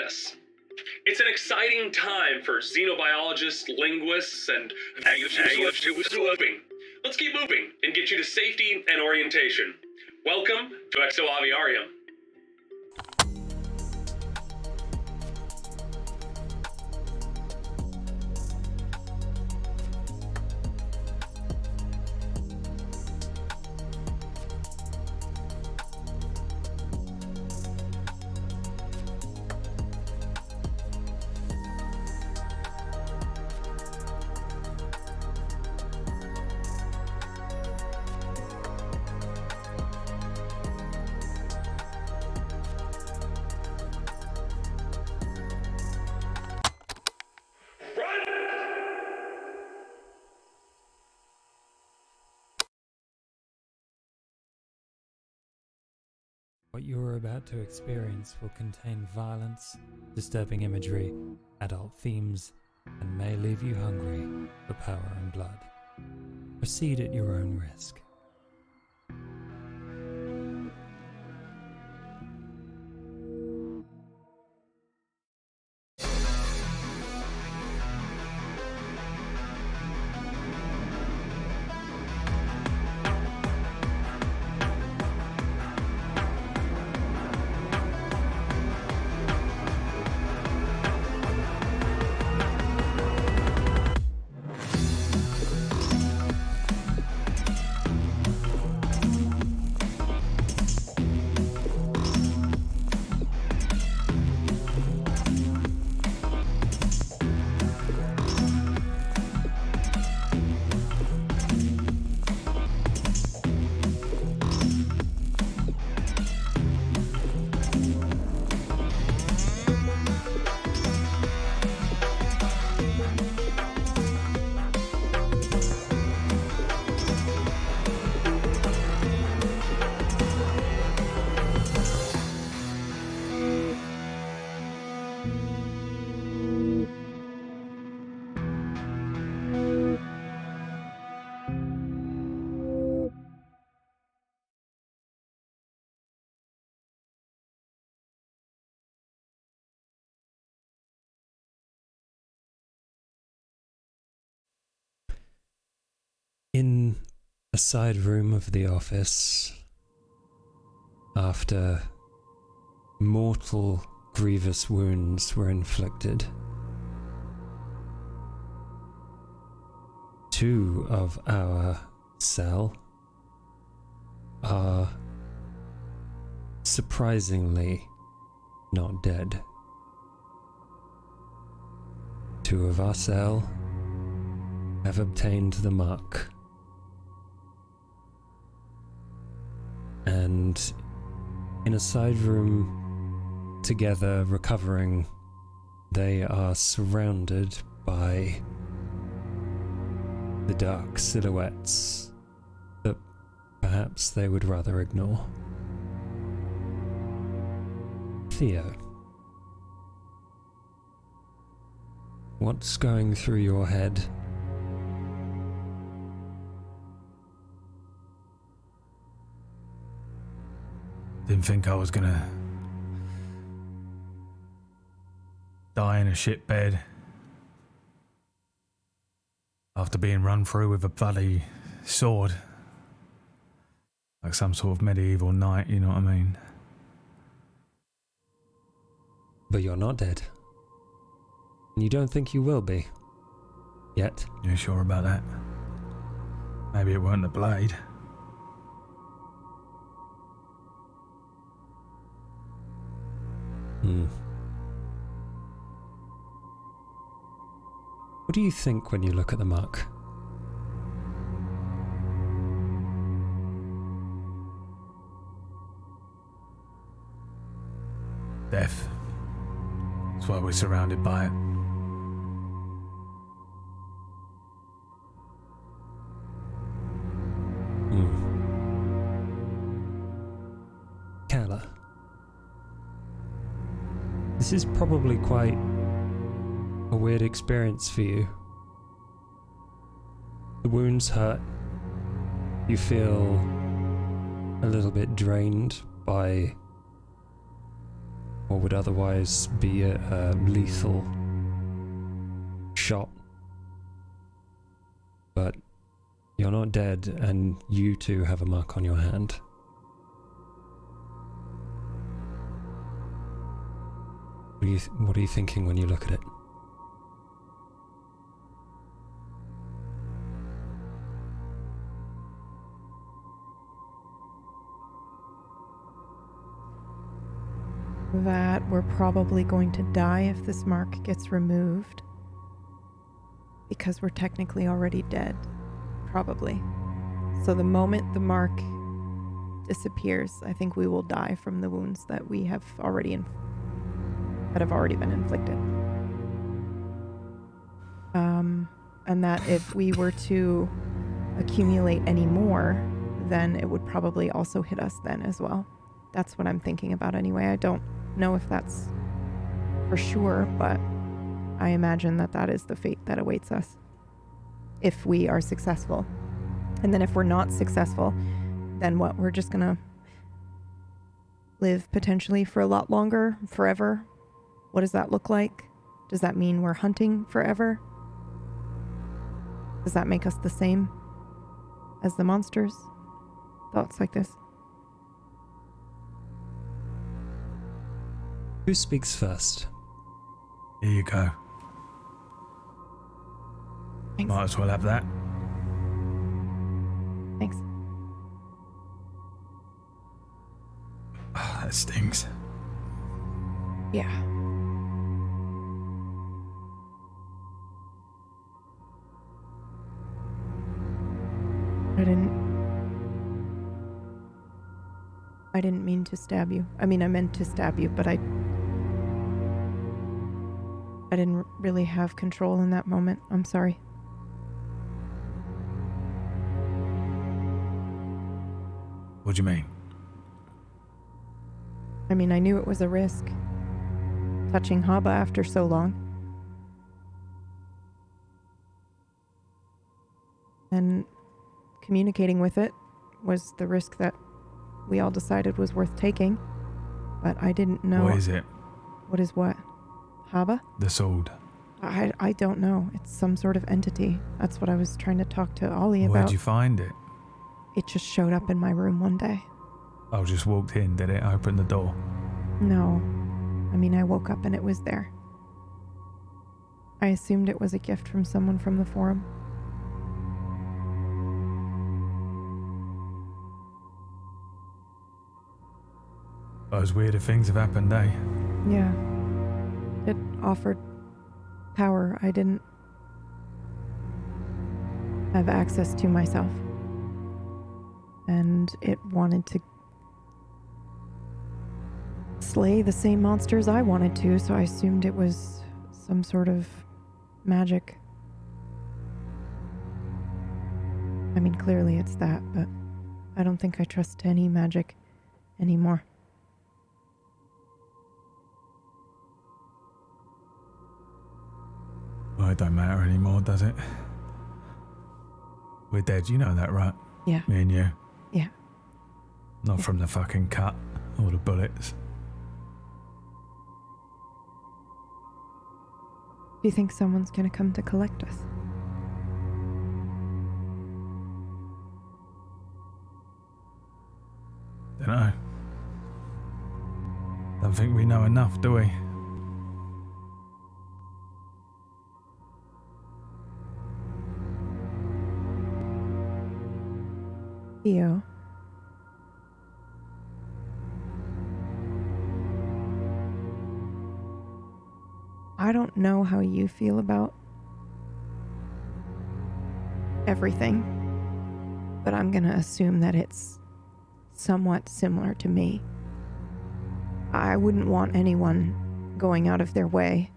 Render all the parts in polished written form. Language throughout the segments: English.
process. It's an exciting time for xenobiologists, linguists, and Let's keep moving and get you to safety and orientation. Welcome to Exo Aviarium. What you are about to experience will contain violence, disturbing imagery, adult themes, and may leave you hungry for power and blood. Proceed at your own risk. In a side room of the office, after mortal grievous wounds were inflicted, two of our cell are surprisingly not dead. Two of our cell have obtained the mark. And in a side room together, recovering, they are surrounded by the dark silhouettes that perhaps they would rather ignore. Theo, what's going through your head? Didn't think I was gonna die in a shit bed after being run through with a bloody sword. Like some sort of medieval knight, you know what I mean? But you're not dead. And you don't think you will be. Yet. You sure about that? Maybe it weren't the blade. What do you think when you look at the mark? Death. That's why we're surrounded by it. Kala. This is probably quite a weird experience for you. The wounds hurt. You feel a little bit drained by what would otherwise be a lethal shot. But you're not dead, and you too have a mark on your hand. What are you thinking when you look at it? That we're probably going to die if this mark gets removed. Because we're technically already dead. Probably. So the moment the mark disappears, I think we will die from the wounds that we have already that have already been inflicted. And that if we were to accumulate any more, then it would probably also hit us then as well. That's what I'm thinking about anyway. I don't know if that's for sure, but I imagine that that is the fate that awaits us if we are successful. And then if we're not successful, then what? We're just gonna live potentially for a lot longer, forever. What does that look like? Does that mean we're hunting forever? Does that make us the same as the monsters? Thoughts like this. Who speaks first? Here you go. Thanks. Might as well have that. Thanks. Oh, that stings. Yeah. I didn't mean to stab you. I mean, I meant to stab you, but I didn't really have control in that moment. I'm sorry. What do you mean? I mean, I knew it was a risk. Touching Haba after so long. And communicating with it was the risk that we all decided was worth taking. But I didn't know. What is it? What is what? Haba? The sword. I don't know. It's some sort of entity. That's what I was trying to talk to Ollie about. Where'd you find it? It just showed up in my room one day. Oh, just walked in, did it? Opened the door. No. I mean, I woke up and it was there. I assumed it was a gift from someone from the forum. Those weirder things have happened, eh? Yeah. It offered power I didn't have access to myself. And it wanted to slay the same monsters I wanted to, so I assumed it was some sort of magic. I mean, clearly it's that, but I don't think I trust any magic anymore. Well, it don't matter anymore, does it? We're dead, you know that, right? Yeah. Me and you. Yeah. Not from the fucking cut or the bullets. Do you think someone's gonna come to collect us? Dunno. Don't think we know enough, do we? Theo. I don't know how you feel about everything, but I'm gonna assume that it's somewhat similar to me. I wouldn't want anyone going out of their way,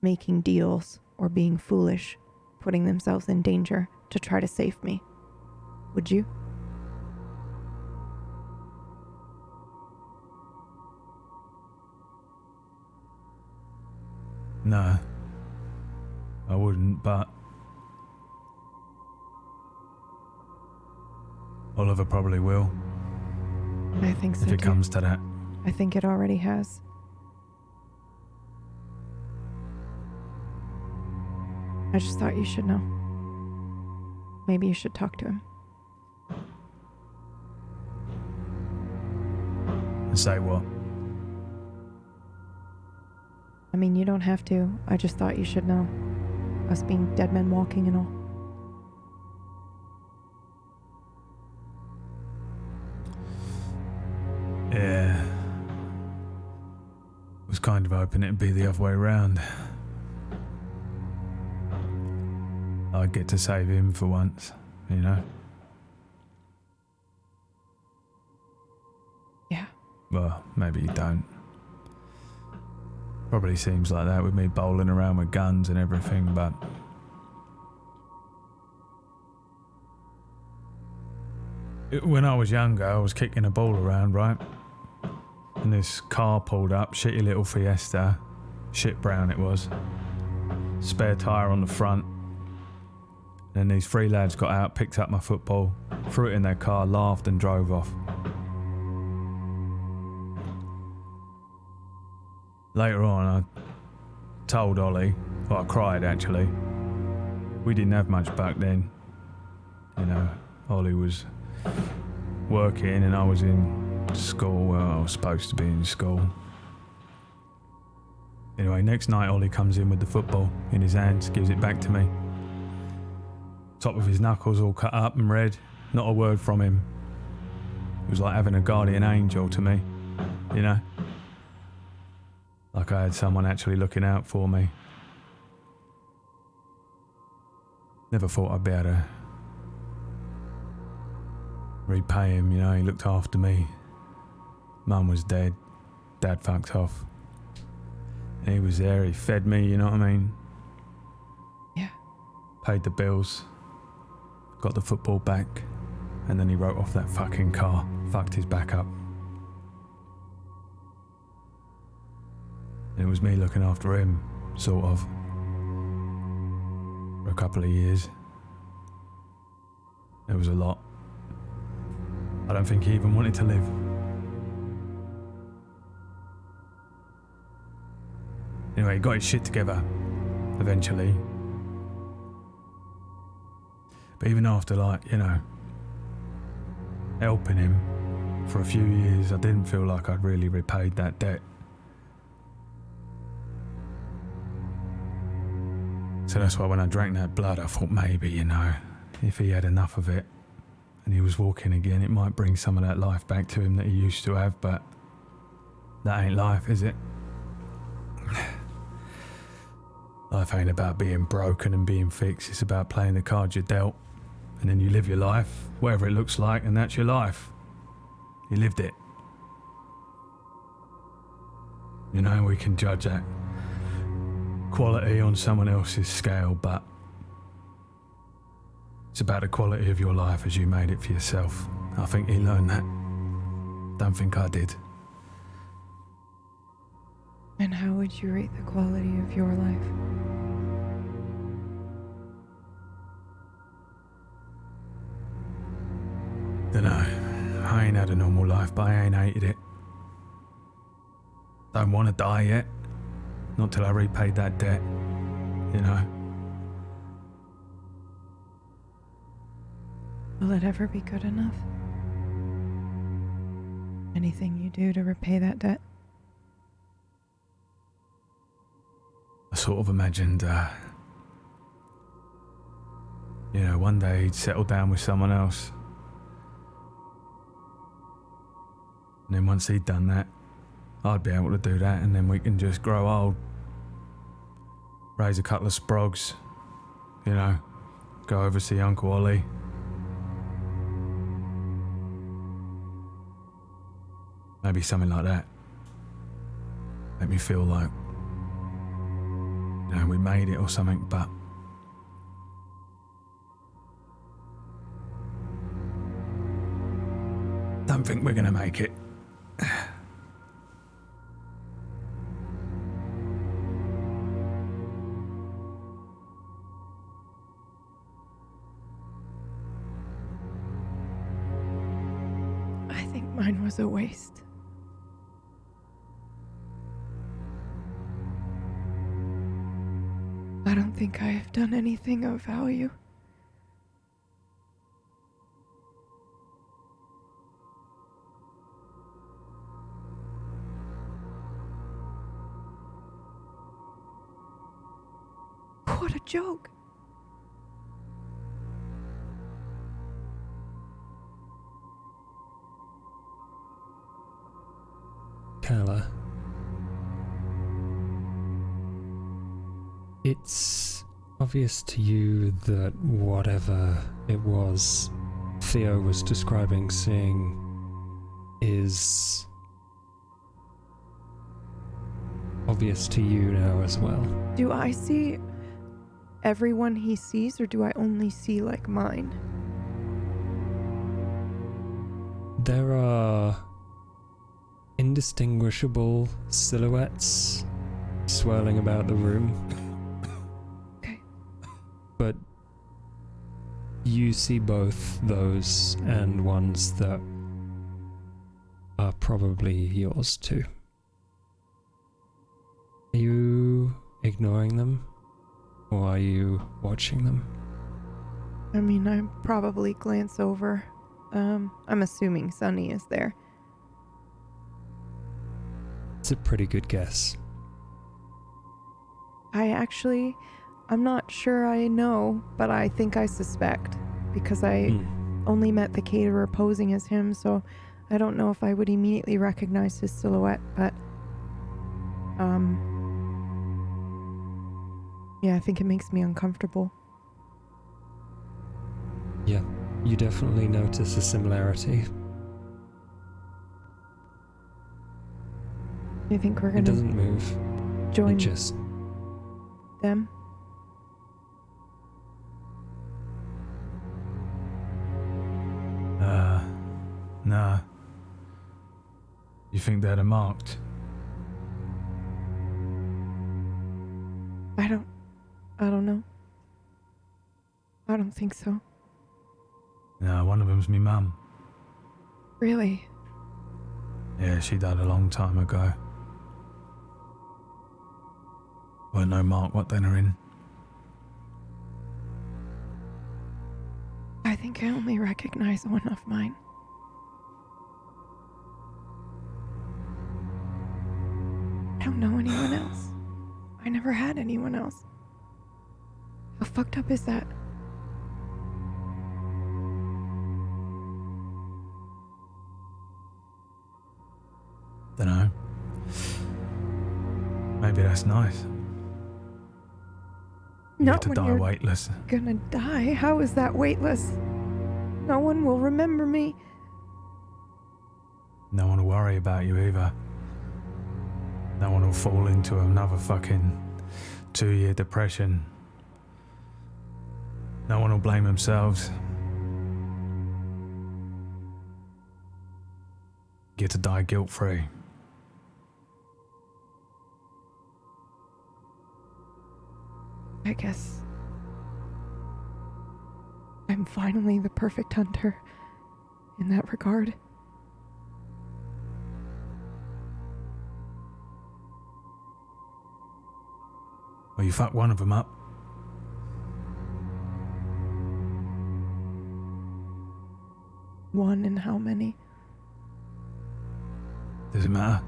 making deals or being foolish, putting themselves in danger to try to save me. Would you? No. I wouldn't, but Oliver probably will, I think so if it too. comes to that. I think it already has. I just thought you should know. Maybe you should talk to him. And say what? I mean, you don't have to. I just thought you should know. Us being dead men walking and all. Yeah. Was kind of hoping it'd be the other way around. I'd get to save him for once, you know? Yeah. Well, maybe you don't. Probably seems like that with me bowling around with guns and everything, but... When I was younger, I was kicking a ball around, right? And this car pulled up, shitty little Fiesta. Shit brown it was. Spare tyre on the front. Then these three lads got out, picked up my football, threw it in their car, laughed and drove off. Later on, I told Ollie, well, I cried actually. We didn't have much back then. You know, Ollie was working and I was in school. Well, I was supposed to be in school. Anyway, next night Ollie comes in with the football in his hands, gives it back to me. Top of his knuckles all cut up and red, not a word from him. It was like having a guardian angel to me, you know? Like I had someone actually looking out for me. Never thought I'd be able to repay him, you know, he looked after me. Mum was dead, Dad fucked off. And he was there, he fed me, you know what I mean? Yeah. Paid the bills, got the football back, and then he wrote off that fucking car, fucked his back up. It was me looking after him, sort of, for a couple of years. It was a lot. I don't think he even wanted to live. Anyway, he got his shit together, eventually. But even after, like, you know, helping him for a few years, I didn't feel like I'd really repaid that debt. So that's why when I drank that blood, I thought maybe, you know, if he had enough of it and he was walking again, it might bring some of that life back to him that he used to have, but that ain't life, is it? Life ain't about being broken and being fixed, it's about playing the cards you're dealt, and then you live your life, whatever it looks like, and that's your life. You lived it. You know, we can judge that quality on someone else's scale, but it's about the quality of your life as you made it for yourself. I think he learned that. Don't think I did. And how would you rate the quality of your life? Dunno. I ain't had a normal life, but I ain't hated it. Don't want to die yet. Not till I repaid that debt, you know. Will it ever be good enough? Anything you do to repay that debt? I sort of imagined, you know, one day he'd settle down with someone else. And then once he'd done that, I'd be able to do that, and then we can just grow old. Raise a couple of sprogs, you know, go over see Uncle Ollie. Maybe something like that. Make me feel like, you know, we made it or something, but don't think we're gonna make it. I think mine was a waste. I don't think I have done anything of value. What a joke. Kala. It's obvious to you that whatever it was Theo was describing seeing is obvious to you now as well. Do I see everyone he sees, or do I only see, like, mine? There are indistinguishable silhouettes swirling about the room. Okay. But you see both those and ones that are probably yours too. Are you ignoring them? Or are you watching them? I mean, I probably glance over. I'm assuming Sunny is there. It's a pretty good guess. I'm not sure I know, but I think I suspect, because I only met the caterer posing as him, so I don't know if I would immediately recognize his silhouette, but yeah, I think it makes me uncomfortable. Yeah, you definitely notice a similarity. You think we're It gonna doesn't move. join It just... them? Nah. You think they're the marked? I don't know. I don't think so. Nah, one of them's me mum. Really? Yeah, she died a long time ago. Weren't no mark what then are in. I think I only recognize one of mine. I don't know anyone else. I never had anyone else. How fucked up is that? Dunno. Maybe that's nice. You Not get to when die you're weightless. gonna die. How is that weightless? No one will remember me. No one will worry about you either. No one will fall into another fucking 2-year depression. No one will blame themselves. Get to die guilt-free. I guess I'm finally the perfect hunter in that regard. Well, you fucked one of them up. One in how many? Does it matter?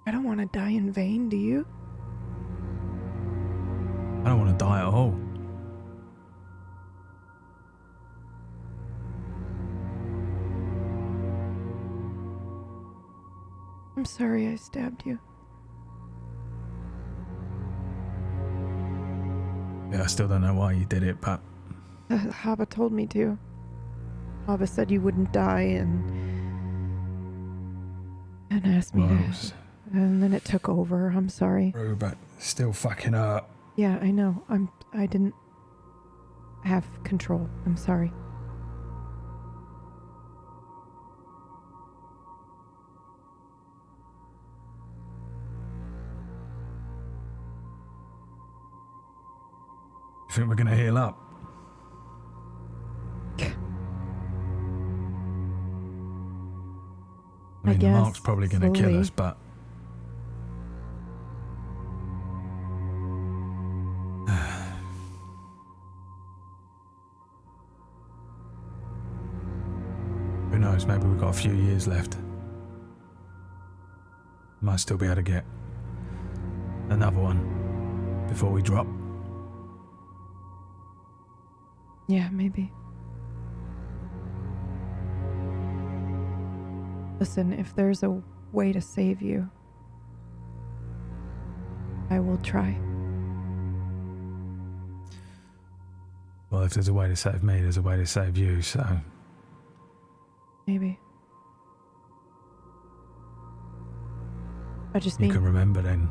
I don't want to die in vain, do you? I don't want to die at all. I'm sorry I stabbed you. Yeah, I still don't know why you did it, but Haba told me to. Haba said you wouldn't die and asked me well, to. it was And then it took over. I'm sorry. true, but still fucking hurt. Yeah, I know. I didn't have control. I'm sorry. You think we're gonna heal up? I mean, the guess, mark's probably gonna kill slowly. us, but Who knows, maybe we've got a few years left. Might still be able to get another one before we drop. Yeah, maybe. Listen, if there's a way to save you, I will try. Well, if there's a way to save me, there's a way to save you, so... Maybe. I just You mean... can remember then.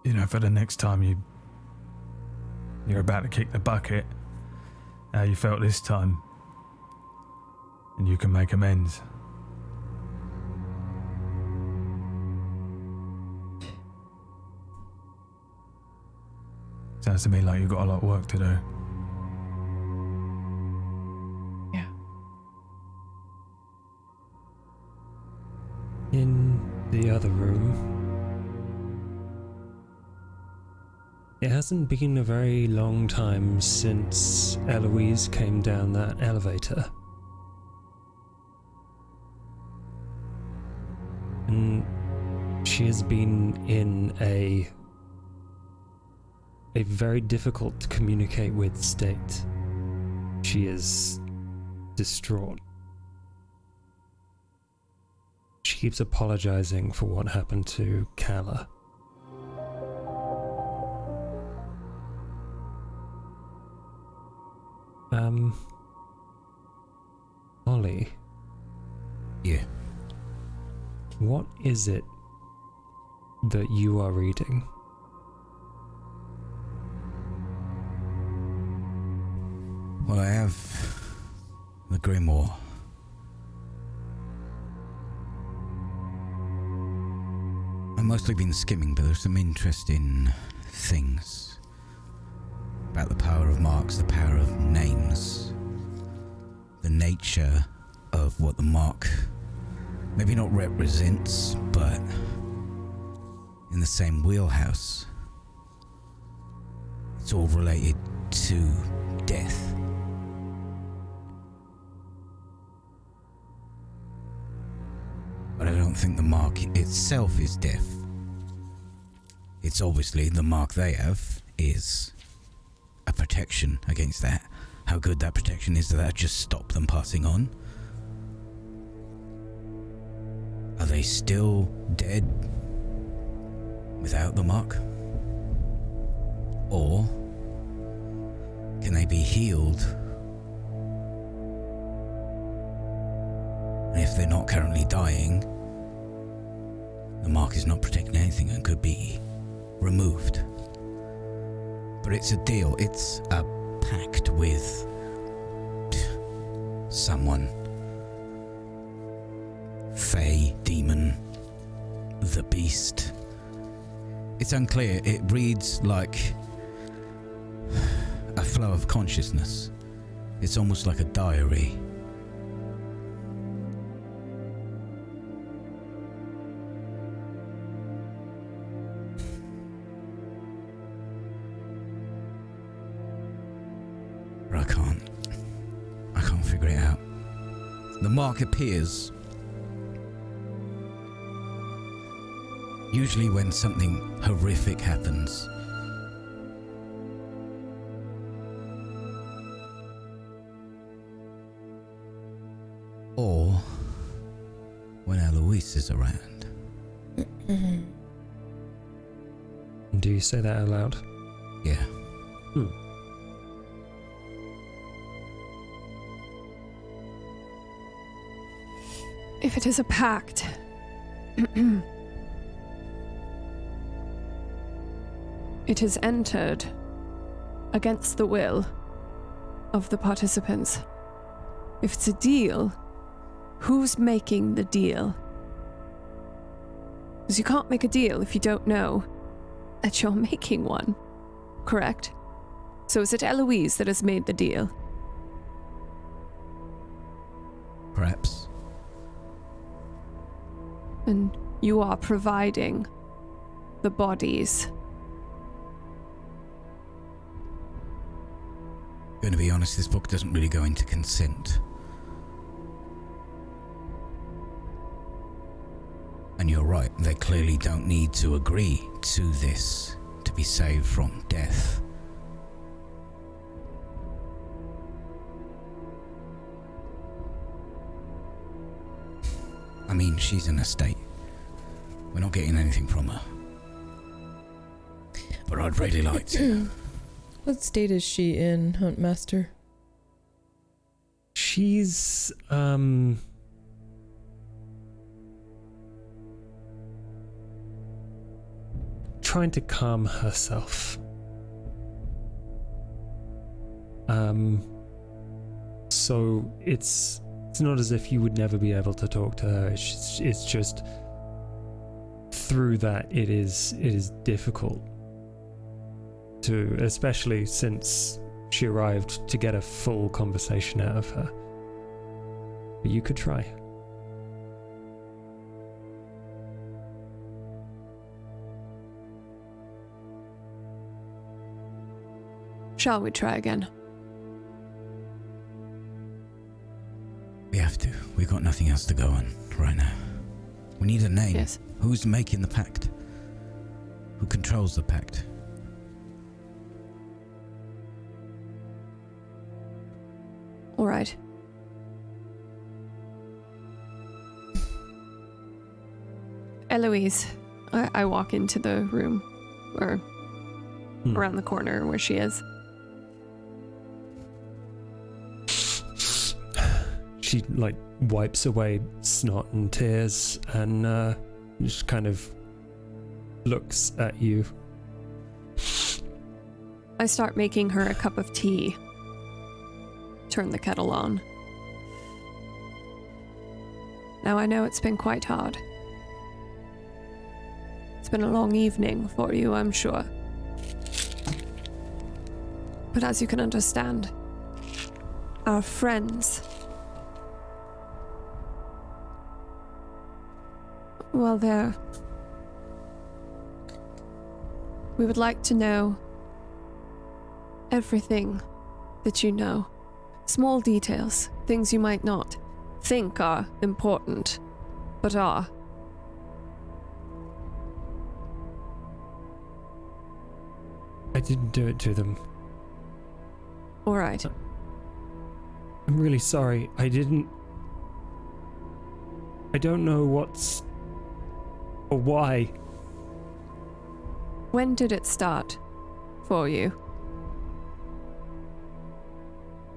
You know, for the next time you're about to kick the bucket, how you felt this time. And you can make amends. Sounds to me like you've got a lot of work to do. Yeah. In the other room, it hasn't been a very long time since Eloise came down that elevator. And she has been in a very difficult to communicate with state. She is distraught. She keeps apologizing for what happened to Kala. Ollie. Yeah. What is it that you are reading? Well, I have the Grimoire. I've mostly been skimming, but there's some interesting things about the power of marks, the power of names, the nature of what the mark maybe not represents, but in the same wheelhouse. It's all related to death. But I don't think the mark itself is death. It's obviously the mark they have is a protection against that. How good that protection is, does that just stop them passing on? Are they still dead without the mark? Or can they be healed? And if they're not currently dying, the mark is not protecting anything and could be removed. But it's a deal, it's a pact with someone. Fae, demon, the beast. It's unclear. It reads like a flow of consciousness. It's almost like a diary. But I can't figure it out. The mark appears usually when something horrific happens. Or when Eloise is around. Do you say that out loud? Yeah. If it is a pact, it is entered against the will of the participants. If it's a deal, who's making the deal? Because you can't make a deal if you don't know that you're making one, correct? So is it Eloise that has made the deal? Perhaps. And you are providing the bodies. Going to be honest, this book doesn't really go into consent. And you're right, they clearly don't need to agree to this to be saved from death. I mean, she's in a state. We're not getting anything from her. But I'd really like to. What state is she in, Huntmaster? She's, trying to calm herself. So it's not as if you would never be able to talk to her. It's just through that it is difficult to, especially since she arrived, to get a full conversation out of her. But you could try. Shall we try again? We have to. We've got nothing else to go on right now. We need a name. Yes. Who's making the pact? Who controls the pact? All right. Eloise, I walk into the room, or around the corner where she is. She wipes away snot and tears and just kind of looks at you. I start making her a cup of tea. Turn the kettle on. Now I know it's been quite hard. It's been a long evening for you, I'm sure. But as you can understand, our friends, well, we would like to know everything that you know. Small details, things you might not think are important, but are. I didn't do it to them. All right. I'm really sorry. I don't know what's or why. When did it start for you?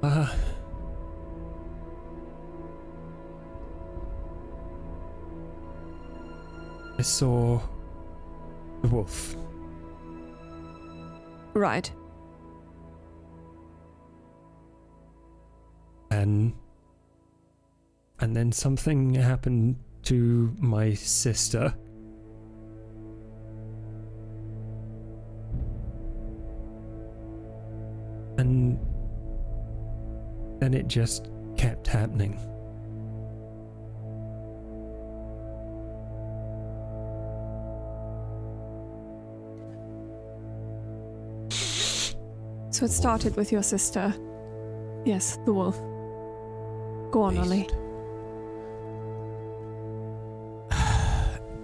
I saw the wolf. Right. And then something happened to my sister. And then it just kept happening. So it started with your sister. Yes, the wolf. Go on, Ollie.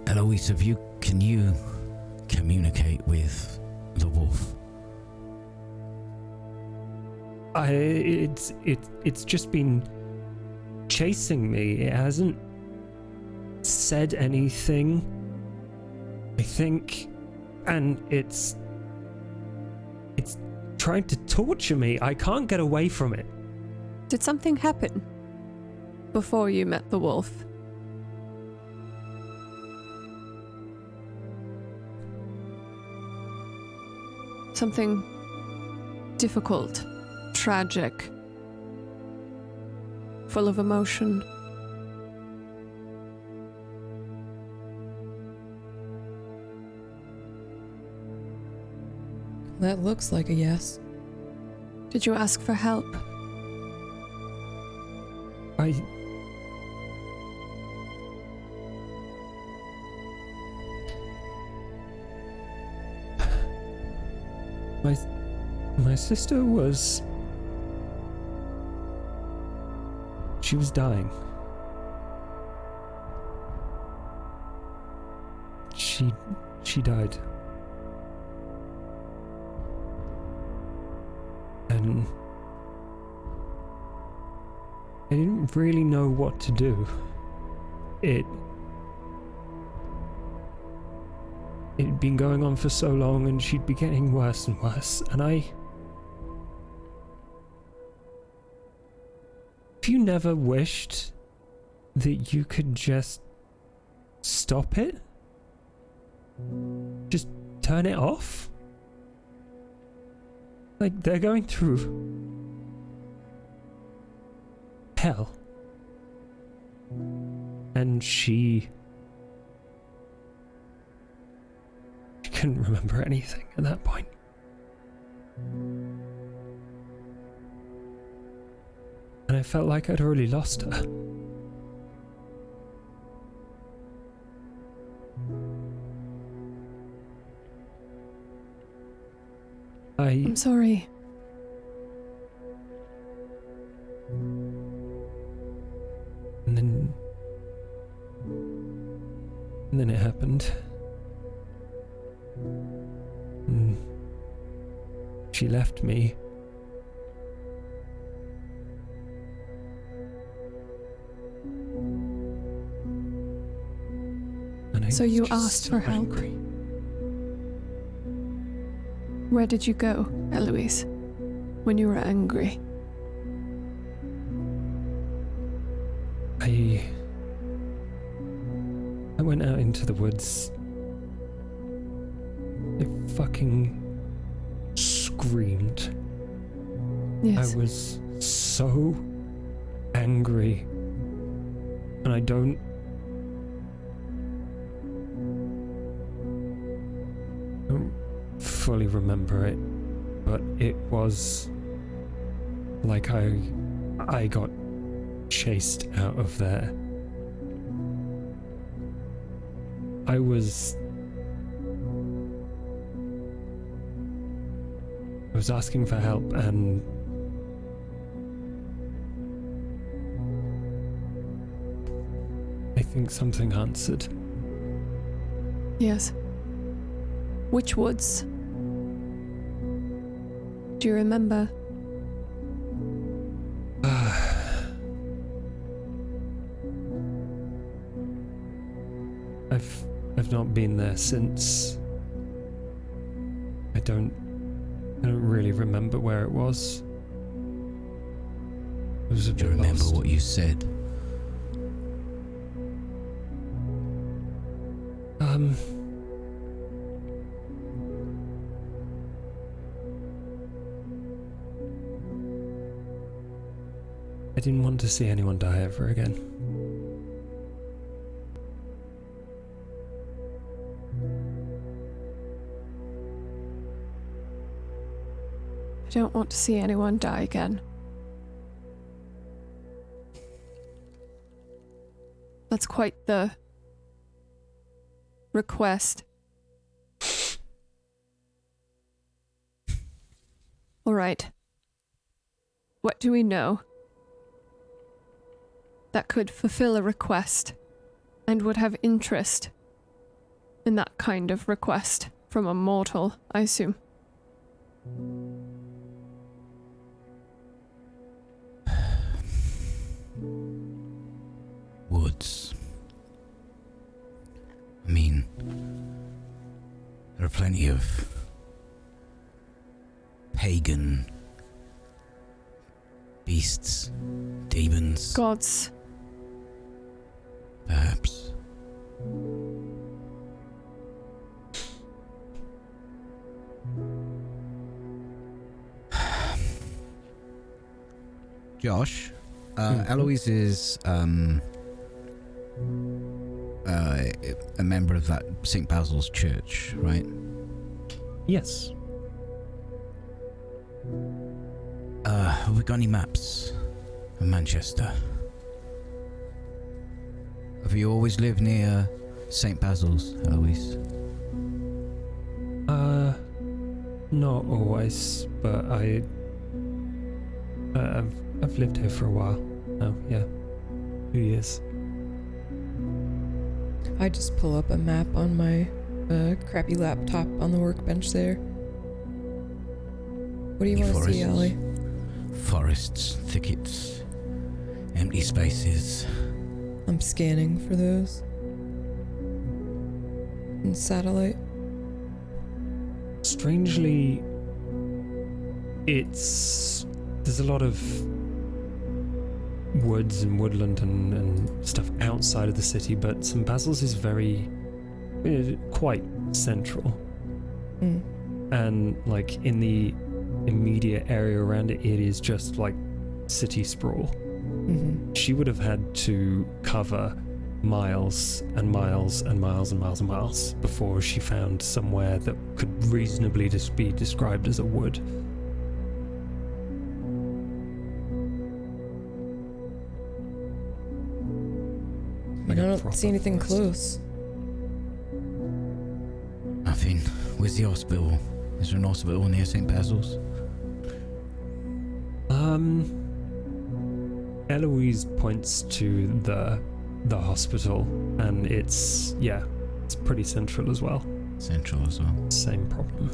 Eloise, can you communicate with the wolf? It's just been chasing me. It hasn't said anything, I think, and it's trying to torture me. I can't get away from it. Did something happen before you met the wolf? Something difficult, tragic, full of emotion. That looks like a yes. Did you ask for help? My sister was She was dying. She died. And I didn't really know what to do. It'd been going on for so long, and she'd be getting worse and worse, and Have you never wished that you could just stop it? Just turn it off? Like, they're going through hell. And she couldn't remember anything at that point. And I felt like I'd already lost her. I'm sorry. And then it happened. And she left me. And I So was you just asked so for help? angry. Where did you go, Eloise, when you were angry? I went out into the woods. I fucking screamed. Yes. I was so angry. And I don't fully remember it, but it was like I got chased out of there. I was asking for help, and I think something answered. Yes. Which woods? Do you remember? I've not been there since. I don't really remember where it was. It was a Do you bit remember lost. what you said? I didn't want to see anyone die ever again. I don't want to see anyone die again. That's quite the request. All right. What do we know that could fulfill a request and would have interest in that kind of request from a mortal, I assume? Woods. I mean, there are plenty of pagan beasts, demons, Gods. perhaps. Josh, Eloise is a member of that St. Basil's Church, right? Yes. Have we got any maps of Manchester? Have you always lived near St. Basil's, Eloise? Not always, but I've lived here for a while. Oh, yeah. 2 years. I just pull up a map on my crappy laptop on the workbench there. What do you want to see, Allie? Forests, thickets, empty spaces. I'm scanning for those. And satellite. Strangely, there's a lot of woods and woodland and stuff outside of the city, but St. Basil's is very, quite central. Mm. And like in the immediate area around it, it is just like city sprawl. Mm-hmm. She would have had to cover miles and miles and miles and miles and miles before she found somewhere that could reasonably just be described as a wood. I don't see anything close. Nothing. Where's the hospital? Is there an hospital near St. Basil's? Eloise points to the hospital, and it's pretty central as well. Central as well. Same problem.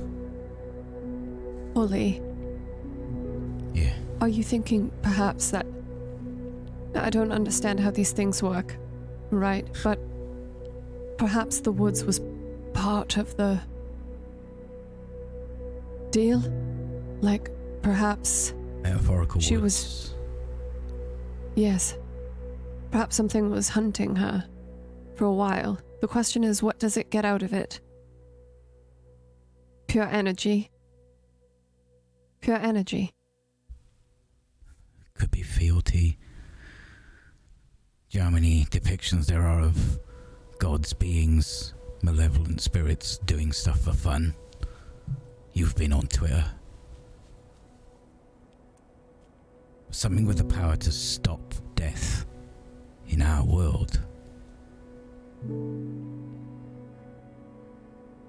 Ollie, Yeah. are you thinking perhaps that... I don't understand how these things work, right? But perhaps the woods was part of the deal? Like, perhaps... Metaphorical She woods. Yes. Perhaps something was hunting her for a while. The question is, what does it get out of it? Pure energy. Pure energy. Could be fealty. Do you know how many depictions there are of gods, beings, malevolent spirits doing stuff for fun? You've been on Twitter. Something with the power to stop death in our world.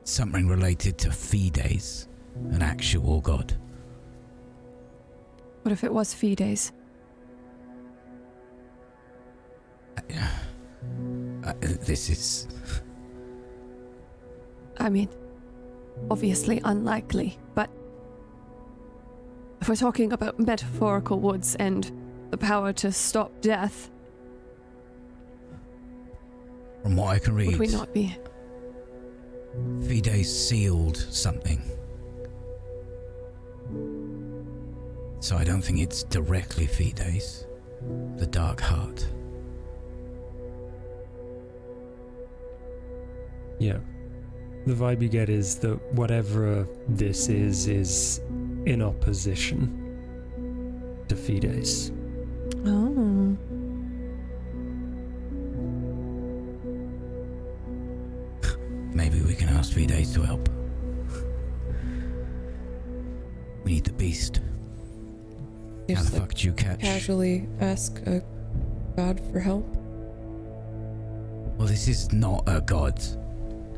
Something related to Fides, an actual god. What if it was Fides? This is... I mean, obviously unlikely, but if we're talking about metaphorical woods and the power to stop death, From what I can read, would we not be? Fides sealed something. So I don't think it's directly Fides. The Dark Heart. Yeah. The vibe you get is that whatever this is in opposition to Fides. Oh. Maybe we can ask Fides to help. We need the beast. You How just the fuck do you catch? casually ask a god for help. Well, this is not a god.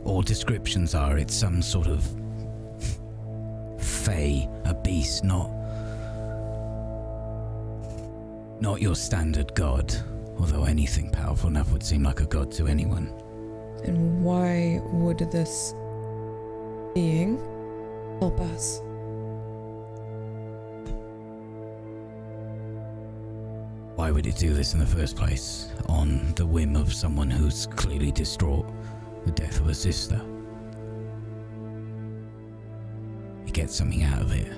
All descriptions are it's some sort of fae, a beast, not your standard god. Although anything powerful enough would seem like a god to anyone. And why would this being help us? Why would it do this in the first place? On the whim of someone who's clearly distraught the death of a sister. You get something out of it.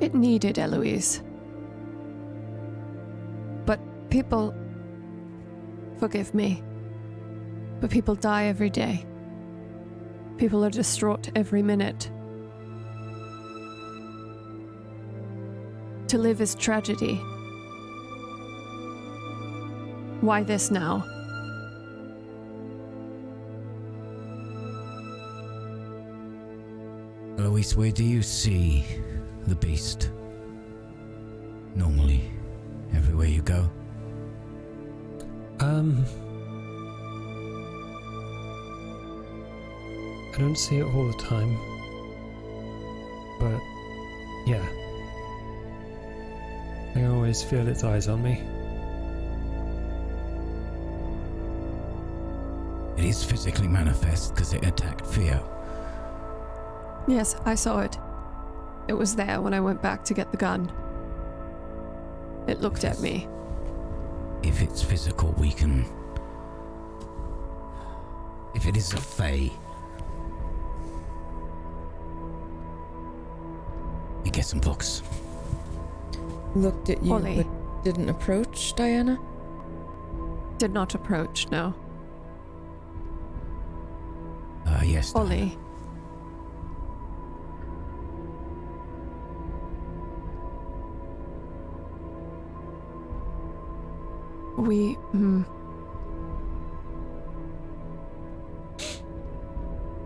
It needed Eloise. But people... Forgive me. But people die every day. People are distraught every minute. To live is tragedy. Why this now? Eloise, where do you see the beast? Normally, everywhere you go. I don't see it all the time. But, yeah. I always feel its eyes on me. It is physically manifest because it attacked fear. Yes, I saw it. It was there when I went back to get the gun. It looked at me. If it's physical, we can... If it is a fae, we get some books. Looked at you, Ollie. but didn't approach Diana? Did not approach, no. Yes. Diana. Ollie.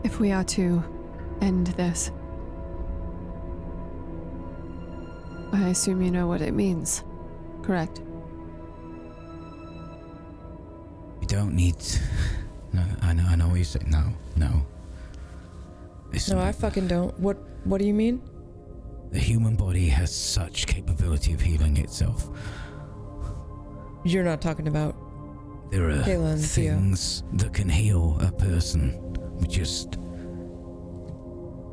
If we are to end this, I assume you know what it means, correct? You don't need... No, I know what you say. No. Listen, No, I fucking don't. What do you mean? the human body has such capability of healing itself. You're not talking about... There are Kayla and Theo. things that can heal a person. We just...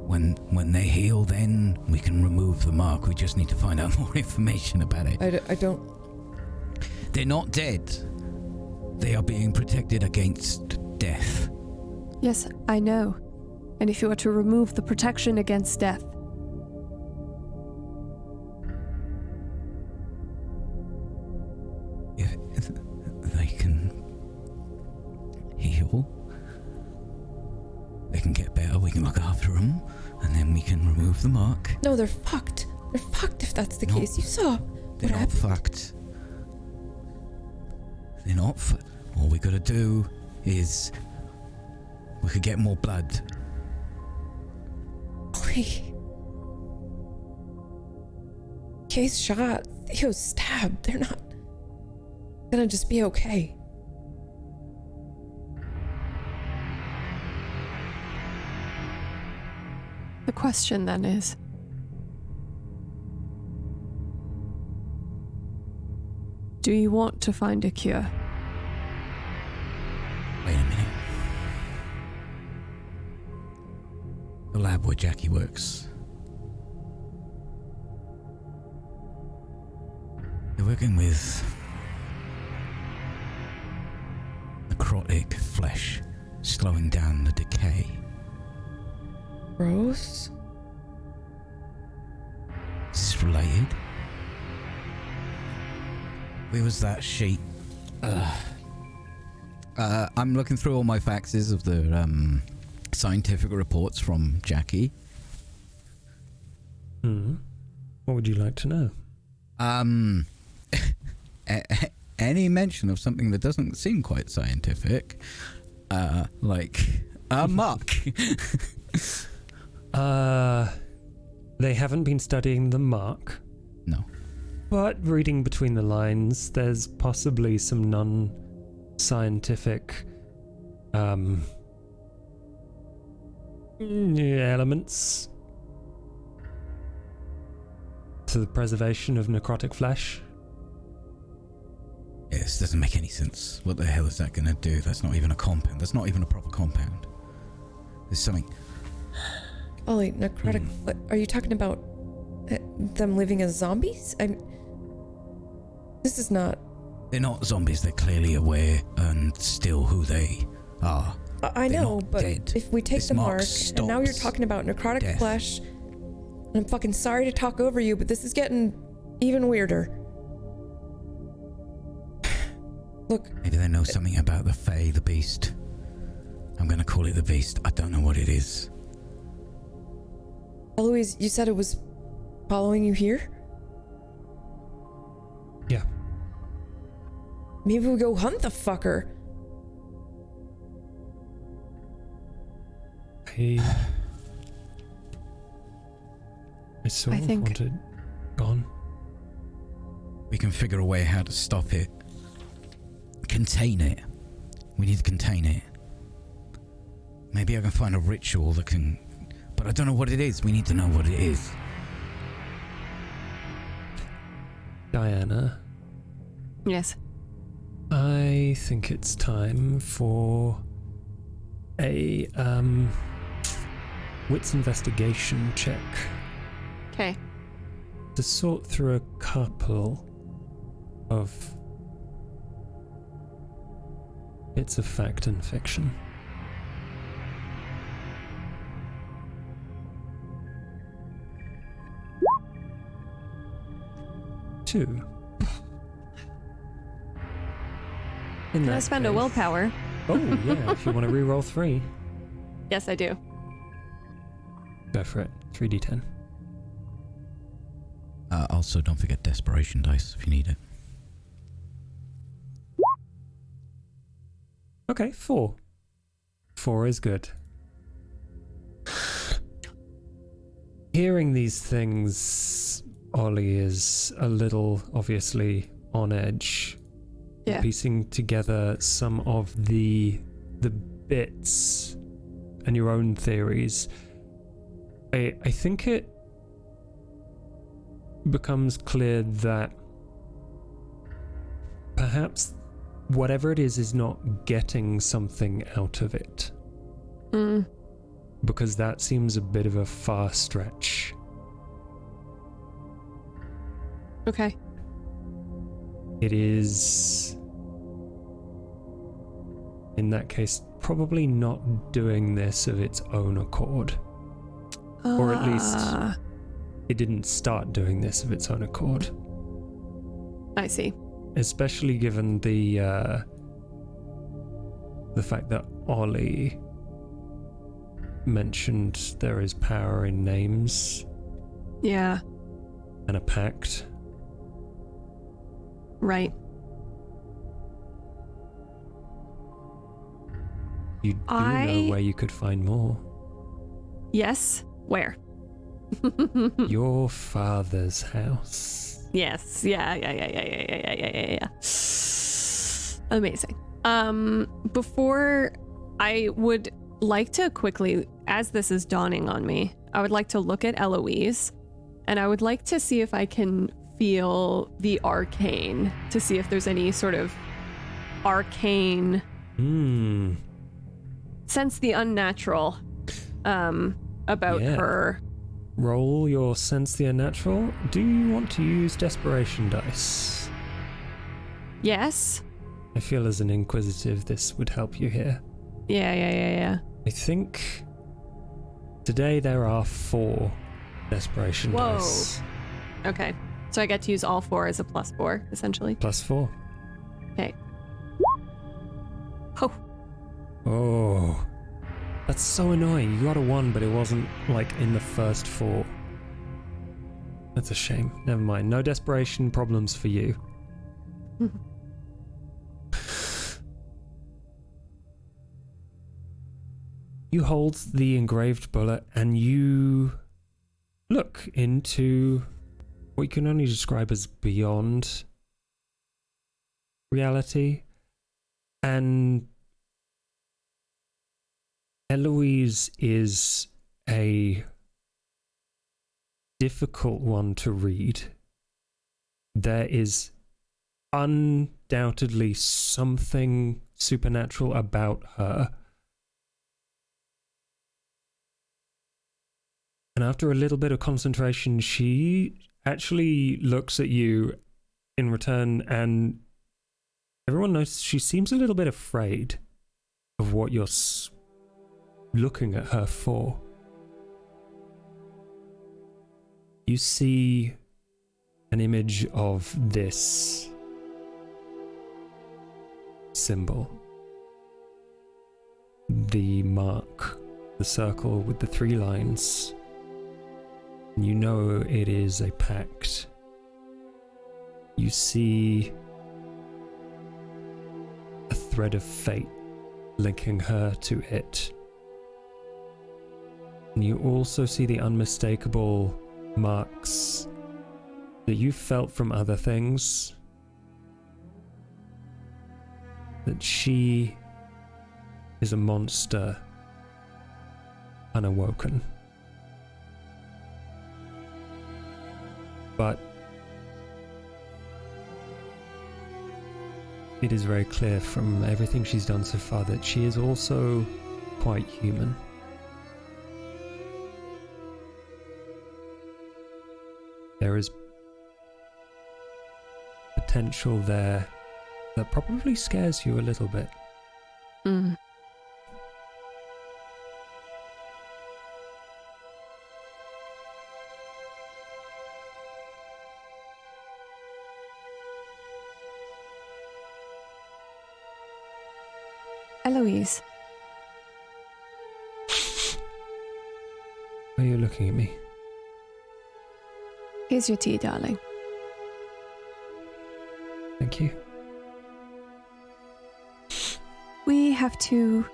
When they heal, then we can remove the mark. We just need to find out more information about it. I don't... They're not dead. They are being protected against death. Yes, I know. And if you were to remove the protection against death, If they can heal, they can get better, we can look after them, and then we can remove the mark. No, they're fucked. They're fucked if that's the No. case. You saw They're what not happened. fucked. They're not all we gotta do is... We could get more blood. Ollie. Kay's shot. Theo's stabbed. They're not gonna just be okay. the question then is, do you want to find a cure? Wait a minute. The lab where Jackie works. They're working with necrotic flesh, slowing down the decay. Gross. Is this related? Where was that sheet? I'm looking through all my faxes of the scientific reports from Jackie. What would you like to know? Any mention of something that doesn't seem quite scientific, like a muck. They haven't been studying the mark. No. But reading between the lines, there's possibly some non-scientific elements to the preservation of necrotic flesh. Yeah, this doesn't make any sense. What the hell is that going to do? That's not even a compound. That's not even a proper compound. There's something... Ollie, necrotic. Are you talking about them living as zombies? This is not... They're not zombies. They're clearly aware and still who they are. I They're know, not but dead. if we take This the mark mark, and now you're stops talking about necrotic death. flesh, and I'm fucking sorry to talk over you, but this is getting even weirder. Look, Maybe they know something about the Fae, the beast. I'm going to call it the beast. I don't know what it is. Eloise, you said it was following you here? Yeah. Maybe we go hunt the fucker. I sort I of think- want it gone. We can figure a way how to stop it. Contain it. We need to contain it. Maybe I can find a ritual that can... But I don't know what it is. We need to know what it is. Diana, Yes. I think it's time for a wits investigation check Okay. to sort through a couple of bits of fact and fiction. Two. Can I spend a willpower? Oh, yeah, if you want to reroll 3. Yes, I do. Go for it. 3d10. Also, don't forget desperation dice if you need it. Okay, 4. 4 is good. Hearing these things, Ollie is a little, obviously, on edge. Yeah. Piecing together some of the bits and your own theories. I think it becomes clear that perhaps whatever it is not getting something out of it. Mm. Because that seems a bit of a far stretch. Okay. It is, in that case, probably not doing this of its own accord. Or at least it didn't start doing this of its own accord. I see. Especially given the fact that Ollie mentioned there is power in names Yeah. and a pact. Right. You do know where you could find more. Yes. Where? Your father's house. Yes. Yeah. Amazing. Before I would like to quickly, as this is dawning on me, I would like to look at Eloise and I would like to see if I can feel the arcane, to see if there's any sort of arcane sense the unnatural about her. Roll your sense the unnatural. Do you want to use desperation dice? Yes. I feel as an inquisitive this would help you here. Yeah. I think today there are 4 desperation dice. Okay. So I get to use all 4 as a +4, essentially. +4. Okay. Oh. That's so annoying. You got a 1, but it wasn't, like, in the first 4. That's a shame. Never mind. No desperation problems for you. You hold the engraved bullet and you look into what you can only describe as beyond reality. And Eloise is a difficult one to read. There is undoubtedly something supernatural about her. And after a little bit of concentration, she actually looks at you in return, and everyone notices she seems a little bit afraid of what you're looking at her for. You see an image of this symbol. The mark, the circle with the 3 lines. You know it is a pact. You see a thread of fate linking her to it. And you also see the unmistakable marks that you felt from other things. That she is a monster unawoken. But it is very clear from everything she's done so far that she is also quite human. There is potential there that probably scares you a little bit. Mm. Eloise, Why are you looking at me? here's your tea, darling. Thank you. We have to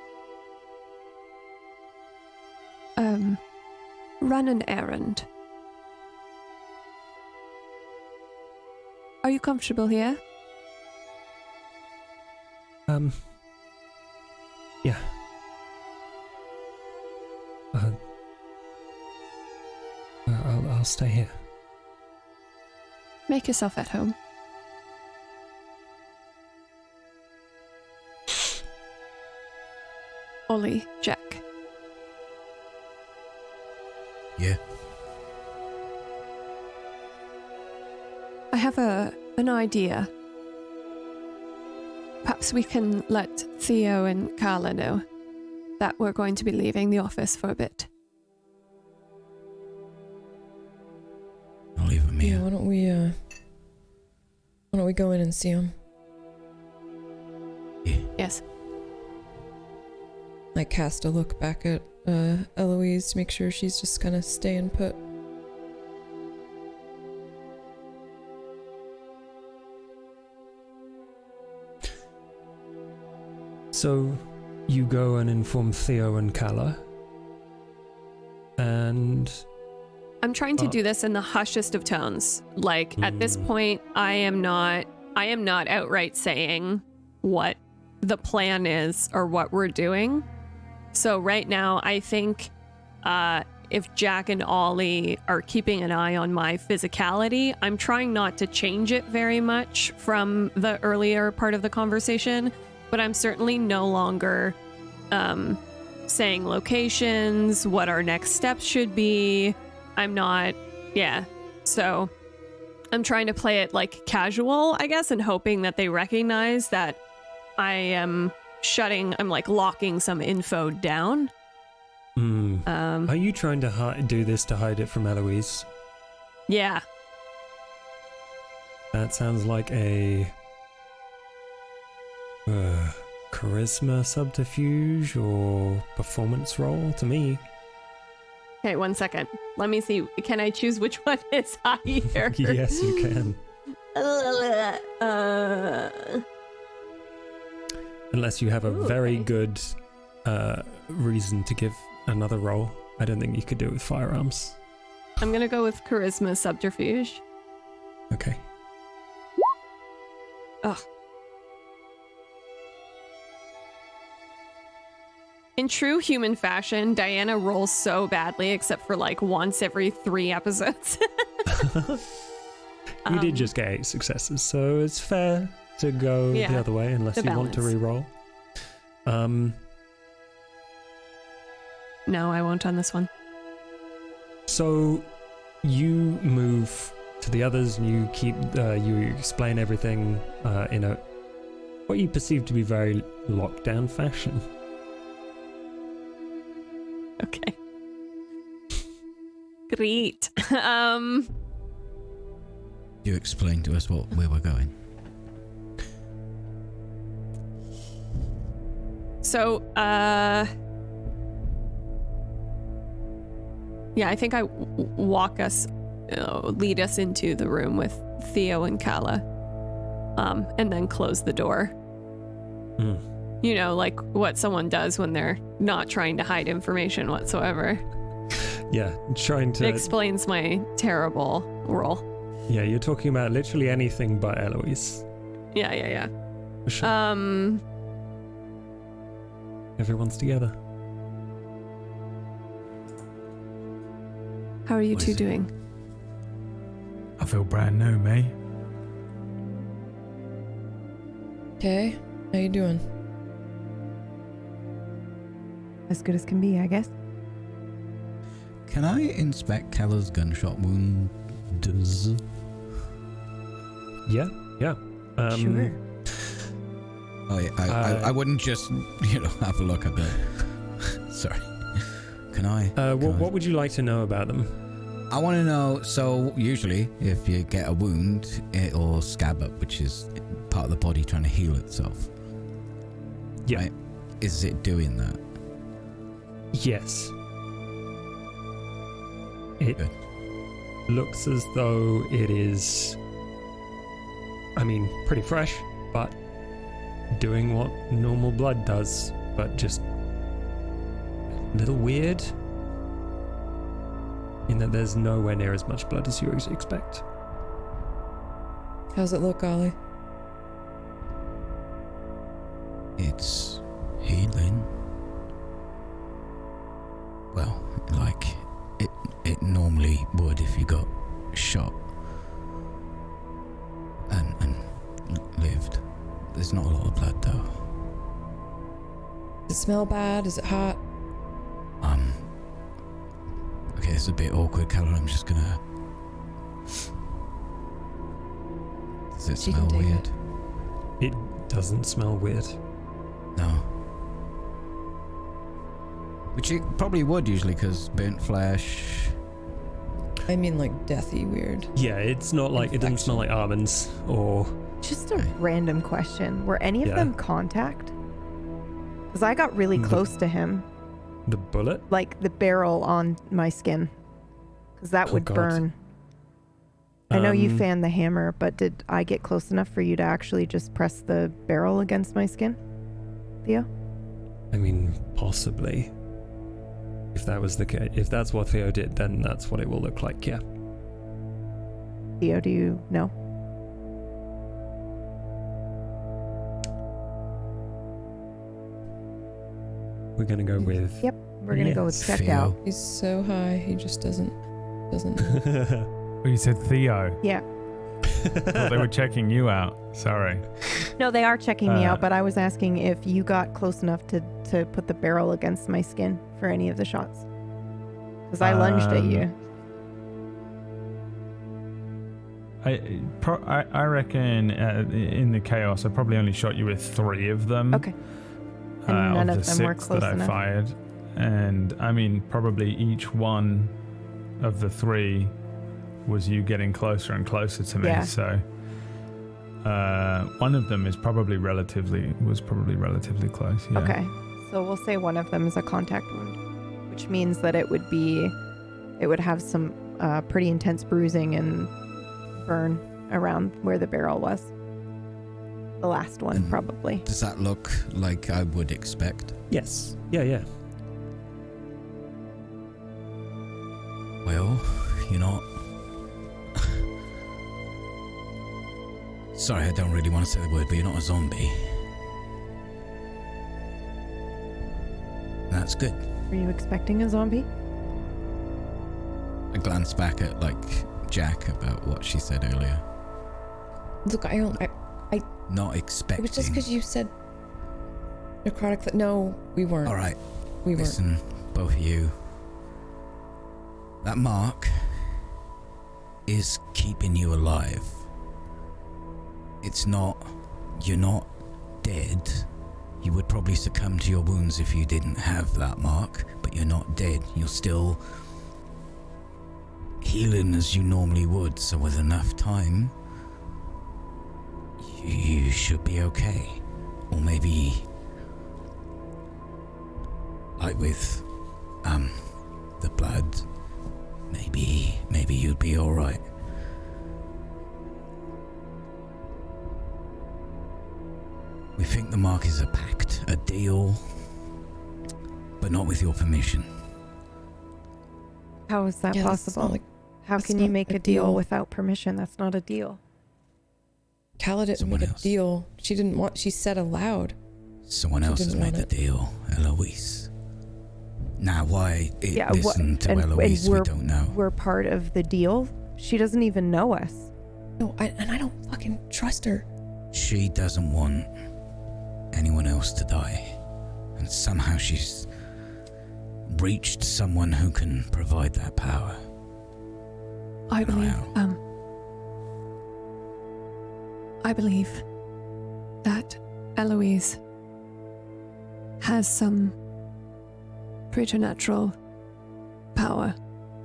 run an errand. Are you comfortable here? Yeah. I'll stay here. Make yourself at home. Ollie, Jack. Yeah. I have an idea. Perhaps we can let Theo and Carla know that we're going to be leaving the office for a bit. I'll leave it, Mia. Yeah, why don't we go in and see him? Yeah. Yes. I cast a look back at Eloise to make sure she's just kind of staying put. So, you go and inform Theo and Kala, and I'm trying to do this in the hushest of tones. Like, at this point, I am not outright saying what the plan is or what we're doing. So right now, I think if Jack and Ollie are keeping an eye on my physicality, I'm trying not to change it very much from the earlier part of the conversation, but I'm certainly no longer saying locations, what our next steps should be. I'm not, so I'm trying to play it like casual, I guess, and hoping that they recognize that I am I'm like locking some info down. Are you trying to do this to hide it from Eloise? Yeah. That sounds like a charisma subterfuge or performance role to me. Okay, 1 second. Let me see. Can I choose which one is higher? Yes, you can. Unless you have a very good reason to give another role. I don't think you could do it with firearms. I'm gonna go with charisma subterfuge. Okay. Ugh. In true human fashion, Diana rolls so badly, except for like once every 3 episodes. You did just get 8 successes, so it's fair to go the other way, unless you want to re-roll. No, I won't on this one. So you move to the others, and you keep you explain everything in a what you perceive to be very locked down fashion. Okay. Great. You explain to us where we're going. So, I think I lead us into the room with Theo and Kala, and then close the door. You know, like what someone does when they're not trying to hide information whatsoever. Yeah, trying to... It explains my terrible role. Yeah, you're talking about literally anything but Eloise. Yeah. For sure. Everyone's together. How are you What two is it? doing? I feel brand new, me. Okay, how you doing? As good as can be, I guess. Can I inspect Keller's gunshot wound? Yeah. Sure. Oh yeah, I wouldn't just have a look at the. Sorry. Can I? What would you like to know about them? I want to know. So usually, if you get a wound, it'll scab up, which is part of the body trying to heal itself. Yeah. Right? Is it doing that? Yes. It Good. looks as though it is, pretty fresh, but doing what normal blood does, but just a little weird in that there's nowhere near as much blood as you expect. How's it look, Ollie? It's healing. Well, like it normally would if you got shot and lived. There's not a lot of blood though. Does it smell bad? Is it hot? Okay, it's a bit awkward, Keller. I'm just gonna. Does it She smell can take weird? It doesn't smell weird. No. Which it probably would usually, because burnt flesh. I mean, like deathy weird. Yeah, it's not like, it doesn't smell like almonds or... Just a random question. Were any of Yeah. them contact? Because I got really close to him, The bullet? like the barrel on my skin. Because that Oh, would God. burn. I know you Um, fanned the hammer, but did I get close enough for you to actually just press the barrel against my skin, Theo? Possibly. If that was the case, if that's what Theo did, then that's what it will look like, yeah. Theo, do you know? We're gonna go with... Yep, we're gonna go with Yes. checked Theo. out. He's so high, he just doesn't. Oh, you said Theo. Yeah. Thought they were checking you out. Sorry. No, they are checking me Uh, out, but I was asking if you got close enough to put the barrel against my skin for any of the shots. Because I lunged at you. I reckon in the chaos, I probably only shot you with 3 of them. Okay. And none of of the them were 6 close that enough. I fired, and probably each one of the 3 was you getting closer and closer to me. Yeah. So one of them was probably relatively close. Yeah. Okay. So we'll say one of them is a contact wound, which means that it would have some pretty intense bruising and burn around where the barrel was. The last one, And probably. Does that look like I would expect? Yes. Yeah. Well, you're not. Sorry, I don't really want to say the word, but you're not a zombie. That's good. Were you expecting a zombie? I glance back at Jack about what she said earlier. Look, Not it expecting. was just because you said necrotic. No, we weren't. All right, We weren't. listen, both of you. That mark is keeping you alive. It's not. You're not dead. You would probably succumb to your wounds if you didn't have that mark, but you're not dead. You're still healing as you normally would, so with enough time, you should be okay. Or maybe, like with, the blood, maybe you'd be alright. We think the mark is a pact, a deal, but not with your permission. How is that Yeah, that's possible? not like How that's can you not make a a deal deal. without permission? That's not a deal. Calla didn't Someone make a else. deal. She didn't want. She said aloud. Someone She else has didn't made want the it. deal, Eloise. Now, why it Yeah, listen to and Eloise, we we're- don't know. We're part of the deal. She doesn't even know us. No, and I don't fucking trust her. She doesn't want anyone else to die. And somehow she's reached someone who can provide that power. I believe, Wow. I believe that Eloise has some preternatural power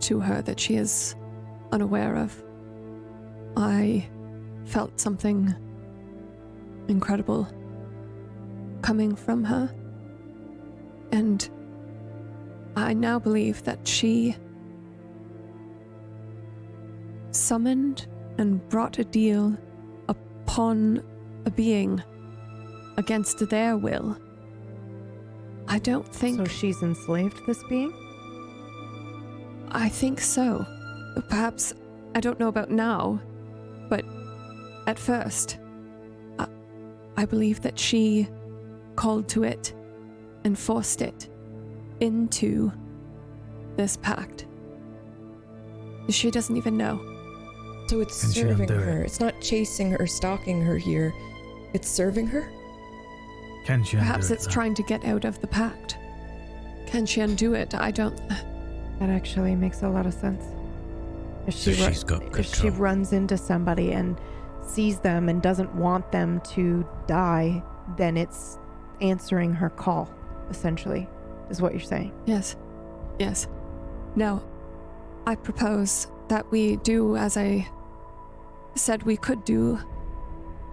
to her that she is unaware of. I felt something incredible coming from her, and I now believe that she summoned and brought a deal upon a being against their will. I don't think... So she's enslaved this being? I think so. Perhaps, I don't know about now, but at first, I believe that she called to it and forced it into this pact. She doesn't even know. So it's Can she serving undo her. it? It's not chasing her, stalking her here. It's serving her? Can she undo Perhaps it, it's though? trying to get out of the pact. Can she undo it? I don't... That actually makes a lot of sense. If So she, she's got if she control. runs into somebody and sees them and doesn't want them to die, then it's answering her call, essentially, is what you're saying. Yes. Yes. Now, I propose that we do as I said we could do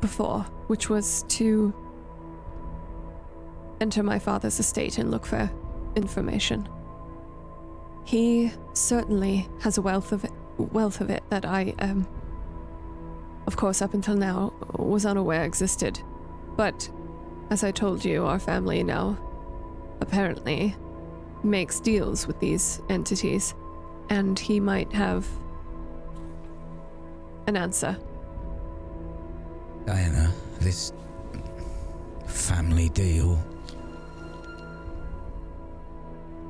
before, which was to enter my father's estate and look for information. He certainly has a wealth of it that I, of course, up until now, was unaware existed. But, as I told you, our family now apparently makes deals with these entities, and he might have an answer. Diana, this family deal.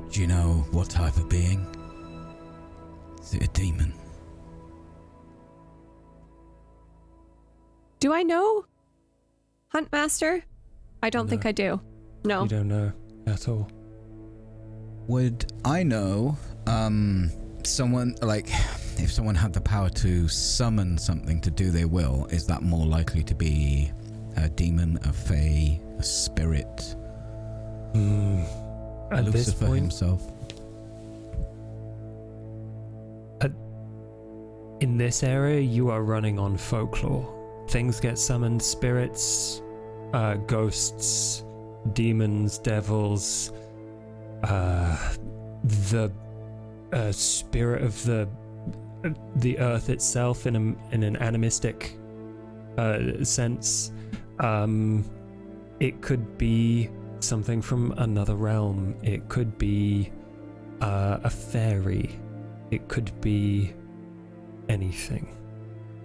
Do you know what type of being? Is it a demon? Do I know, Huntmaster? I don't think No. I do. No. You don't know at all. Would I know, someone, like, if someone had the power to summon something to do their will, is that more likely to be a demon, a fae, a spirit? At this Lucifer point, himself? in this area, you are running on folklore. Things get summoned, spirits, ghosts, demons, devils, the spirit of the earth itself in an animistic sense. It could be something from another realm. It could be a fairy. It could be anything.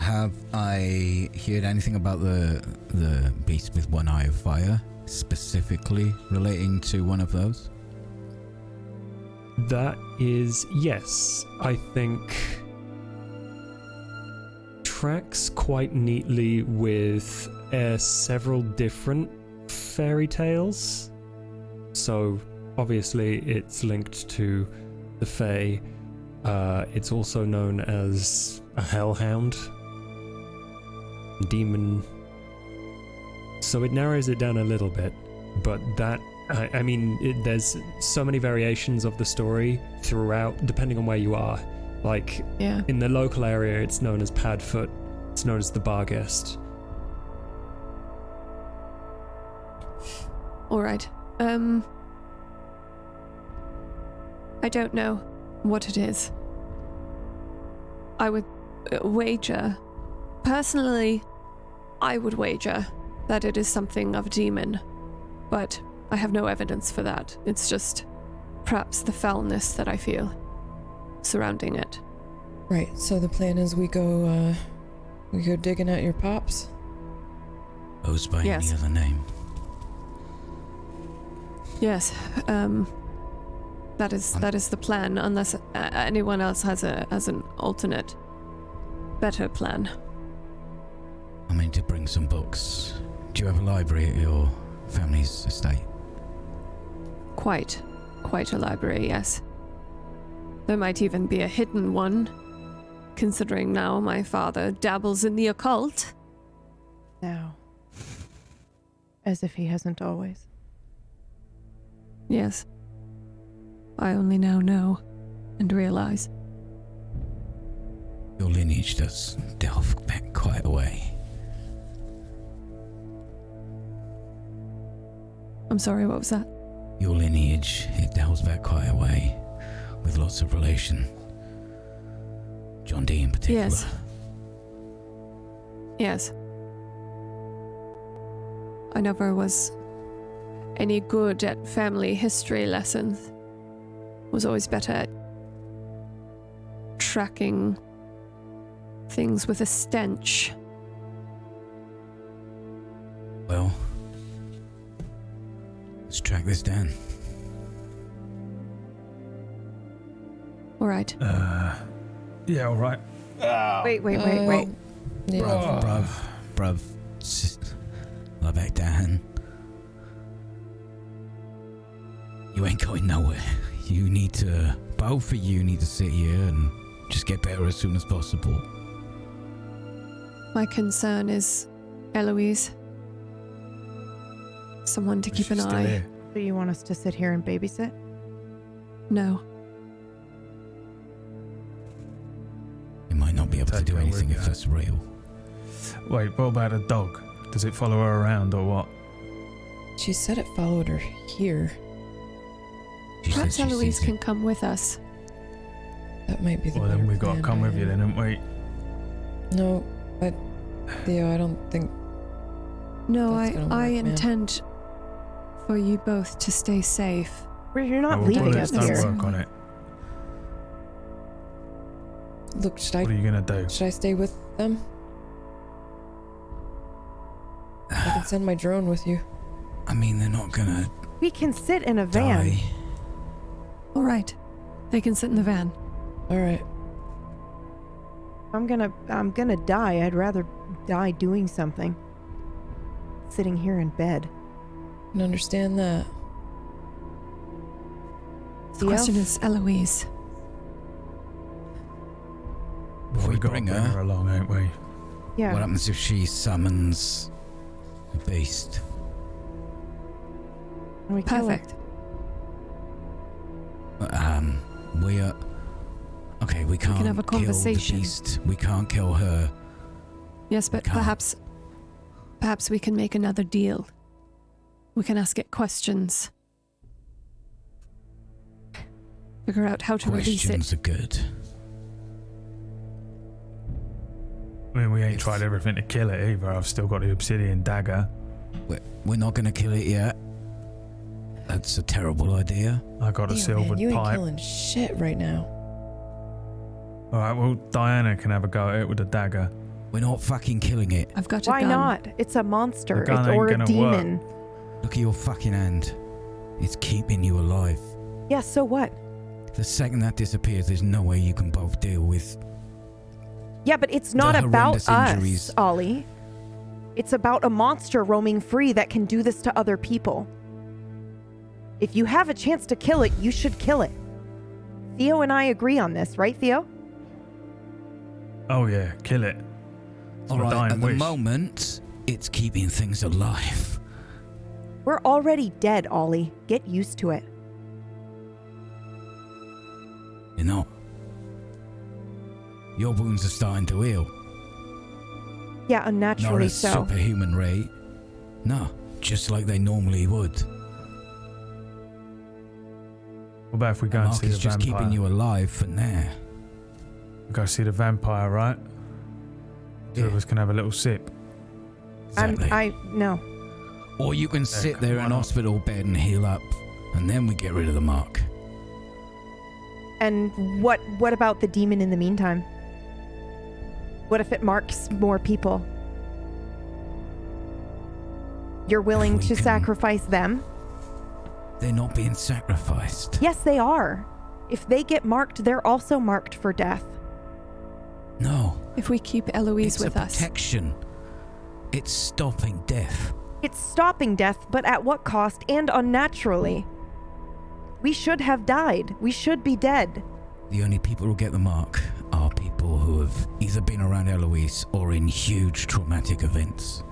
Have I heard anything about the beast with one eye of fire, specifically relating to one of those? That is, yes, I think tracks quite neatly with several different fairy tales. So obviously it's linked to the Fae. It's also known as a hellhound, demon. So it narrows it down a little bit, but that, I mean, there's so many variations of the story throughout, depending on where you are. Like, Yeah. in the local area, it's known as Padfoot. It's known as the Barghest. All right. I don't know what it is. I would wager, personally, I would wager that it is something of a demon, but I have no evidence for that. It's just perhaps the foulness that I feel surrounding it. Right, so the plan is we go digging at your pops? Goes by Yes. any other name? Yes, that is the plan, unless anyone else has an alternate, better plan. I mean to bring some books. Do you have a library at your family's estate? Quite a library, yes. There might even be a hidden one, considering now my father dabbles in the occult. Now. As if he hasn't always. Yes. I only now know and realize. Your lineage does delve back quite a way. I'm sorry, what was that? Your lineage, it delves back quite a way, with lots of relation. John Dee in particular. Yes. Yes. I never was any good at family history lessons. Was always better at tracking things with a stench. Well, let's track this down. All right. Yeah, all right. Wait. Yeah. Bruv, lie back down. You ain't going nowhere. You need to, both of you need to sit here and just get better as soon as possible. My concern is Eloise. Someone to keep an She's still eye. here. So you want us to sit here and babysit? No. You might not be able to Take do her anything with if you. that's real. Wait, what about a dog? Does it follow her around or what? She said it followed her here. She said Perhaps she Eloise sees can it. come with us. That might be the Well, better then we've got to plan, come with you Diane. then, haven't we? No, but Theo, I don't think. No, That's gonna I work, man. intend for you both to stay safe. You're not Well, leaving bullets us don't here. work on it. Look, should What are I you going to do? stay with them? I can send my drone with you. I mean, they're not gonna We can sit in a van. die. All right. They can sit in the van. All right. I'm gonna die. I'd rather die doing something. Sitting here in bed. I can understand that. The Theo? question is Eloise. If we We've got to bring bring her- her along, ain't we? Yeah. What happens if she summons a beast? And we kill her. Perfect. We are... Okay, we can't have a kill the conversation. beast. We can't kill her. Yes, but can't. perhaps we can make another deal. We can ask it questions. Figure out how to release it. Questions are good. I mean, we ain't If- tried everything to kill it either. I've still got the obsidian dagger. We're not going to kill it yet. That's a terrible idea. I got a Theo, silvered man, you ain't pipe. killing shit right now. Alright, well, Diana can have a go at it with a dagger. We're not fucking killing it. I've got a Why gun. not? It's a monster. The gun It's ain't or a gonna demon. Look at your fucking hand. It's keeping you alive. Yeah, so what? The second that disappears, there's no way you can both deal with... Yeah, but it's not The about horrendous us, injuries. Ollie. It's about a monster roaming free that can do this to other people. If you have a chance to kill it, you should kill it. Theo and I agree on this, right, Theo? Oh yeah, kill it. It's my Alright, dying at the wish. moment, it's keeping things alive. We're already dead, Ollie. Get used to it. You're not. Your wounds are starting to heal. Yeah, Not unnaturally at a so. superhuman rate. No, just like they normally would. What about if we go and Mark see the is just vampire? keeping you alive for now. Go see the vampire, right? Two of Yeah. us can have a little sip. Exactly. No. Or you can sit there why in not? hospital bed and heal up, and then we get rid of the mark. And what about the demon in the meantime? What if it marks more people? You're willing we to can- sacrifice them? They're not being sacrificed. Yes, they are. If they get marked, they're also marked for death. No, If we keep Eloise it's with a us. protection. It's stopping death. It's stopping death, but at what cost and unnaturally? We should have died. We should be dead. The only people who get the mark are people who have either been around Eloise or in huge traumatic events.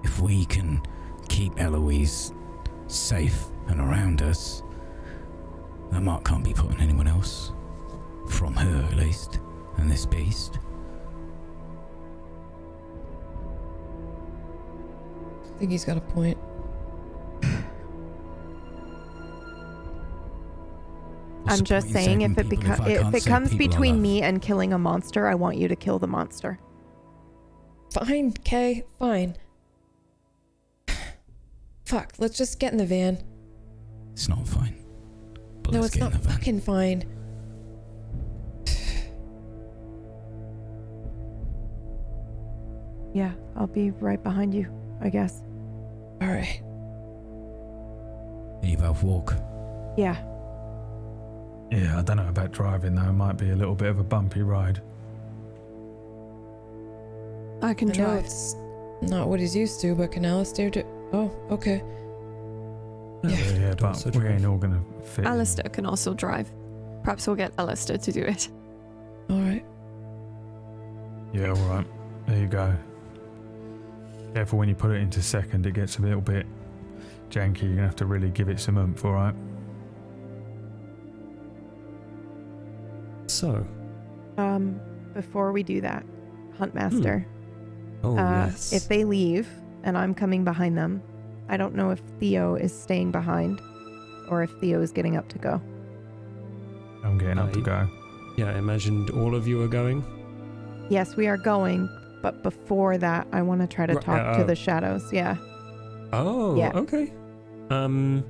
If we can keep Eloise safe and around us, that mark can't be put on anyone else. From her, at least. And this beast. I think he's got a point. I'm just saying, if it comes between me and killing a monster, I want you to kill the monster. Fine, Kay, fine. Fuck, let's just get in the van. It's not fine. But No, let's it's get not in the van. fucking fine. Yeah, I'll be right behind you, I guess. Alright. You both walk. Yeah. Yeah, I don't know about driving though. It might be a little bit of a bumpy ride. I can I know drive. it's not what he's used to, but can Alistair do... Oh, okay. Yeah, but also we ain't drive. all gonna fit. in. Alistair can also drive. Perhaps we'll get Alistair to do it. Alright. Yeah, all right. There you go. Careful when you put it into second, it gets a little bit janky. You're gonna have to really give it some oomph, all right? So, Before we do that, Huntmaster, oh yes. if they leave and I'm coming behind them, I don't know if Theo is staying behind or if Theo is getting up to go. I'm getting up to go. Yeah, I imagined all of you are going. Yes, we are going, but before that, I want to try to Right, talk to the shadows. Yeah. Oh, Yeah. okay. I'm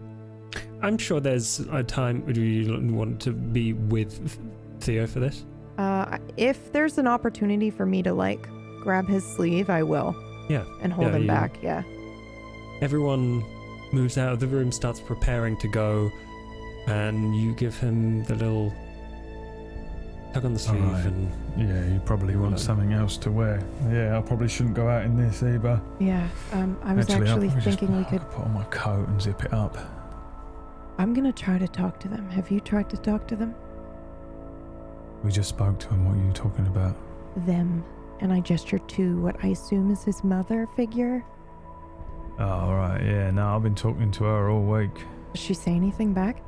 sure there's a time. Do you want to be with Theo for this? If there's an opportunity for me to like grab his sleeve, I will. Yeah. And hold Yeah, him you- back. Yeah. Everyone moves out of the room, starts preparing to go, and you give him the little tug on the sleeve, Alright. and Yeah, you probably want Right. something else to wear. Yeah, I probably shouldn't go out in this either. Yeah. I was I'll actually probably just- thinking we I could. put on my coat and zip it up. I'm gonna try to talk to them. Have you tried to talk to them? We just spoke to him. What are you talking about? Them. And I gestured to what I assume is his mother figure. Oh, all right. Yeah, no, I've been talking to her all week. Does she say anything back?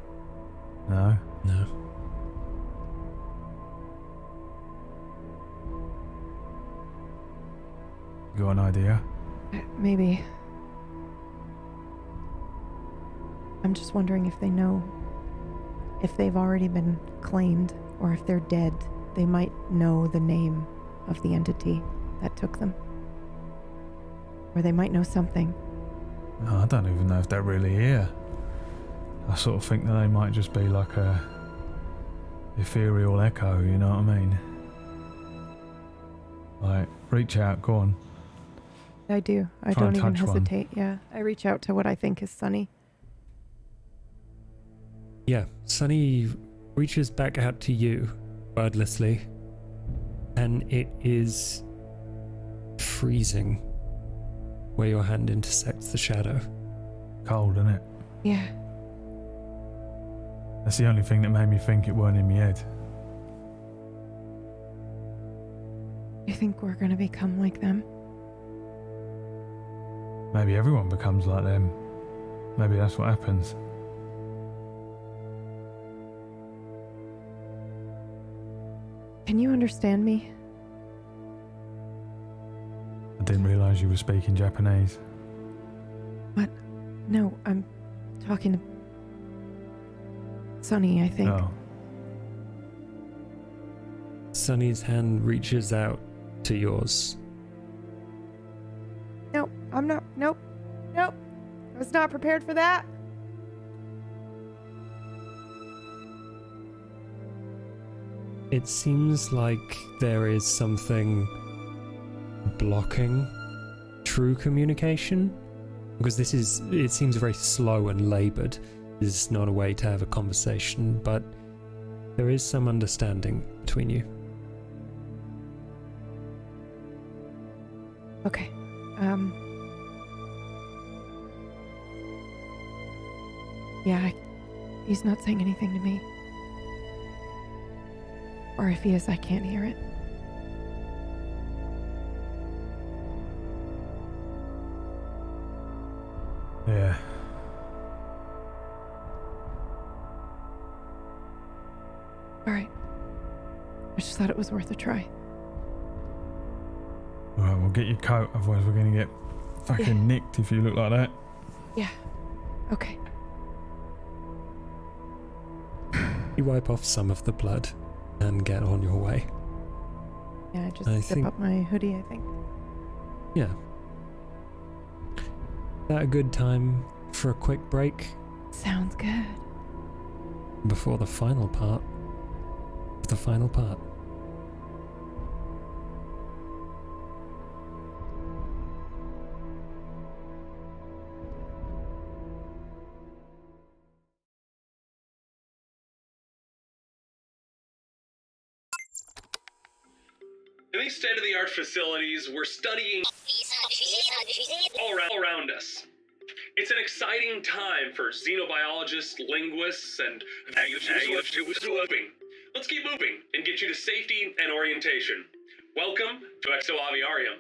No? no. You got an idea? Maybe. I'm just wondering if they know. If they've already been claimed, or if they're dead, they might know the name of the entity that took them. Or they might know something. No, I don't even know if they're really here. I sort of think that they might just be like a ethereal echo, you know what I mean? Like, reach out, go on. I do. I Try don't and even touch one. hesitate. Yeah. I reach out to what I think is Sunny. Yeah, Sunny reaches back out to you, wordlessly, and it is freezing where your hand intersects the shadow. Cold, isn't it? Yeah. That's the only thing that made me think it weren't in my head. You think we're gonna become like them? Maybe everyone becomes like them. Maybe that's what happens. Can you understand me? I didn't realise you were speaking Japanese. No, I'm talking to Sunny, I think. Oh, Sunny's hand reaches out to yours. Nope, I'm not. Nope. Nope. I was not prepared for that. It seems like there is something blocking true communication, because it seems very slow and labored. This is not a way to have a conversation, but there is some understanding between you. Okay. Yeah, he's not saying anything to me. Or if he is, I can't hear it. Yeah. All right. I just thought it was worth a try. Alright, we'll get your coat, otherwise we're gonna get fucking nicked if you look like that. Yeah. Okay. You wipe off some of the blood and get on your way. Yeah, I just I zip think- up my hoodie, I think. Yeah. That a good time for a quick break Sounds good. before the final part of the final part. In these state-of-the-art facilities, we're studying all around us. It's an exciting time for xenobiologists, linguists, and let's keep moving and get you to safety and orientation. Welcome to Exo Aviarium.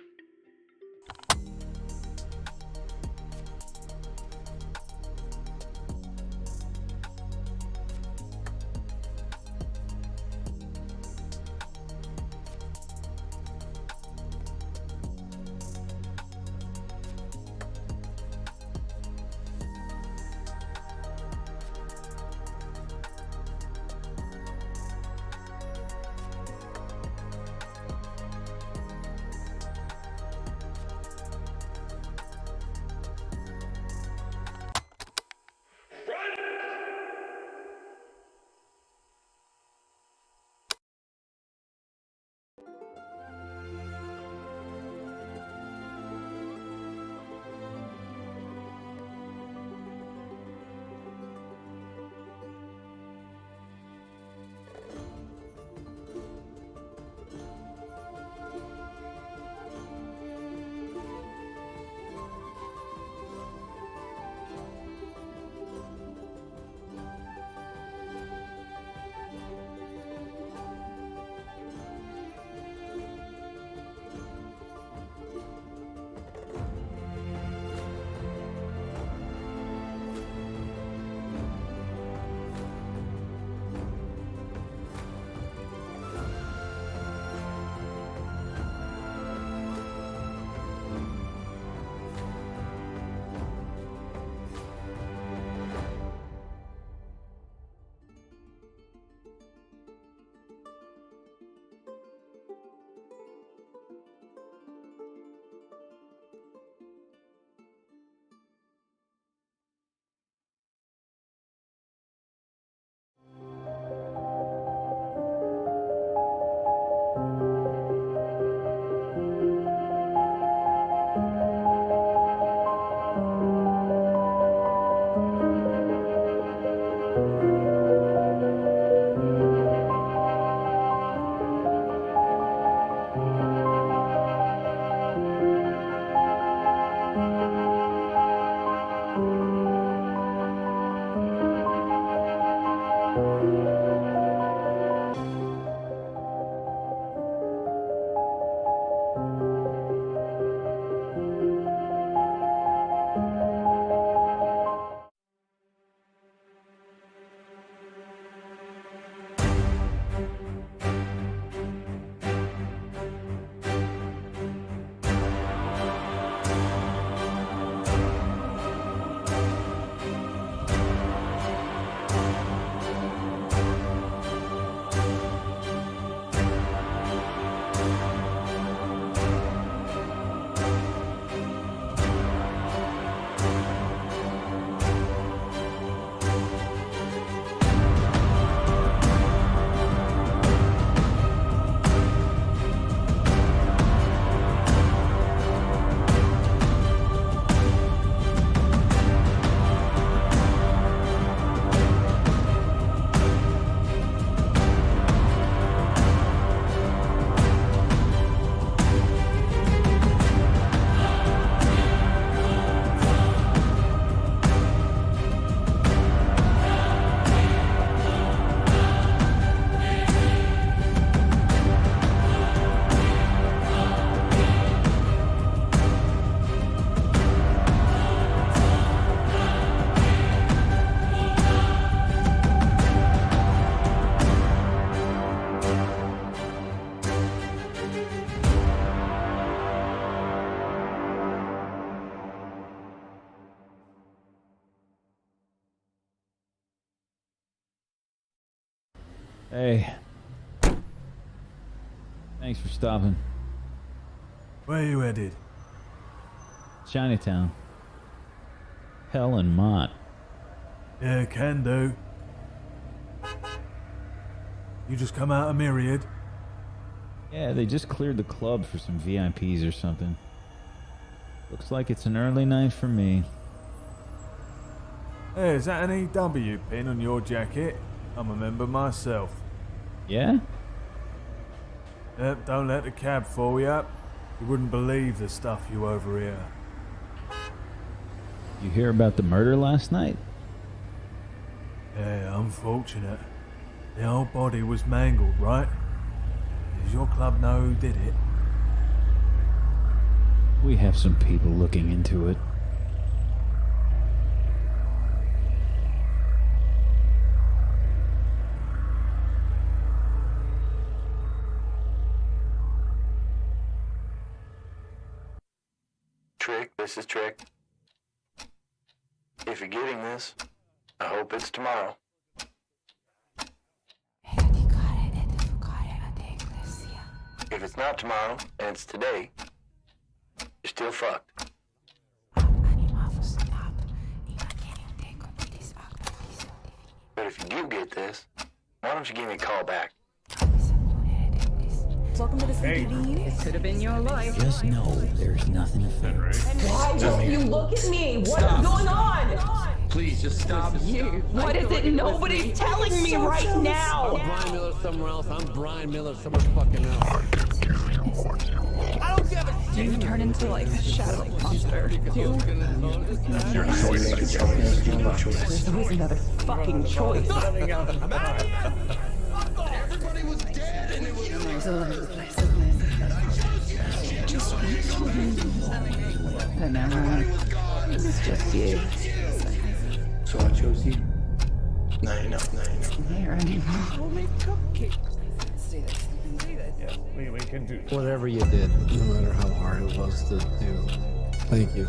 Hey. Thanks for stopping. Where you headed? Chinatown. Hell and Mott. Yeah, can do. You just come out of Myriad? Yeah, they just cleared the club for some VIPs or something. Looks like it's an early night for me. Hey, is that an EW pin on your jacket? I'm a member myself. Yeah? Yep, don't let the cab fool you up. You wouldn't believe the stuff you overhear. You hear about the murder last night? Yeah, unfortunate. The old body was mangled, right? Does your club know who did it? We have some people looking into it. Trick, this is Trick. If you're getting this, I hope it's tomorrow. If it's not tomorrow, and it's today, you're still fucked. But if you do get this, why don't you give me a call back? Welcome to the CPD. This could have been your life. Just know there's nothing to fear. Why don't you look at me? What is going on? Please just stop. What is it? Nobody's telling me right now. I'm Brian Miller somewhere else. I'm Brian Miller somewhere fucking else. I don't give a shit. You turn into like a shadow monster. Your choice. There's always another fucking choice. Everybody was dead and it was... It's just you. So I chose you. Now you know. Here, I mean, Yeah, we can do that. Whatever you did, no matter how hard it was to do. Thank you.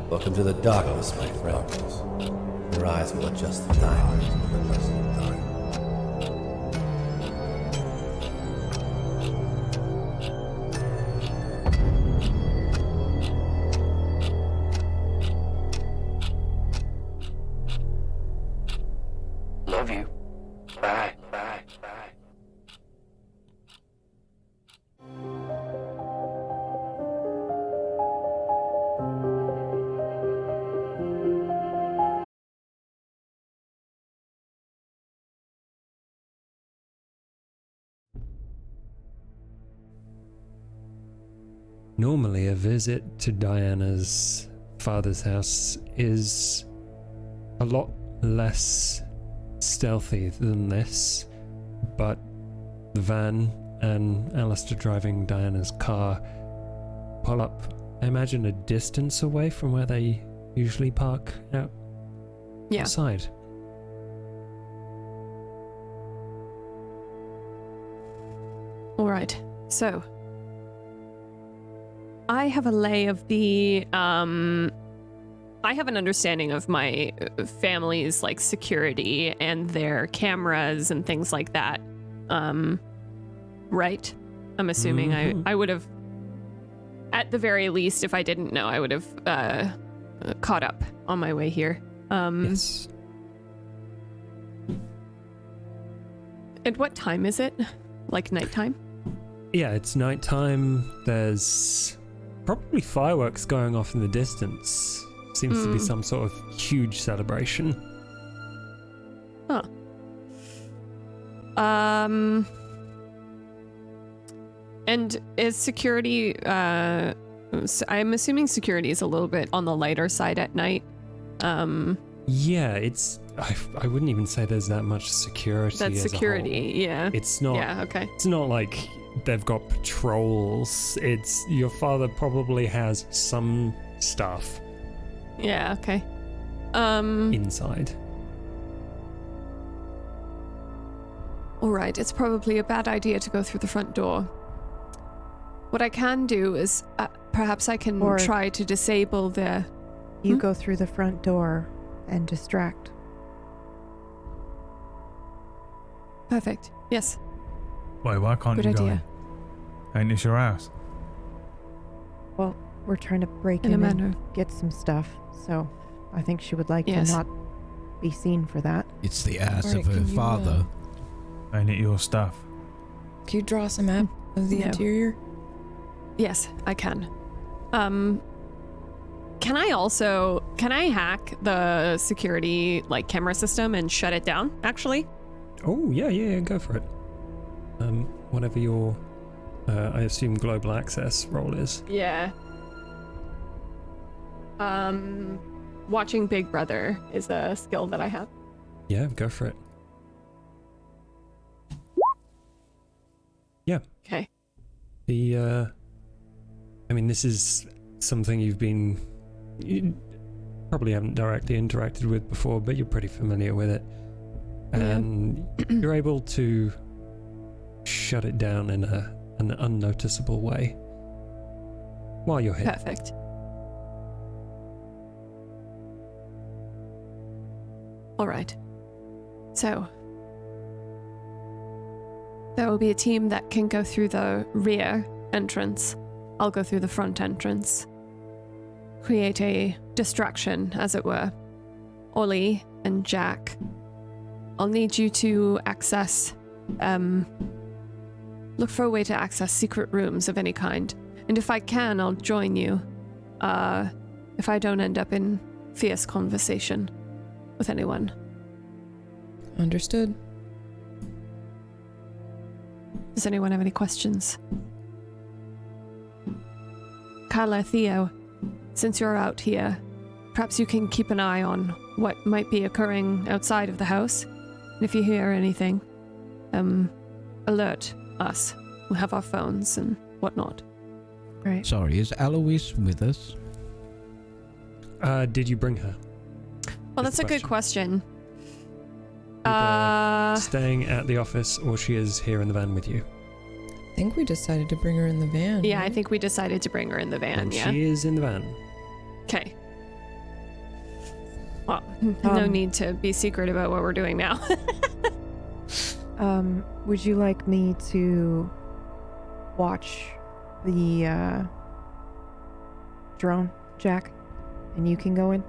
Welcome to the darkness, my friends. Your eyes will adjust the diamonds with the passing of time. Love you. Bye. Normally, a visit to Diana's father's house is a lot less stealthy than this, but the van and Alistair driving Diana's car pull up, I imagine, a distance away from where they usually park outside. All right, so I have a lay of the I have an understanding of my family's like security and their cameras and things like that. Right? I'm assuming I would have, at the very least, if I didn't know, I would have caught up on my way here. Yes. And what time is it? Like nighttime? Yeah, it's nighttime. There's probably fireworks going off in the distance. Seems to be some sort of huge celebration. Huh. And is security, I'm assuming security is a little bit on the lighter side at night. Yeah, it's, I wouldn't even say there's that much security. That's security, yeah. It's not, yeah, okay. It's not like they've got patrols. It's, your father probably has some stuff. Yeah, okay. Inside. All right, it's probably a bad idea to go through the front door. What I can do is, perhaps I can Or- try to disable the... You go through the front door and distract. Perfect. Yes. Wait, why can't Good you go in? idea. Ain't this your house? Well, we're trying to break In a in manner. and get some stuff, so I think she would like Yes. to not be seen for that. It's the ass Alright, of her can you, father. Ain't it your stuff? Can you draw us a map of the No. interior? Yes, I can. Can I hack the security camera system and shut it down, actually? Oh, yeah, go for it. Whatever your, I assume, global access role is. Yeah. Watching Big Brother is a skill that I have. Yeah, go for it. Yeah. Okay. This is something you probably haven't directly interacted with before, but you're pretty familiar with it. And you're able to shut it down in an unnoticeable way while you're here. Perfect. All right. So, there will be a team that can go through the rear entrance. I'll go through the front entrance. Create a distraction, as it were. Ollie and Jack, I'll need you to access, look for a way to access secret rooms of any kind. And if I can, I'll join you. If I don't end up in fierce conversation with anyone. Understood. Does anyone have any questions? Carla, Theo, since you're out here, perhaps you can keep an eye on what might be occurring outside of the house. And if you hear anything, alert us. We'll have our phones and whatnot. Right. Sorry, is Eloise with us? Did you bring her? Well, Is that's a the good question. Staying at the office, or she is here in the van with you? I think we decided to bring her in the van. Yeah, I right? think we decided to bring her in the van, And yeah? she is in the van. Okay. Well, no need to be secret about what we're doing now. Would you like me to watch the drone, Jack? And you can go in?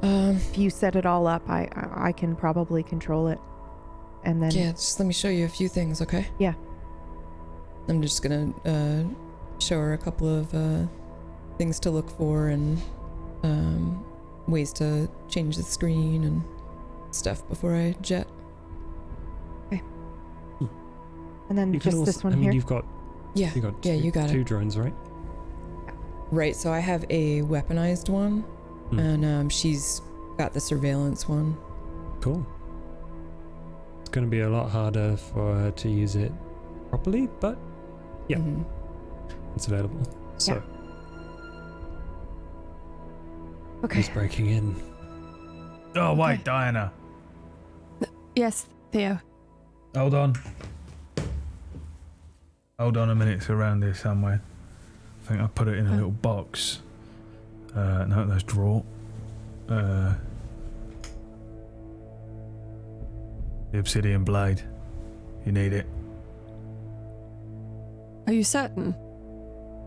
If you set it all up, I can probably control it. And then... Yeah, just let me show you a few things, okay? Yeah. I'm just gonna show her a couple of things to look for and ways to change the screen and stuff before I jet. Okay. And then You can just also, this one here? Yeah, you got yeah, you got two it. drones, right? Right, so I have a weaponized one, and she's got the surveillance one. Cool. It's going to be a lot harder for her to use it properly, but yeah, it's available. So, Okay. who's breaking in? Oh, wait, Diana. Yes, Theo. Hold on. Hold on a minute, it's around here somewhere. I think I put it in a little box. No, that's drawer. The obsidian blade. You need it. Are you certain?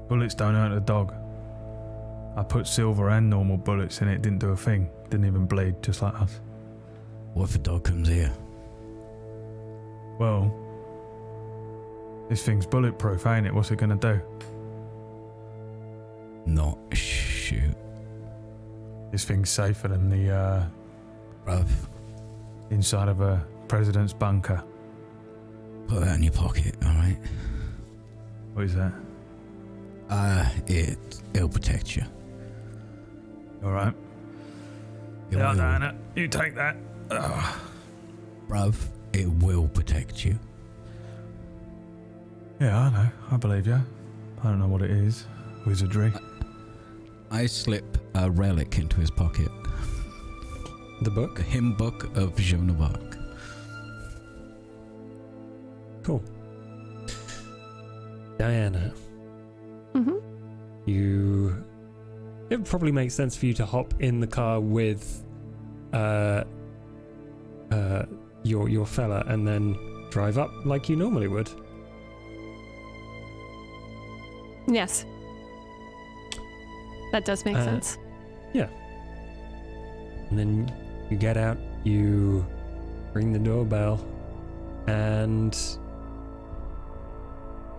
Bullets don't hurt a dog. I put silver and normal bullets in it, didn't do a thing. Didn't even bleed, just like us. What if a dog comes here? Well, this thing's bulletproof, ain't it? What's it gonna do? Not shoot. This thing's safer than the, Bruv, inside of a president's bunker. put that in your pocket, alright? What is that? It'll protect you. Alright. It Yeah, will. Diana, you take that. Bruv, it will protect you. Yeah, I know. I believe you. I don't know what it is. Wizardry. I slip a relic into his pocket. The book? The hymn book of Joan of Arc. Cool. Diana, It probably makes sense for you to hop in the car with your fella and then drive up like you normally would. Yes. That does make sense. Yeah. And then you get out, you ring the doorbell, and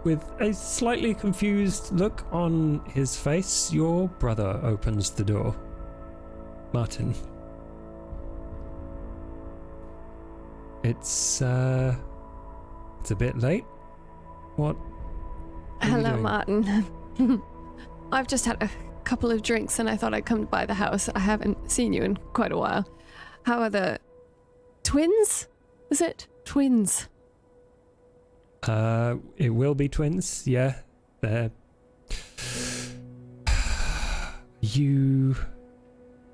with a slightly confused look on his face, your brother opens the door. Martin. It's a bit late. What? Hello, Martin. I've just had a couple of drinks and I thought I'd come by the house. I haven't seen you in quite a while. How are the twins? Is it twins? It will be twins, yeah. They're... You...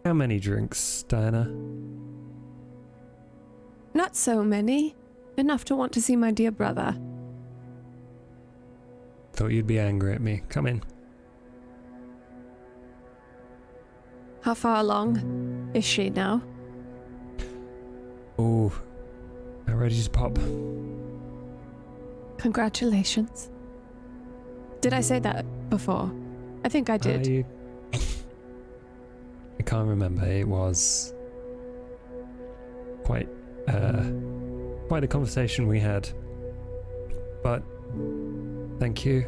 How many drinks, Diana? Not so many. Enough to want to see my dear brother. Thought you'd be angry at me. Come in. How far along is she now? Oh, I'm ready to pop. Congratulations. Did I say that before? I think I did. I can't remember. It was quite a conversation we had. But thank you.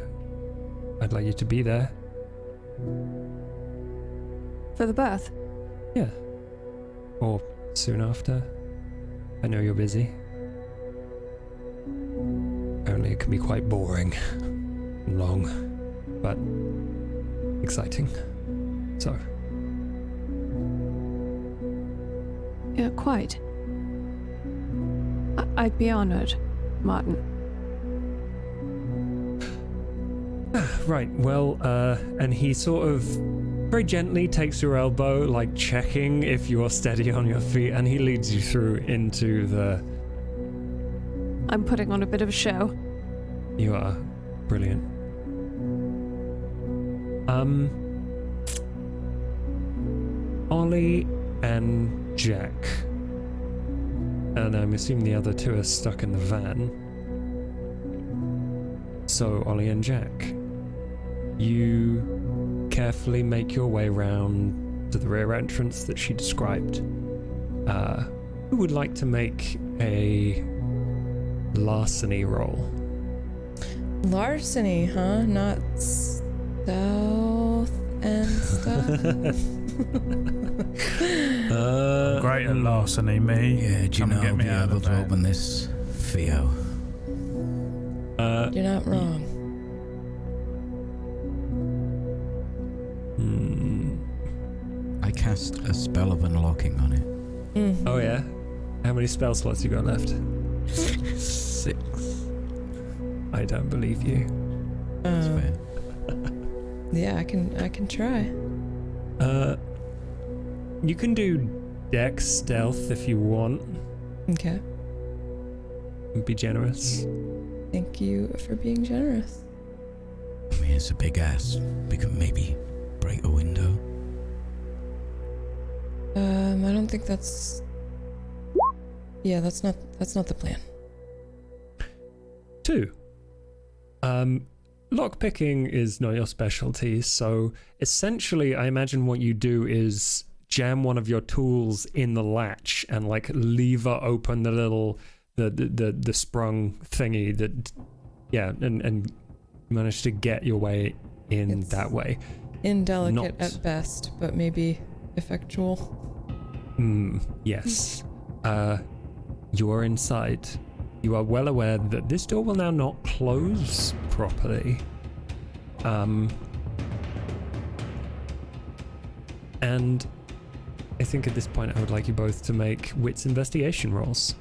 I'd like you to be there. For the birth? Yeah. Or soon after. I know you're busy. Only it can be quite boring. And long. But exciting. So. Yeah, quite. I'd be honored, Martin. Right, well, and he sort of very gently takes your elbow, like checking if you're steady on your feet, and he leads you through into the... I'm putting on a bit of a show. You are. Brilliant. Ollie and Jack. And I'm assuming the other two are stuck in the van. So, Ollie and Jack, you carefully make your way round to the rear entrance that she described. Who would like to make a larceny roll? Larceny, huh? Not stealth and stuff? Great at larceny, me. Yeah, do you Come and know get I'll me be out of able the to van. open this, Theo? You're not wrong. I cast a spell of unlocking on it. Mm-hmm. Oh yeah? How many spell slots you got left? 6. I don't believe you. That's fair. Yeah, I can try. You can do dex stealth if you want. Okay. Be generous. Thank you for being generous. I mean, it's a big ass. We could maybe break a window. I don't think that's... Yeah, that's not the plan. 2. Lockpicking is not your specialty, so essentially I imagine what you do is jam one of your tools in the latch and like lever open the little the sprung thingy that and manage to get your way in that way. Indelicate at best, but maybe effectual. Yes. You are inside. You are well aware that this door will now not close properly. And I think at this point I would like you both to make wits investigation rolls.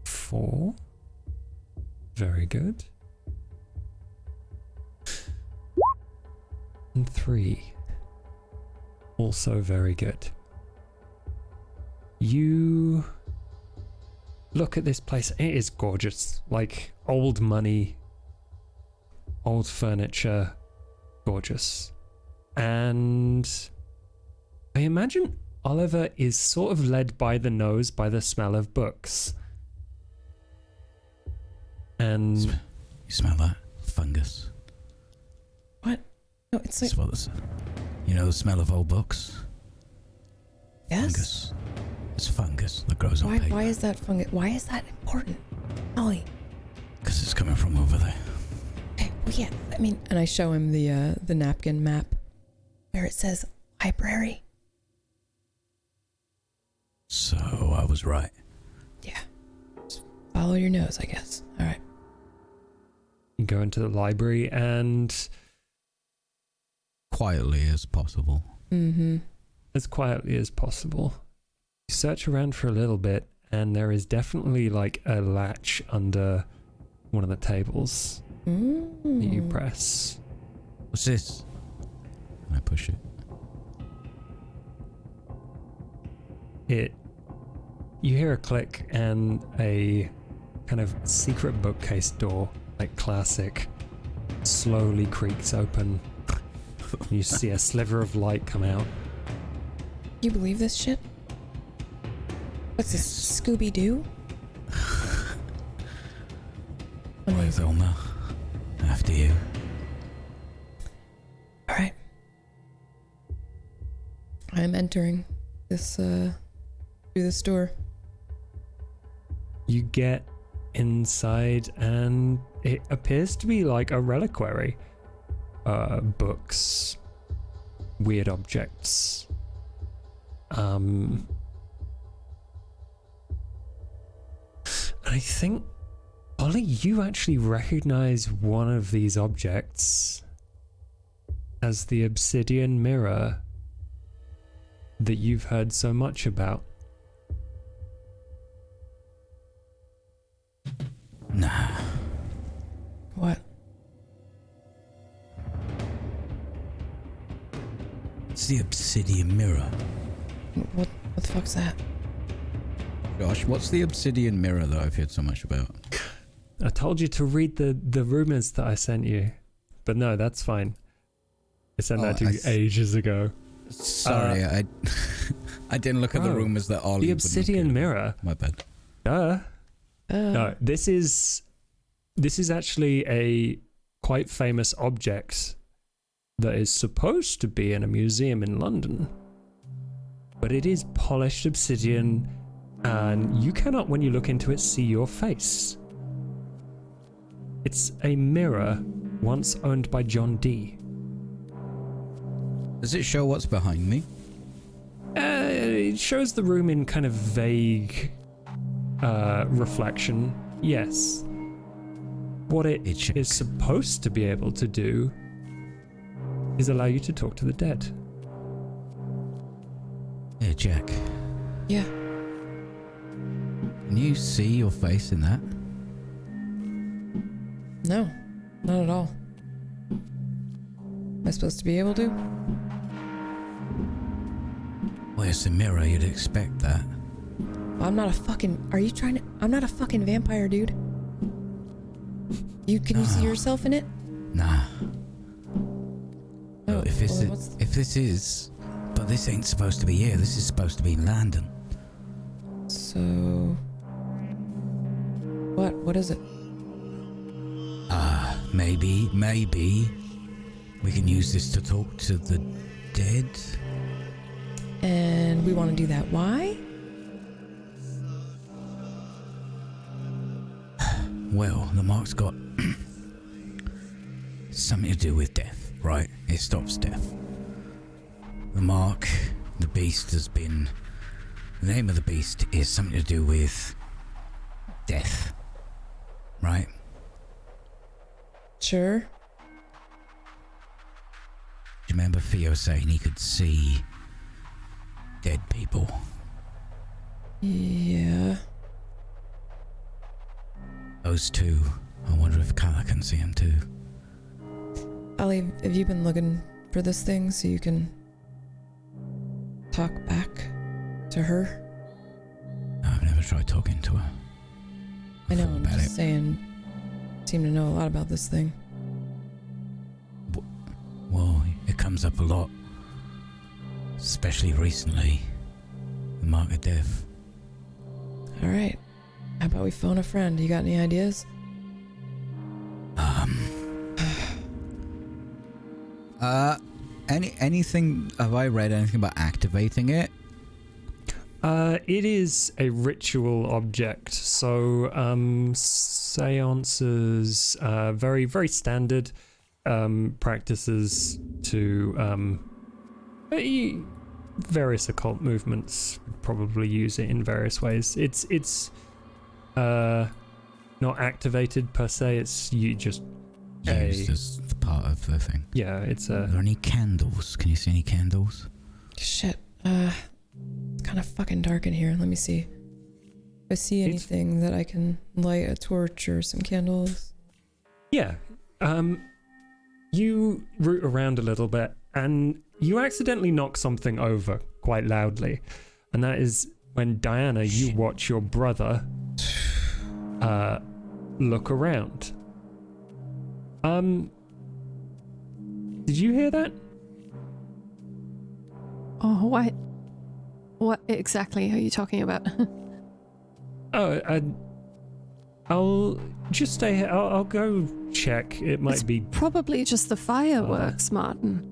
Four. Very good. And 3. Also very good. You look at this place. It is gorgeous. Like old money, old furniture, gorgeous. And I imagine Oliver is sort of led by the nose by the smell of books. And You smell that? Fungus. What? No, it's like... You know the smell of old books? Yes. Fungus. It's fungus that grows on paper. Why is that fungus? Why is that important? Ollie. Because it's coming from over there. Okay, well, yeah, I mean... And I show him the napkin map where it says library. So I was right. Yeah. Just follow your nose, I guess. All right. you go into the library and... Quietly as possible. Mm-hmm. As quietly as possible. You search around for a little bit, and there is definitely like a latch under one of the tables that you press. What's this? And I push it. You hear a click and a kind of secret bookcase door, like classic, slowly creaks open. You see a sliver of light come out. You believe this shit? What's this, Scooby-Doo? Well, Velma, after you. Alright. I'm entering this, through this door. You get inside and it appears to be like a reliquary. Books, weird objects. And I think, Ollie, you actually recognize one of these objects as the obsidian mirror that you've heard so much about. Nah. What? It's the obsidian mirror. What the fuck's that? Josh, what's the obsidian mirror that I've heard so much about? I told you to read the rumors that I sent you. But no, that's fine. I sent that to you ages ago. Sorry, I didn't look at the rumors that Ollie... The obsidian mirror. My bad. No, this is actually a quite famous object that is supposed to be in a museum in London. But it is polished obsidian, and you cannot, when you look into it, see your face. It's a mirror once owned by John Dee. Does it show what's behind me? It shows the room in kind of vague reflection, yes. What it is supposed to be able to do is allow you to talk to the dead. Hey, Jack. Yeah. Can you see your face in that? No, not at all. Am I supposed to be able to? Well, it's a mirror, you'd expect that. I'm not a fucking... Are you trying to... I'm not a fucking vampire, dude. Can you see yourself in it? Nah. Oh, if this is... But this ain't supposed to be here, this is supposed to be in London. So... What is it? Maybe we can use this to talk to the dead. And we want to do that. Why? Well, the mark's got something to do with death, right? It stops death. The mark, the beast has been... The name of the beast is something to do with death, right? Sure. Do you remember Theo saying he could see dead people? Yeah. Those two. I wonder if Kala can see them too. Ollie, have you been looking for this thing so you can talk back to her? No, I've never tried talking to her. I know, thought I'm about just it. saying, seem to know a lot about this thing. Well, it comes up a lot. Especially recently. The mark of death. Alright. How about we phone a friend? You got any ideas? Anything, have I read anything about activating it? It is a ritual object, so seances, very, very standard practices to various occult movements would probably use it in various ways. It's not activated per se, it's you just Used as part of the thing. Yeah, it's Are there any candles? Can you see any candles? Shit. It's kind of fucking dark in here. Let me see. If I see anything that I can light a torch or some candles. Yeah. You root around a little bit and you accidentally knock something over quite loudly. And that is when, Diana, you watch your brother look around. Did you hear that? Oh, what exactly are you talking about? I'll just stay here. I'll go check. It might be probably just the fireworks, Martin.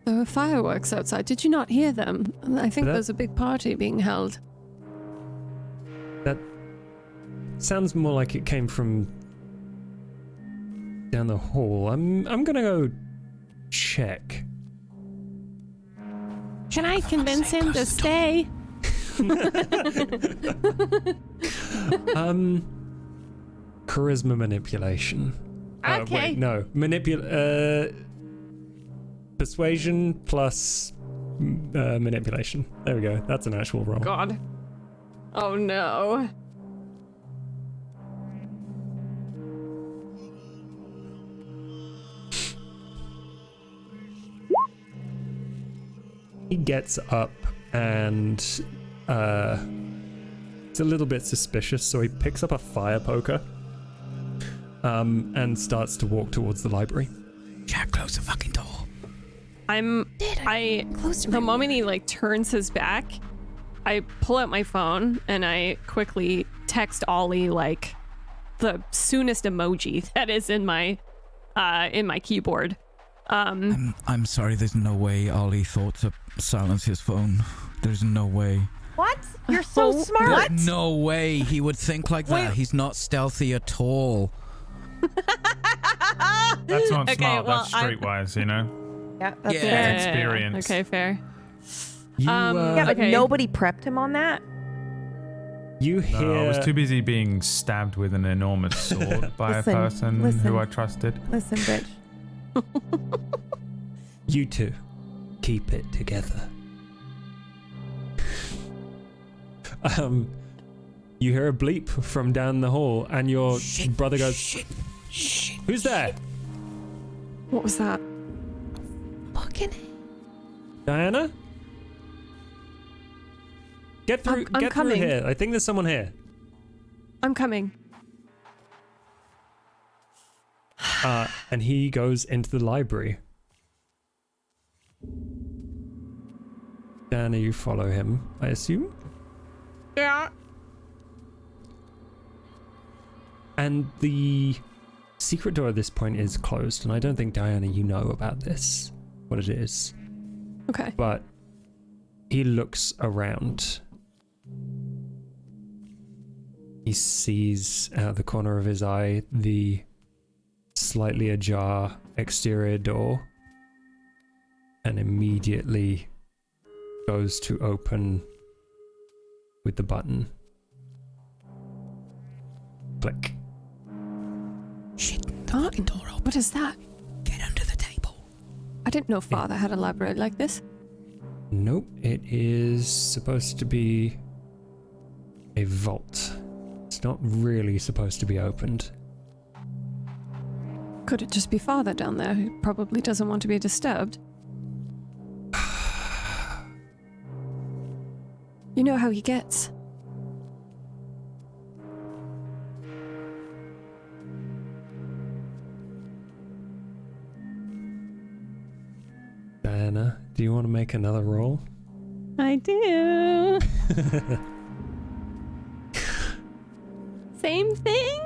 There were fireworks outside. Did you not hear them? I think there's a big party being held. That sounds more like it came from down the hall. I'm gonna go check. Can I convince him to stay? Charisma manipulation. Okay. Wait, no. Persuasion plus manipulation. There we go. That's an actual roll. God. Oh no. He gets up and it's a little bit suspicious, so he picks up a fire poker and starts to walk towards the library. Jack, close the fucking door. The moment he like turns his back, I pull out my phone and I quickly text Ollie like the soonest emoji that is in my keyboard. I'm sorry, there's no way Ollie thought to silence his phone. There's no way. What? You're so smart. There's no way he would think like that. He's not stealthy at all. That's not Okay, smart, well, that's streetwise, you know? Yeah, that's experience. Okay, fair. yeah, but okay. nobody prepped him on that. You hear... No, I was too busy being stabbed with an enormous sword by a person who I trusted. Listen, bitch. You two, keep it together. You hear a bleep from down the hall, and your brother goes, "Shit. Who's there?" What was that? Fucking. Diana? Get through. I'm get coming. through here. I think there's someone here. I'm coming. And he goes into the library. Diana, you follow him, I assume? Yeah. And the secret door at this point is closed, and I don't think, Diana, you know about this, what it is. Okay. But he looks around. He sees out of the corner of his eye the slightly ajar exterior door, and immediately goes to open with the button. Click. Shit, the fucking door open. What is that? Get under the table. I didn't know Father had a library like this. Nope, it is supposed to be a vault. It's not really supposed to be opened. Could it just be Father down there who probably doesn't want to be disturbed? You know how he gets. Diana, do you want to make another roll? I do. Same thing?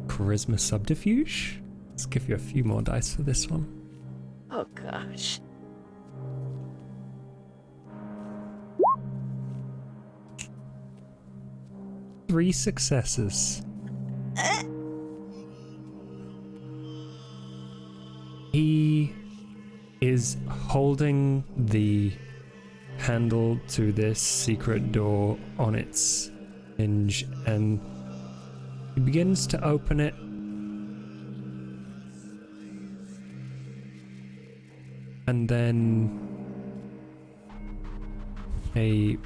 Charisma subterfuge? Let's give you a few more dice for this one. Oh gosh. Three successes. He is holding the handle to this secret door on its hinge, and he begins to open it. And then a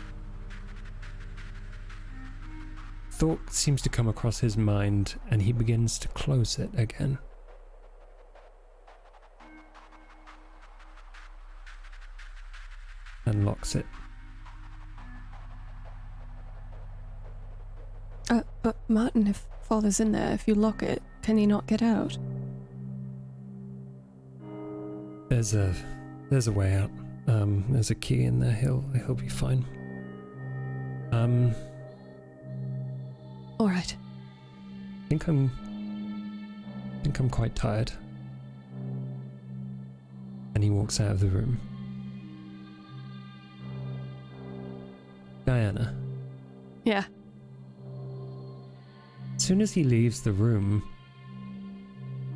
thought seems to come across his mind, and he begins to close it again. And locks it. But Martin, if Father's in there, if you lock it, can he not get out? There's a way out. There's a key in there. He'll be fine. All right. I think I'm quite tired. And he walks out of the room. Diana. Yeah. As soon as he leaves the room,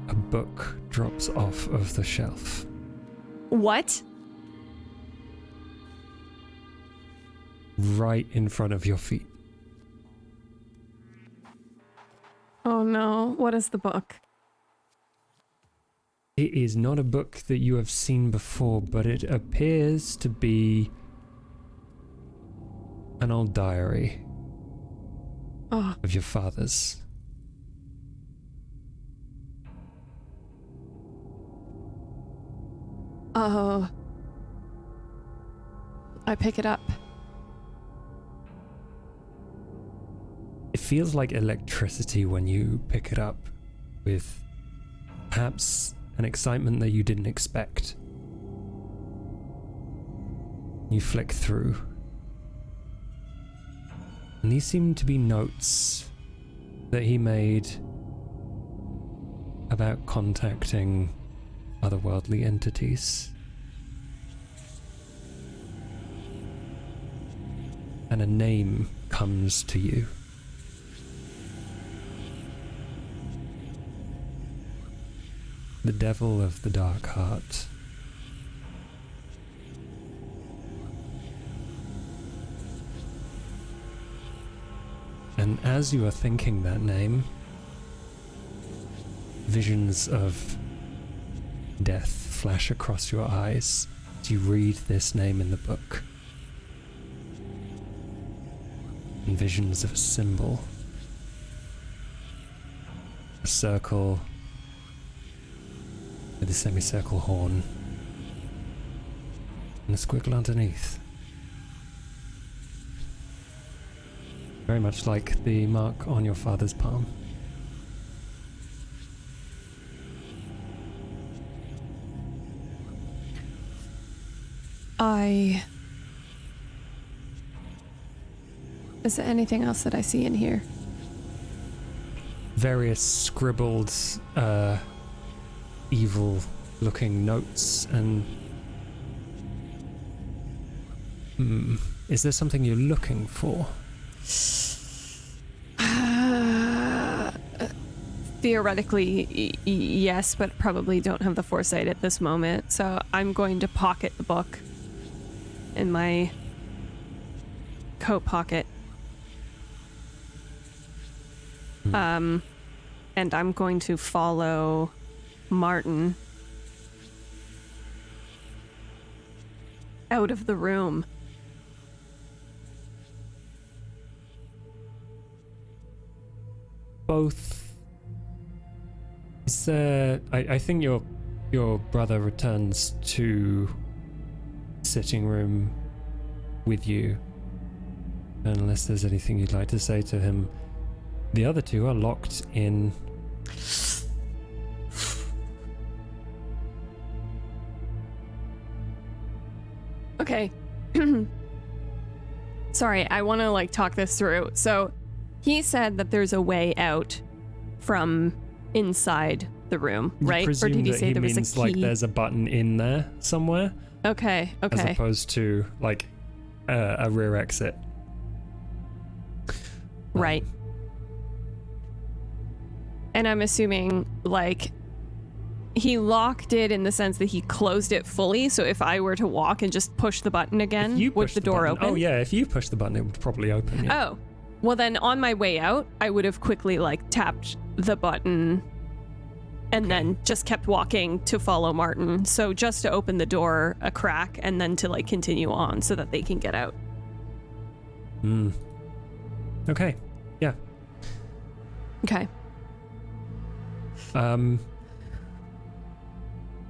a book drops off of the shelf. What? Right in front of your feet. Oh no, what is the book? It is not a book that you have seen before, but it appears to be an old diary of your father's. Oh. I pick it up. It feels like electricity when you pick it up, with perhaps an excitement that you didn't expect. You flick through. And these seem to be notes that he made about contacting otherworldly entities. And a name comes to you. The Devil of the Dark Heart. And as you are thinking that name, visions of death flash across your eyes as you read this name in the book. And visions of a symbol. A circle with a semicircle horn and a squiggle underneath. Very much like the mark on your father's palm. Is there anything else that I see in here? Various scribbled, evil-looking notes and... Is there something you're looking for? Theoretically, yes, but probably don't have the foresight at this moment. So I'm going to pocket the book in my coat pocket. And I'm going to follow Martin out of the room. Both. Is there... I think your brother returns to sitting room with you. Unless there's anything you'd like to say to him. The other two are locked in. Okay. Sorry, I want to like talk this through. So he said that there's a way out from inside the room, right? Or did he say there was a means key? like there's a button in there somewhere? Okay. As opposed to like a rear exit. Right. And I'm assuming like he locked it in the sense that he closed it fully. So if I were to walk and just push the button again, would the door open? Oh yeah, if you push the button, it would probably open. Yeah. Oh, well then on my way out, I would have quickly like tapped the button and then just kept walking to follow Martin. So just to open the door a crack and then to like continue on so that they can get out. Okay. Yeah. Okay. And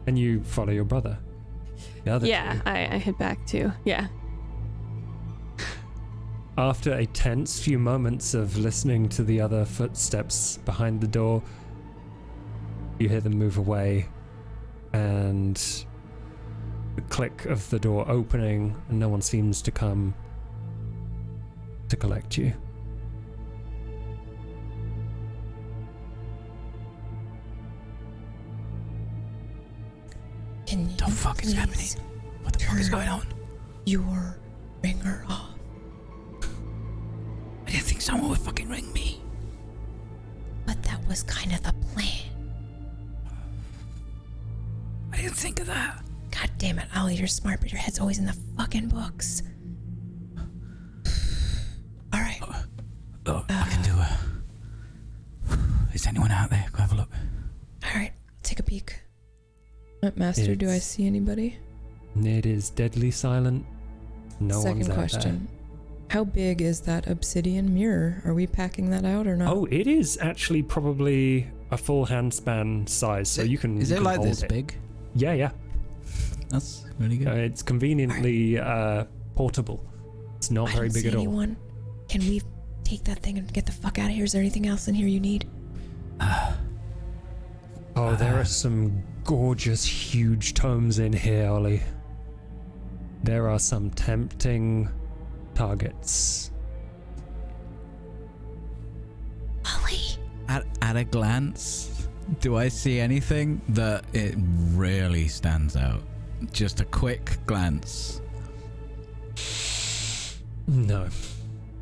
you follow your brother. The other two. I head back too. Yeah. After a tense few moments of listening to the other footsteps behind the door, you hear them move away, and the click of the door opening, and no one seems to come to collect you. Can you The fuck is happening? What the fuck is going on? Your ringer off. I didn't think someone would fucking ring me. But that was kind of the plan. I didn't think of that. God damn it, Ollie, you're smart, but your head's always in the fucking books. Alright. I can do a... Is anyone out there? Go have a look. Alright, take a peek. Master, do I see anybody? It is deadly silent. No one's Second out question. How big is that obsidian mirror? Are we packing that out or not? Oh, it is actually probably a full handspan size, so you can. Is you it can like hold this it. big? Yeah. That's really good. It's conveniently portable. It's not very big at all. Anyone? Can we take that thing and get the fuck out of here? Is there anything else in here you need? Oh, there are some gorgeous, huge tomes in here, Ollie. There are some tempting targets. Ollie! At a glance, do I see anything that it really stands out? Just a quick glance. No.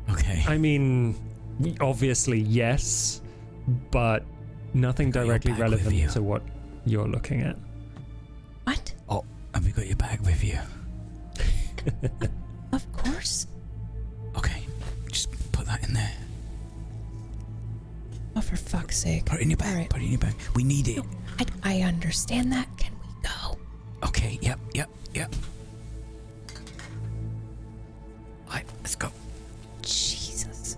Okay. I mean, obviously yes, but nothing directly relevant to what you're looking at. What? Oh, have you got your bag with you? Of course. Okay, just put that in there. Oh, for fuck's sake. Put it in your bag. All right. Put it in your bag. We need it. No, I understand that. Can we go? Okay, yep. Alright, let's go. Jesus.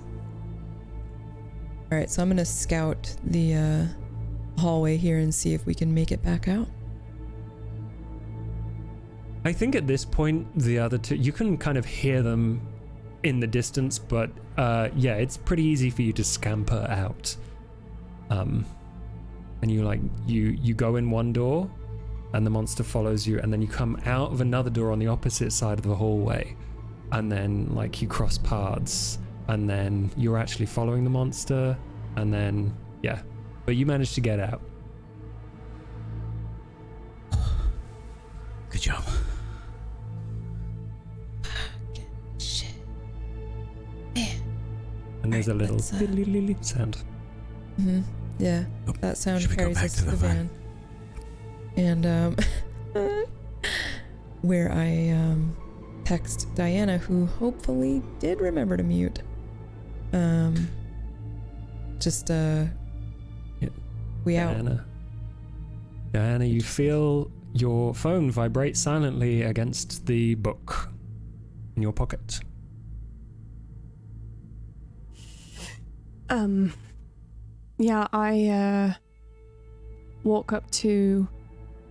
Alright, so I'm gonna scout the hallway here and see if we can make it back out. I think at this point, the other two, you can kind of hear them in the distance, but yeah, it's pretty easy for you to scamper out. And you go in one door, and the monster follows you, and then you come out of another door on the opposite side of the hallway, and then like you cross paths, and then you're actually following the monster, and then yeah, but you managed to get out. Good job. Shit. Man. And there's a little let's, sound. Mm-hmm. Yeah, that sound Should we go carries back us to to the the van. And where I text Diana, who hopefully did remember to mute. Just we out. Diana, you feel your phone vibrate silently against the book in your pocket. Yeah, I walk up to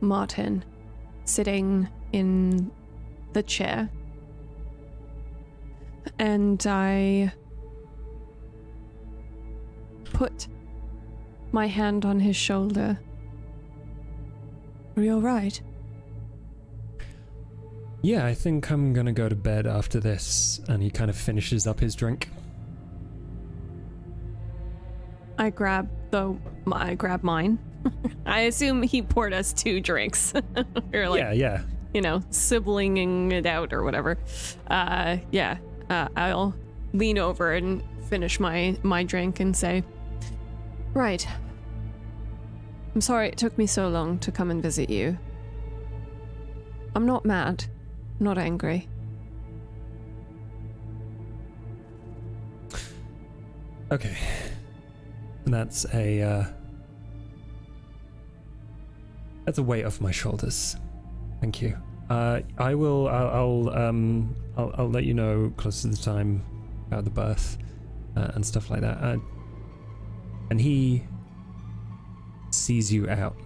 Martin, sitting in the chair. And I put my hand on his shoulder. Are you alright? Yeah, I think I'm gonna go to bed after this. And he kind of finishes up his drink. I grab mine. I assume he poured us 2 drinks. Or like, Yeah. you know, siblinging it out or whatever. I'll lean over and finish my drink and say, right. I'm sorry it took me so long to come and visit you. I'm not mad, not angry. Okay. That's a weight off my shoulders. Thank you. I'll let you know close to the time about the birth and stuff like that. And he sees you out.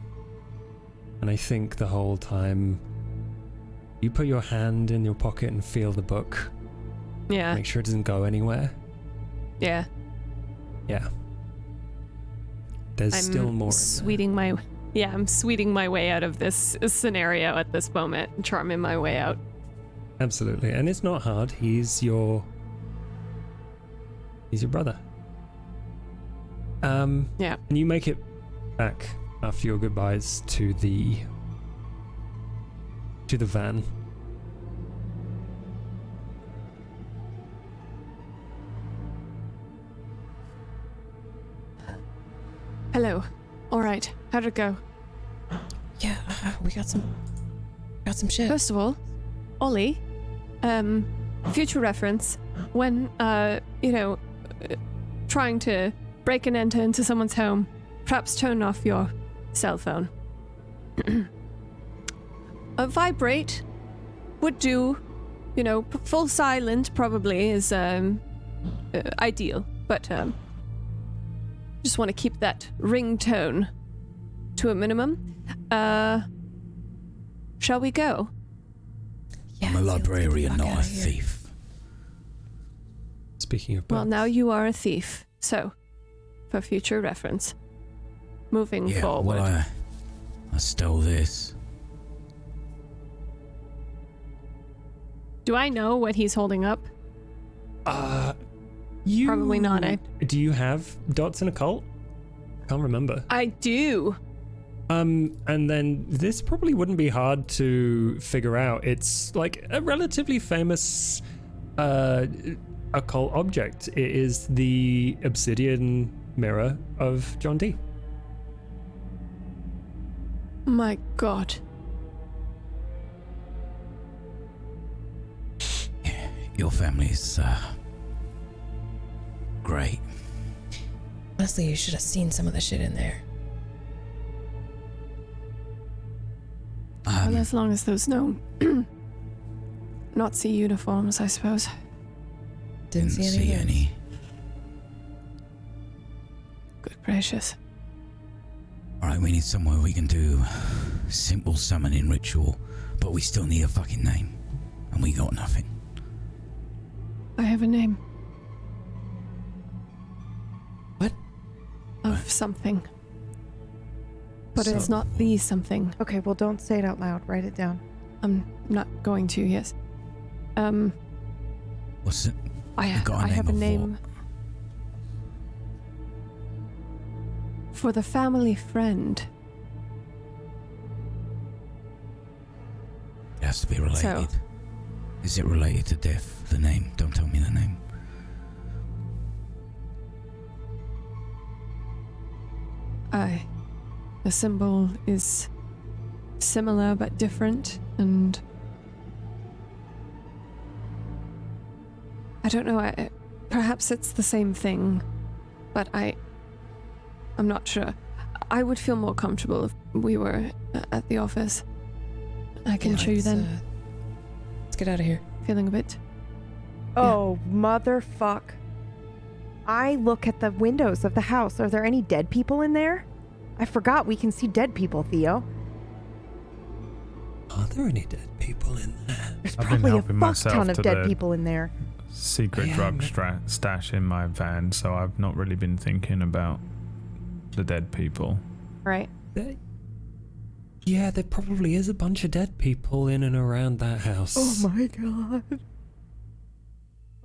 And I think the whole time you put your hand in your pocket and feel the book. Yeah. Make sure it doesn't go anywhere. Yeah. Yeah. There's still more. I'm sweeting my way out of this scenario at this moment, charming my way out. Absolutely. And it's not hard. He's your brother. Yeah. And you make it back after your goodbyes to the van. Hello. All right. How'd it go? Yeah, we got some shit. First of all, Ollie, future reference, when, trying to break and enter into someone's home, perhaps turn off your cell phone. A vibrate would do, full silent probably is ideal, but just want to keep that ringtone to a minimum. Shall we go? Yeah, I'm a librarian, not a thief. Speaking of books. Well, now you are a thief, so for future reference, moving forward. Well, I stole this. Do I know what he's holding up? You Probably not, eh? Do you have dots in occult? Can't remember. I do. And then this probably wouldn't be hard to figure out. It's like a relatively famous occult object. It is the obsidian mirror of John Dee. My God. Your family's great. Honestly, you should have seen some of the shit in there. Well, as long as there's no Nazi uniforms, I suppose. Didn't see any. Good gracious. Alright, we need somewhere we can do simple summoning ritual, but we still need a fucking name. And we got nothing. I have a name. What? Of something. But it's not the something. Okay, well, don't say it out loud. Write it down. I'm not going to, yes. What's it? I have a name. For the family friend. It has to be related. So, is it related to death? The name? Don't tell me the name. The symbol is similar but different, and I don't know, perhaps it's the same thing, but I'm not sure. I would feel more comfortable if we were at the office. I can show you then. Let's get out of here. Feeling a bit... Oh, motherfuck. I look at the windows of the house. Are there any dead people in there? I forgot we can see dead people, Theo. Are there any dead people in there? There's I've been probably a helping fuck myself ton of to dead the people in there. secret drug stash in my van, so I've not really been thinking about the dead people. Right. Yeah, there probably is a bunch of dead people in and around that house. Oh my god.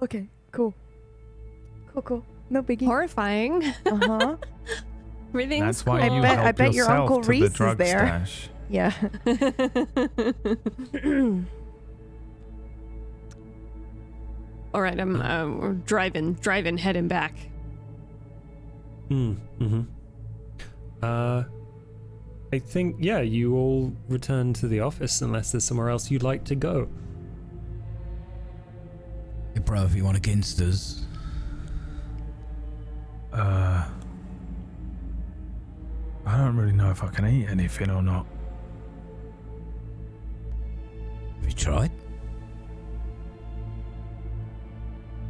Okay, cool. Cool. No biggie. Horrifying. Uh-huh. Everything's That's why cool. you I help bet your yourself Uncle to Reese the is drug there. stash. Yeah. All right, I'm driving, heading back. I think, yeah, you all return to the office unless there's somewhere else you'd like to go. Hey, bro, if you want against us. I don't really know if I can eat anything or not. Have you tried?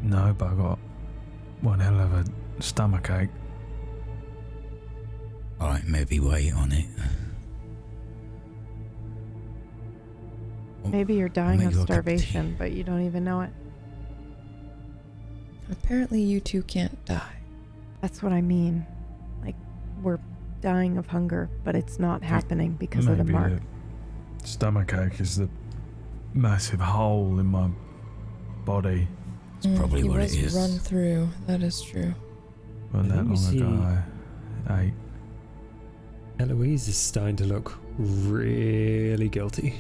No, but I got one hell of a stomachache. Alright, maybe wait on it. Maybe you're dying make of you a cup of tea. starvation, but you don't even know it. Apparently you two can't die. That's what I mean. Like, we're dying of hunger, but it's not happening because of the Maybe mark. the stomachache is the massive hole in my body. It's probably he what was it is. run through. That is true. Wasn't that Let me long see. ago I ate. Eloise is starting to look really guilty.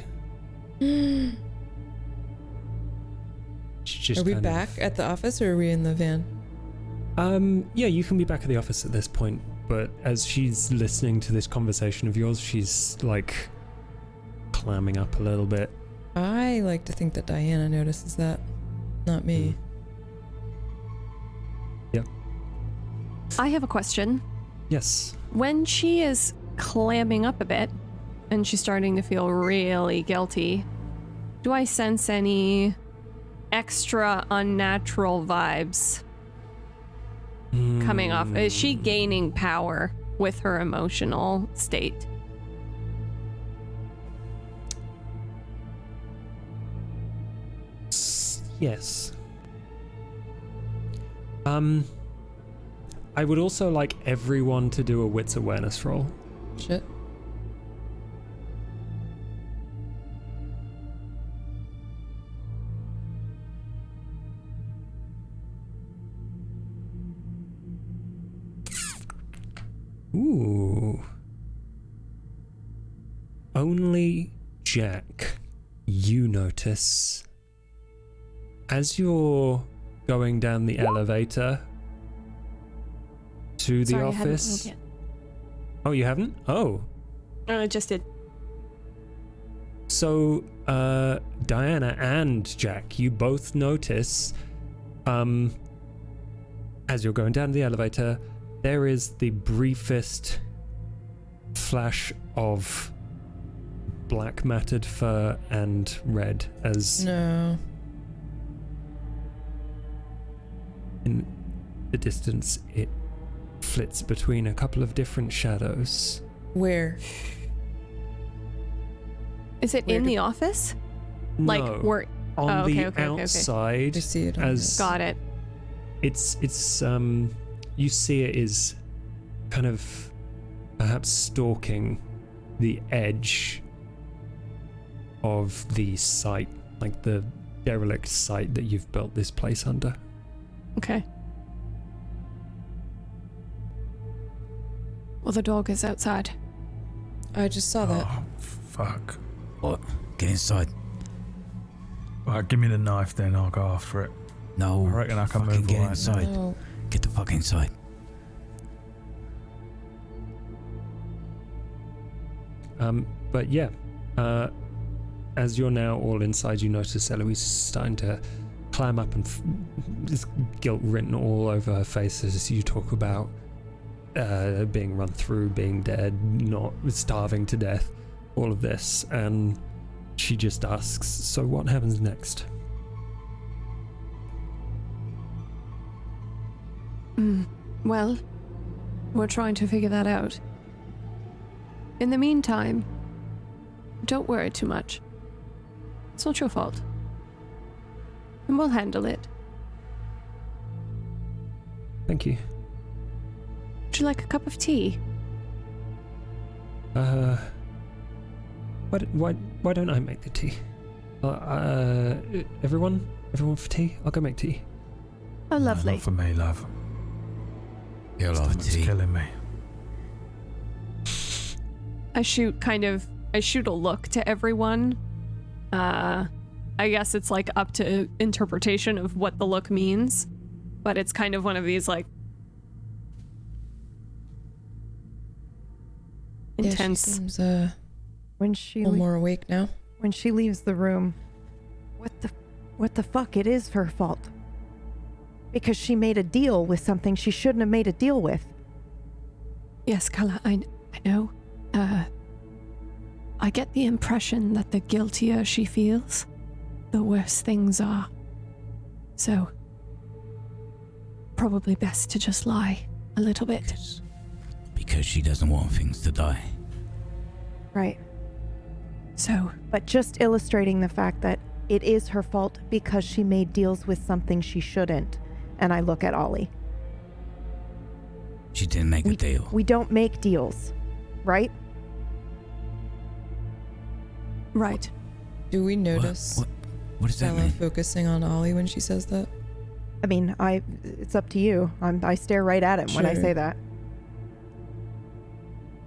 She's just Are we kind back of- at the office or are we in the van? Yeah, you can be back at the office at this point, but as she's listening to this conversation of yours, she's like clamming up a little bit. I like to think that Diana notices that, not me. Yep. I have a question. Yes. When she is clamming up a bit and she's starting to feel really guilty, do I sense any extra unnatural vibes coming off? Is she gaining power with her emotional state? Yes. I would also like everyone to do a wits awareness roll. Shit. Ooh. Only Jack, you notice as you're going down the elevator to the Sorry, I haven't office. rolled yet. Oh, you haven't? Oh. I just did. So, Diana and Jack, you both notice, as you're going down the elevator, there is the briefest flash of black matted fur and red as No. in the distance it flits between a couple of different shadows. Where? Is it Where in did- the office? No, Like, we're... on oh, okay, the okay, okay, okay. outside I see it on as Got it. it's you see it is kind of perhaps stalking the edge of the site, like the derelict site that you've built this place under. Okay. Well, the dog is outside. I just saw that. Oh, fuck. What? Get inside. Right, give me the knife then, I'll go after it. No. I reckon I can fucking move get right inside. No. Get the fuck inside. But yeah, as you're now all inside, you notice Eloise is starting to climb up and there's guilt written all over her face as you talk about being run through, being dead, not starving to death, all of this. And she just asks, so what happens next? Well, we're trying to figure that out. In the meantime, don't worry too much. It's not your fault. and we'll handle it. Thank you. Would you like a cup of tea? Why don't I make the tea? Everyone for tea? I'll go make tea. Oh, lovely. Not for me, love. You'll have Stomach's tea. killing me. I shoot a look to everyone. I guess it's like up to interpretation of what the look means, but it's kind of one of these like intense. Yeah, she seems When she a little more awake now. when she leaves the room, what the fuck? It is her fault. Because she made a deal with something she shouldn't have made a deal with. Yes, Kala, I know. I get the impression that the guiltier she feels, the worse things are. So, probably best to just lie a little bit. Yes. Because she doesn't want things to die. Right. So, But just illustrating the fact that it is her fault because she made deals with something she shouldn't. And I look at Ollie. She didn't make a deal. We don't make deals, right? right. Do we notice What does that Bella mean? focusing on Ollie when she says that? I mean, it's up to you. I stare right at him when I Sure. say that.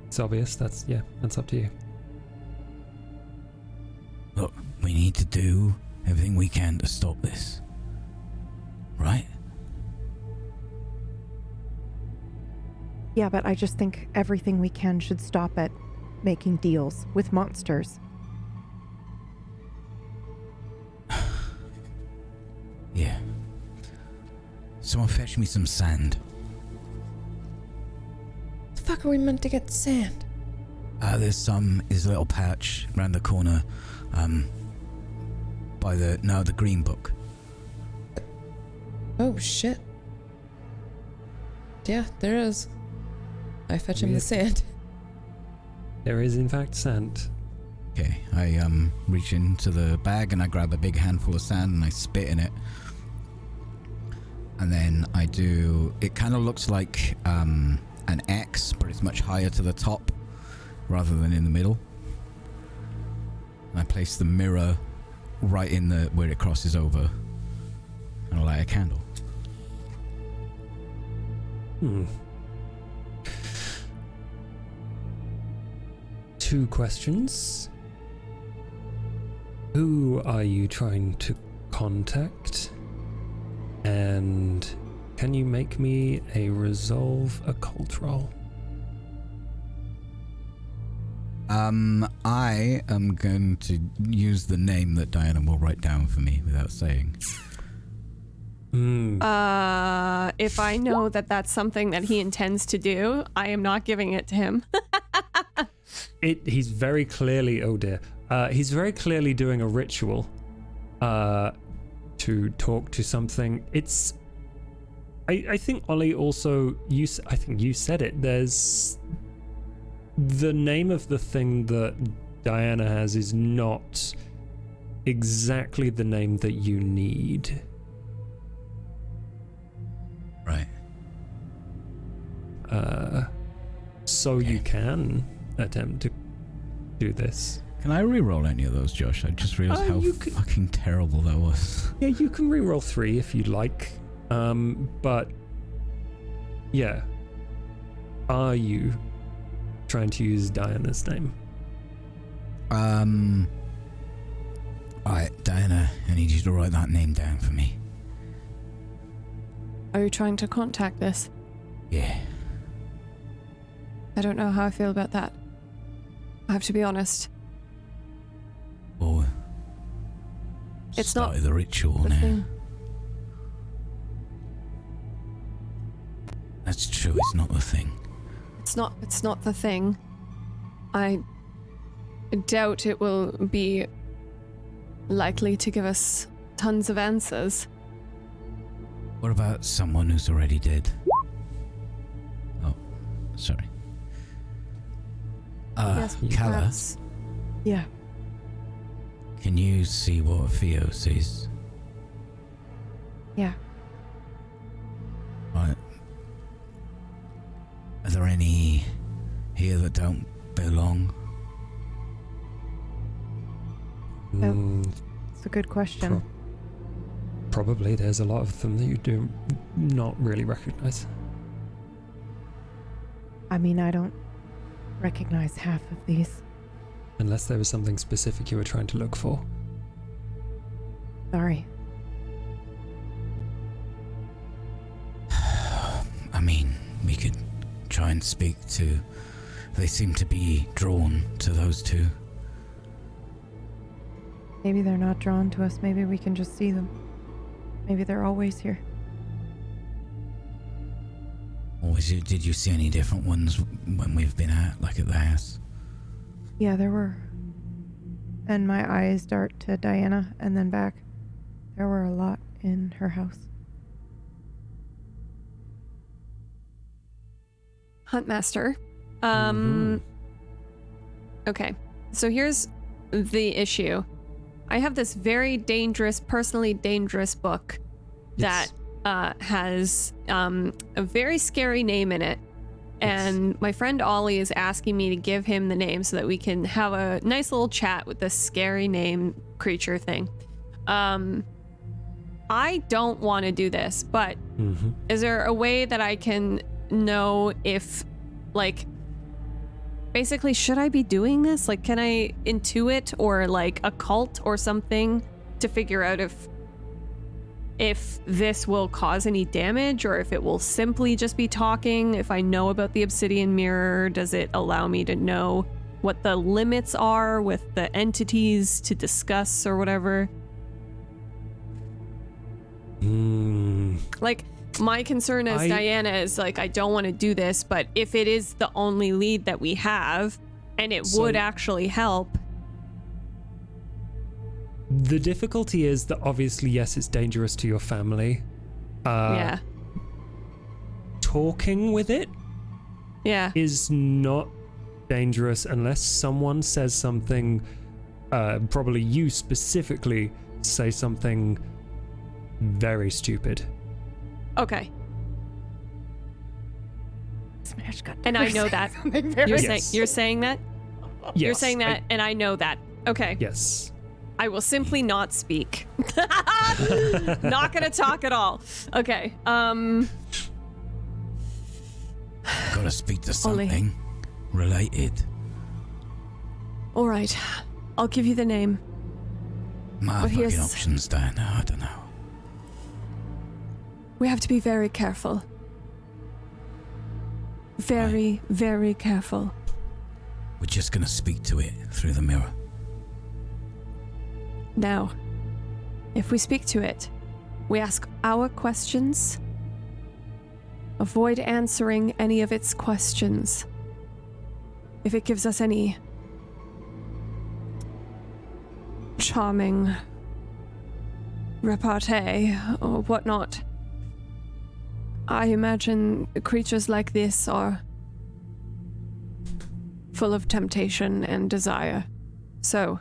It's obvious. That's up to you. Look, we need to do everything we can to stop this. Right? Yeah, but I just think everything we can should stop at making deals with monsters. Yeah. Someone fetch me some sand. The fuck are we meant to get sand? There's a little patch around the corner, by the green book. Oh shit. Yeah, there is. I fetch him the sand. There is in fact sand. Okay, I reach into the bag and I grab a big handful of sand and I spit in it. And then I do, it kind of looks like an X, but it's much higher to the top rather than in the middle. And I place the mirror right in where it crosses over. And I light a candle. Two questions. Who are you trying to contact? And can you make me a resolve occult roll? I am going to use the name that Diana will write down for me without saying. If I know that that's something that he intends to do, I am not giving it to him. He's very clearly, oh dear, he's very clearly doing a ritual to talk to something. It's, I think Ollie also, I think you said it, there's, the name of the thing that Diana has is not exactly the name that you need. Right. So okay. You can attempt to do this. Can I re-roll any of those, Josh? I just realized how fucking terrible that was. Yeah, you can re-roll 3 if you'd like. But yeah. Are you trying to use Diana's name? Alright, Diana, I need you to write that name down for me. Are you trying to contact this? Yeah. I don't know how I feel about that. I have to be honest. Oh. It's not the ritual the now. thing. That's true, it's not the thing. It's not the thing. I doubt it will be likely to give us tons of answers. What about someone who's already dead? Oh, sorry. Yes, Kala, perhaps. Yeah. can you see what Theo sees? Yeah. Right. Are there any here that don't belong? It's a good question. Probably there's a lot of them that you do not really recognize. I mean, I don't recognize half of these. Unless there was something specific you were trying to look for. Sorry. I mean, we could try and speak to... They seem to be drawn to those two. Maybe they're not drawn to us. Maybe we can just see them. Maybe they're always here. Or did you see any different ones when we've been out, like at the house? Yeah, there were. And my eyes dart to Diana and then back. There were a lot in her house. Huntmaster. Okay, so here's the issue. I have this very dangerous, personally dangerous book that has a very scary name in it. And my friend Ollie is asking me to give him the name so that we can have a nice little chat with this scary name creature thing. I don't want to do this, but is there a way that I can know if, like, basically, should I be doing this? Like, can I intuit or like occult or something to figure out if this will cause any damage or if it will simply just be talking? If I know about the obsidian mirror, does it allow me to know what the limits are with the entities to discuss or whatever? Like, my concern as Diana is like, I don't want to do this, but if it is the only lead that we have and it would actually help. The difficulty is that obviously, yes, it's dangerous to your family. Yeah. Talking with it is not dangerous unless someone says something, probably you specifically say something very stupid. Okay. Smash got and I know that. You're saying that? Yes, You're saying that, and I know that. Okay. Yes. I will simply not speak. Not gonna talk at all. Okay. Gotta speak to something related. All right. I'll give you the name. My fucking options, Diana. I don't know. We have to be very careful. Very, very careful. We're just gonna speak to it through the mirror. Now, if we speak to it, we ask our questions. Avoid answering any of its questions. If it gives us any charming repartee or whatnot, I imagine creatures like this are full of temptation and desire. So,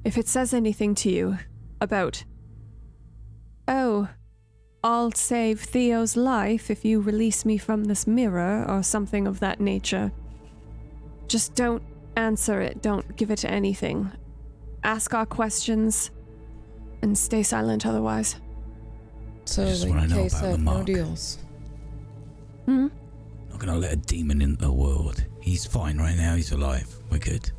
if it says anything to you about, oh, I'll save Theo's life if you release me from this mirror or something of that nature, just don't answer it. Don't give it anything. Ask our questions and stay silent otherwise. So, Just like, wanna know case about the that, no mark. deals. Not gonna let a demon into the world. He's fine right now. He's alive. We're good.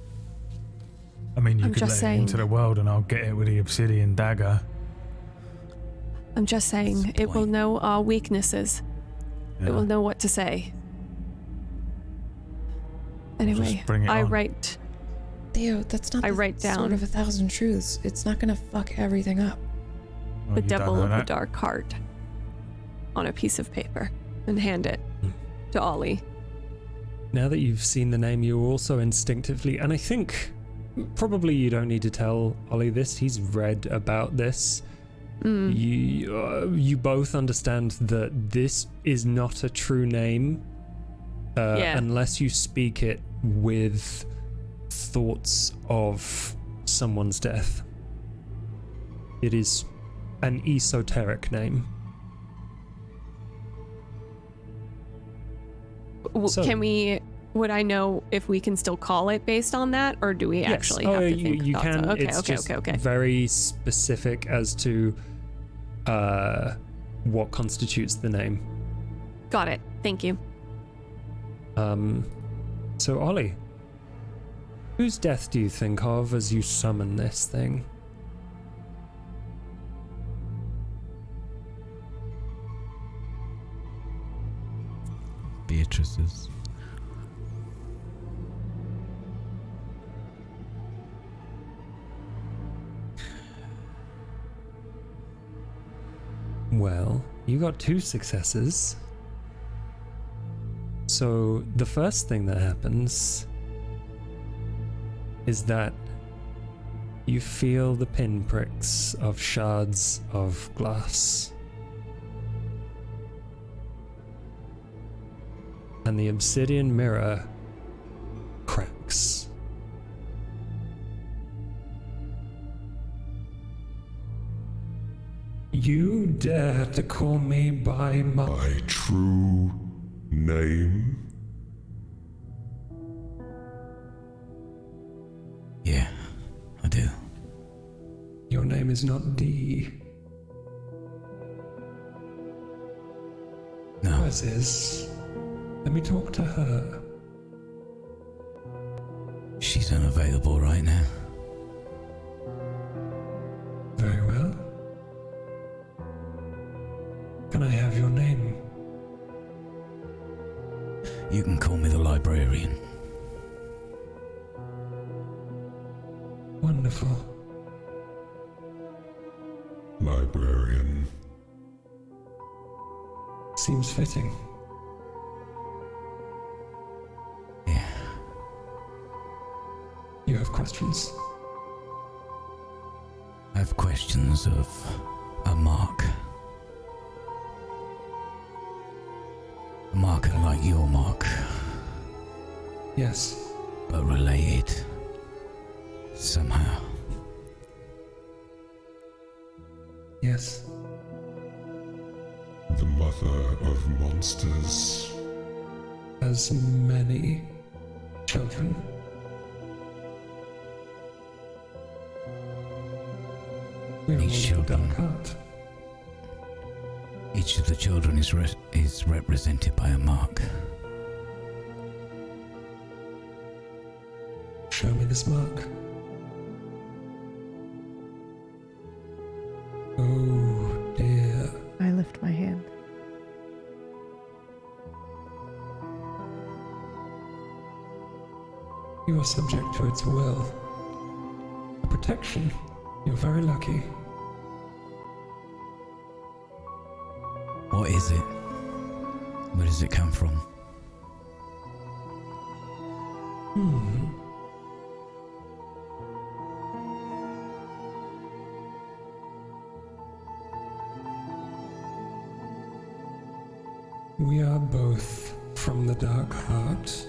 I mean, you I'm could just let it into saying. the world and I'll get it with the obsidian dagger. I'm just saying, it will know our weaknesses. Yeah. It will know what to say. Anyway, Just bring it I on. write. Theo, that's not I the write down sort of 1,000 truths. It's not gonna fuck everything up. Well, the you don't Devil know of the that. Dark Heart on a piece of paper and hand it to Ollie. Now that you've seen the name, you also instinctively, and I think probably you don't need to tell Ollie this, he's read about this. You both understand that this is not a true name unless you speak it with thoughts of someone's death. It is an esoteric name. So- Can we? Would I know if we can still call it based on that, or do we Yes. actually have to think you thoughts can. on- Okay, It's okay, just okay. very specific as to what constitutes the name. Got it. Thank you. So Ollie, whose death do you think of as you summon this thing? Beatrice's. Well, you got 2 successes. So the first thing that happens is that you feel the pinpricks of shards of glass. And the obsidian mirror cracks. You dare to call me by my true name? Yeah, I do. Your name is not D. No. Yours is. Let me talk to her. She's unavailable right now. Very well. Can I have your name? You can call me the librarian. Wonderful. Librarian. Seems fitting. Yeah. You have questions? I have questions of a mark. A marker like your mark, Yes. but related somehow. Yes. The mother of monsters. As many children. We are all These of the children. dark heart. Each of the children is represented by a mark. Show me this mark. Oh dear. I lift my hand. You are subject to its will. A protection. You're very lucky. What is it? Where does it come from? We are both from the dark heart.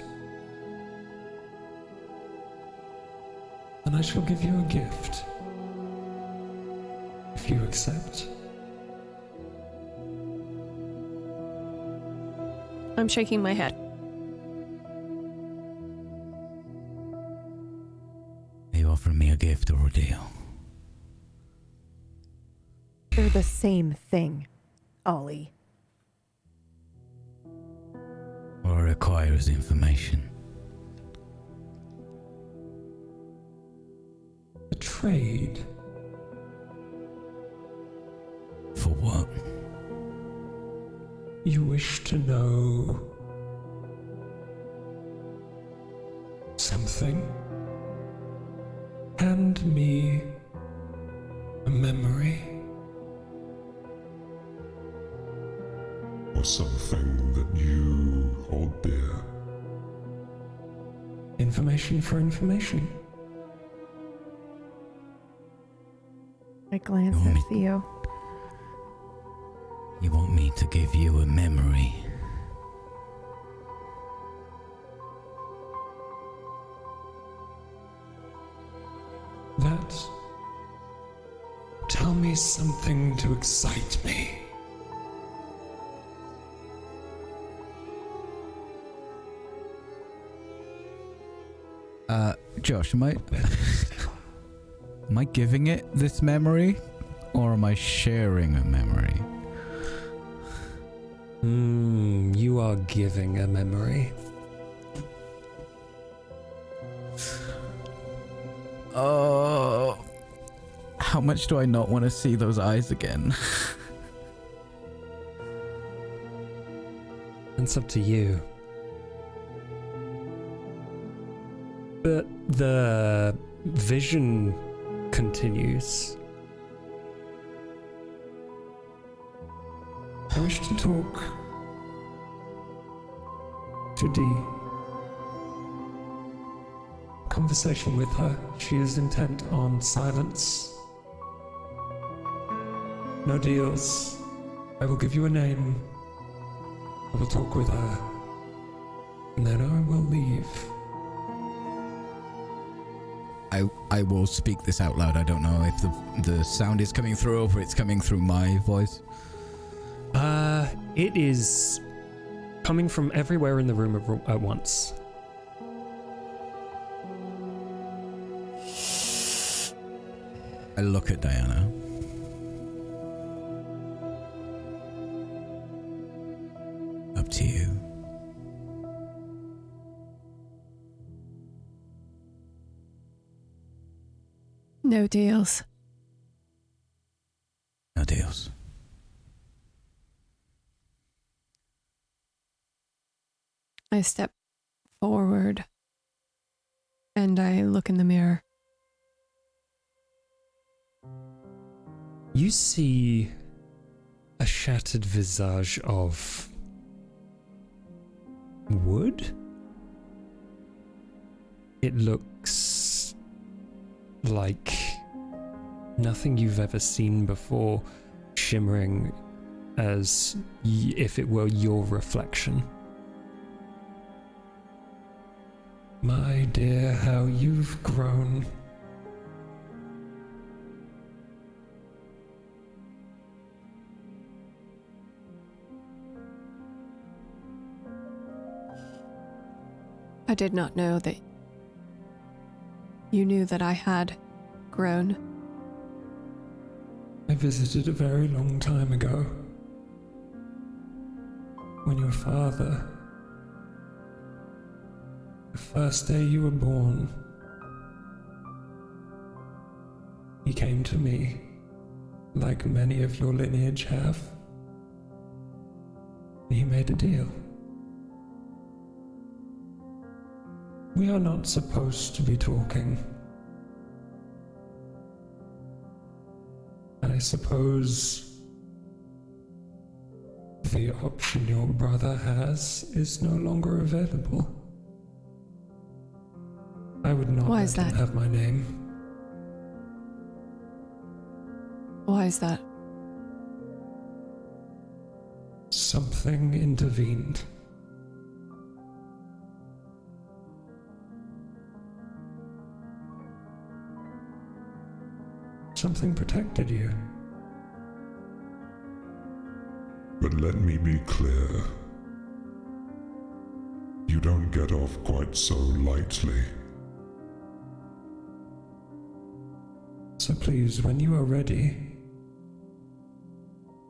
And I shall give you a gift. If you accept. I'm shaking my head. Are you offering me a gift or a deal? They're the same thing, Ollie. What I require is information. A trade. For what? You wish to know something? Hand me a memory. Or something that you hold dear. Information for information. I glance You want at Theo. You want me to give you a memory? That. Tell tell me something to excite me. Josh, am I giving it this memory, or am I sharing a memory? You are giving a memory. Oh, how much do I not want to see those eyes again? It's up to you. But the vision continues. I wish to talk to Dee. Conversation with her. She is intent on silence. No deals. I will give you a name. I will talk with her. And then I will leave. I will speak this out loud. I don't know if the sound is coming through or if it's coming through my voice. It is coming from everywhere in the room at once. I look at Diana. Up to you. No deals. No deals. I step forward and I look in the mirror. You see a shattered visage of wood? It looks like nothing you've ever seen before, shimmering as if it were your reflection. My dear, how you've grown. I did not know that you knew that I had grown. I visited a very long time ago, when your father, the first day you were born, he came to me, like many of your lineage have. He made a deal. We are not supposed to be talking. I suppose the option your brother has is no longer available. I would not Why let is him that? have my name. Why is that? Something intervened. Something protected you. But let me be clear. You don't get off quite so lightly. So please, when you are ready,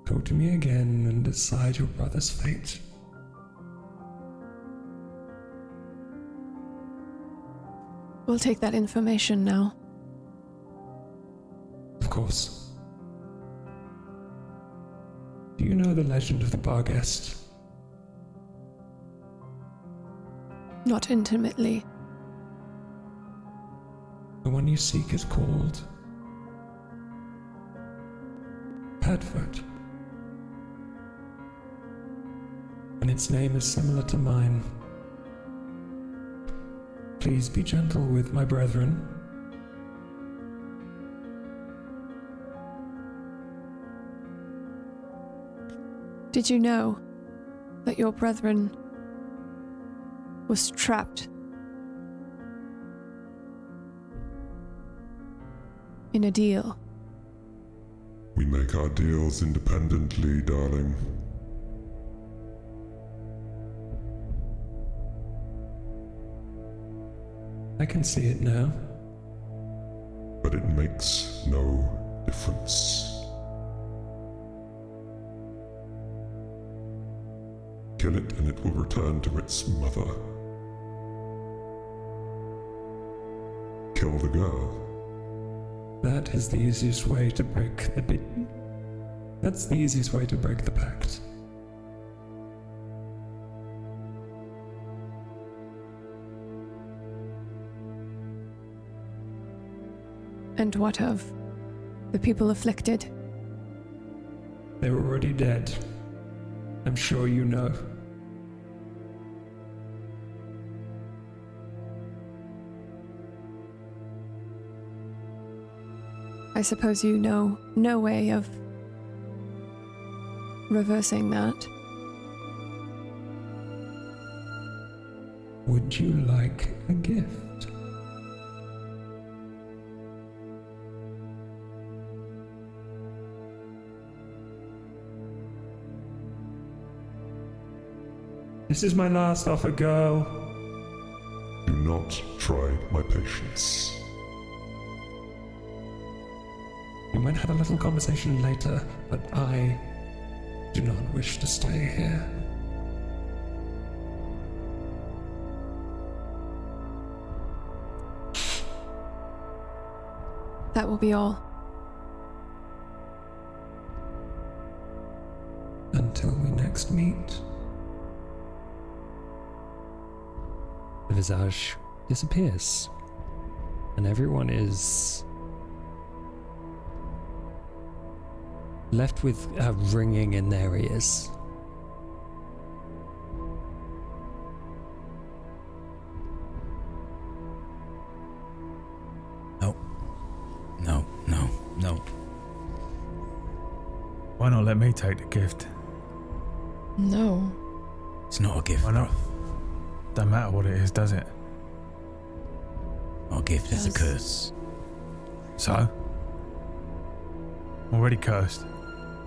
talk to me again and decide your brother's fate. We'll take that information now. Of course. Do you know the legend of the Barghest? Not intimately. The one you seek is called Padfoot. And its name is similar to mine. Please be gentle with my brethren. Did you know that your brethren was trapped in a deal We make our deals independently, darling. I can see it now. But it makes no difference. Kill it and it will return to its mother. Kill the girl. That is the easiest way to break the That's the easiest way to break the pact. And what of the people afflicted? They were already dead. I'm sure you know. I suppose you know no way of reversing that. Would you like a gift? This is my last offer, girl. Do not try my patience. We might have a little conversation later, but I do not wish to stay here. That will be all. Until we next meet. The visage disappears, and everyone is left with a ringing in their ears. No. Why not let me take the gift? No. It's not a gift. Why not? Don't matter what it is, does it? Not a gift, it's a curse. So? Already cursed.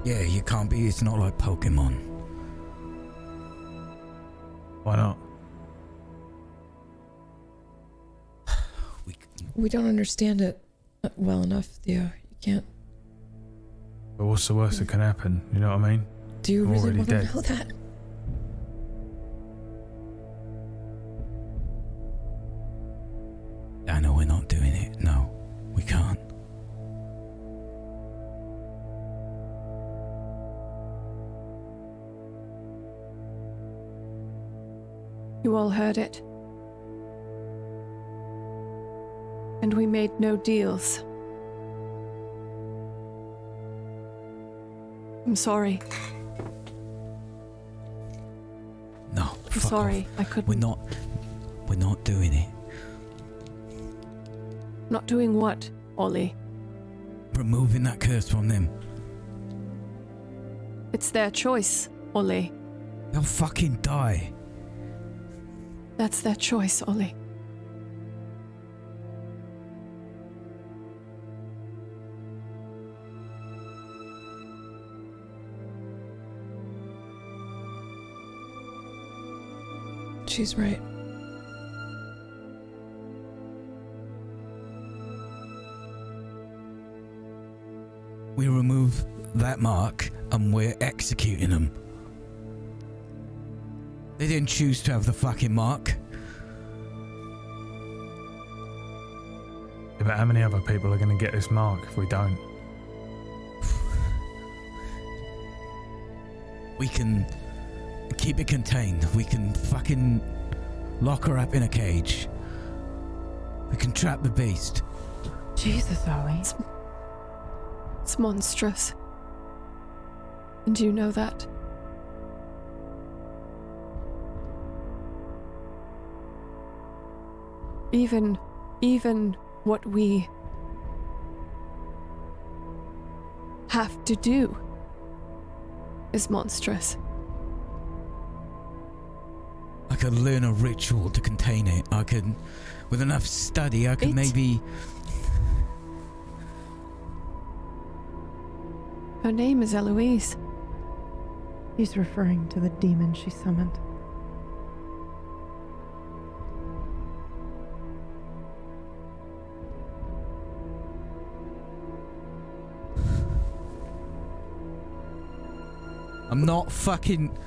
Yeah, you can't be. It's not like Pokemon. Why not? We don't understand it well enough, Theo. You can't. But what's the worst that can happen? You know what I mean? Do you I'm really already want to dead. know that? I know we're not doing it. No, we can't. You all heard it. And we made no deals. I'm sorry. No, I'm sorry. I couldn't. We're not doing it. Not doing what, Ollie? Removing that curse from them. It's their choice, Ollie. They'll fucking die. That's their choice, Ollie. She's right. We remove that mark and we're executing them. They didn't choose to have the fucking mark. Yeah, but how many other people are going to get this mark if we don't? We can keep it contained. We can fucking lock her up in a cage. We can trap the beast. Jesus, Ollie. It's monstrous. And you know that. Even what we have to do is monstrous. I could learn a ritual to contain it. I could, with enough study, I could maybe... Her name is Eloise. He's referring to the demon she summoned. I'm not fucking...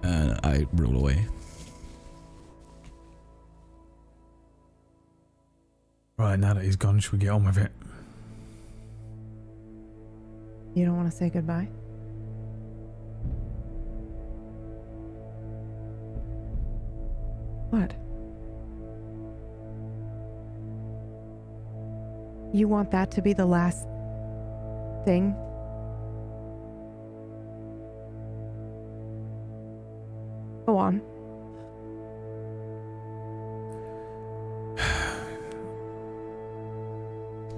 I roll away. Right, now that he's gone, should we get on with it? You don't want to say goodbye? What? You want that to be the last thing? Go on.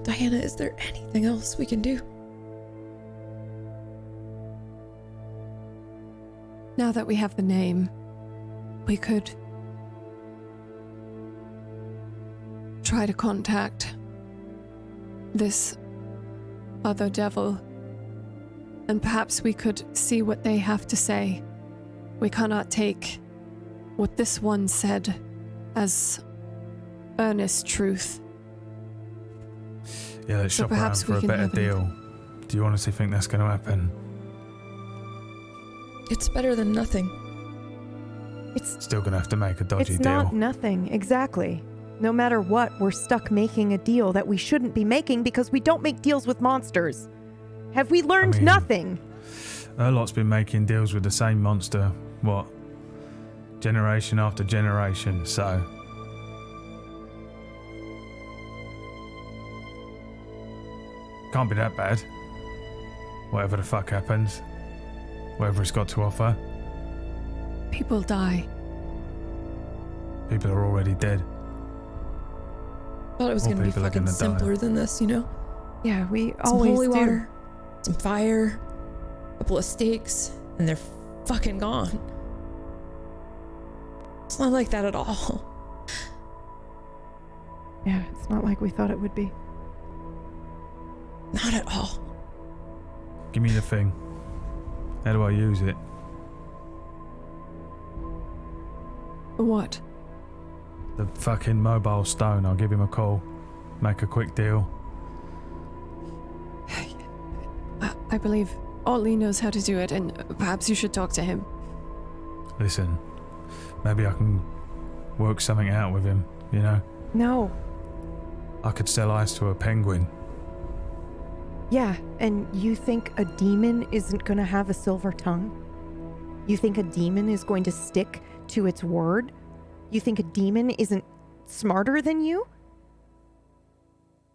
Diana, is there anything else we can do? Now that we have the name, we could try to contact this other devil, and perhaps we could see what they have to say. We cannot take what this one said as earnest truth. Yeah, let's So shop around perhaps for we a can better have deal. Do you honestly think that's going to happen? It's better than nothing. It's Still going to have to make a dodgy It's deal. not nothing, exactly. No matter what, we're stuck making a deal that we shouldn't be making because we don't make deals with monsters. Have we learned nothing? Erlot's been making deals with the same monster, what? Generation after generation, so... Can't be that bad. Whatever the fuck happens. Whatever it's got to offer. People die. People are already dead. Thought it was More gonna be people are fucking gonna die. simpler than this, you know? Yeah, we Some always holy do. water, some fire, a couple of stakes, and they're fucking gone. It's not like that at all. Yeah, it's not like we thought it would be. Not at all. Give me the thing. How do I use it? What? The fucking mobile stone. I'll give him a call. Make a quick deal. I believe Otley knows how to do it, and perhaps you should talk to him. Listen, maybe I can work something out with him, you know? No. I could sell ice to a penguin. Yeah, and you think a demon isn't going to have a silver tongue? You think a demon is going to stick to its word? You think a demon isn't smarter than you?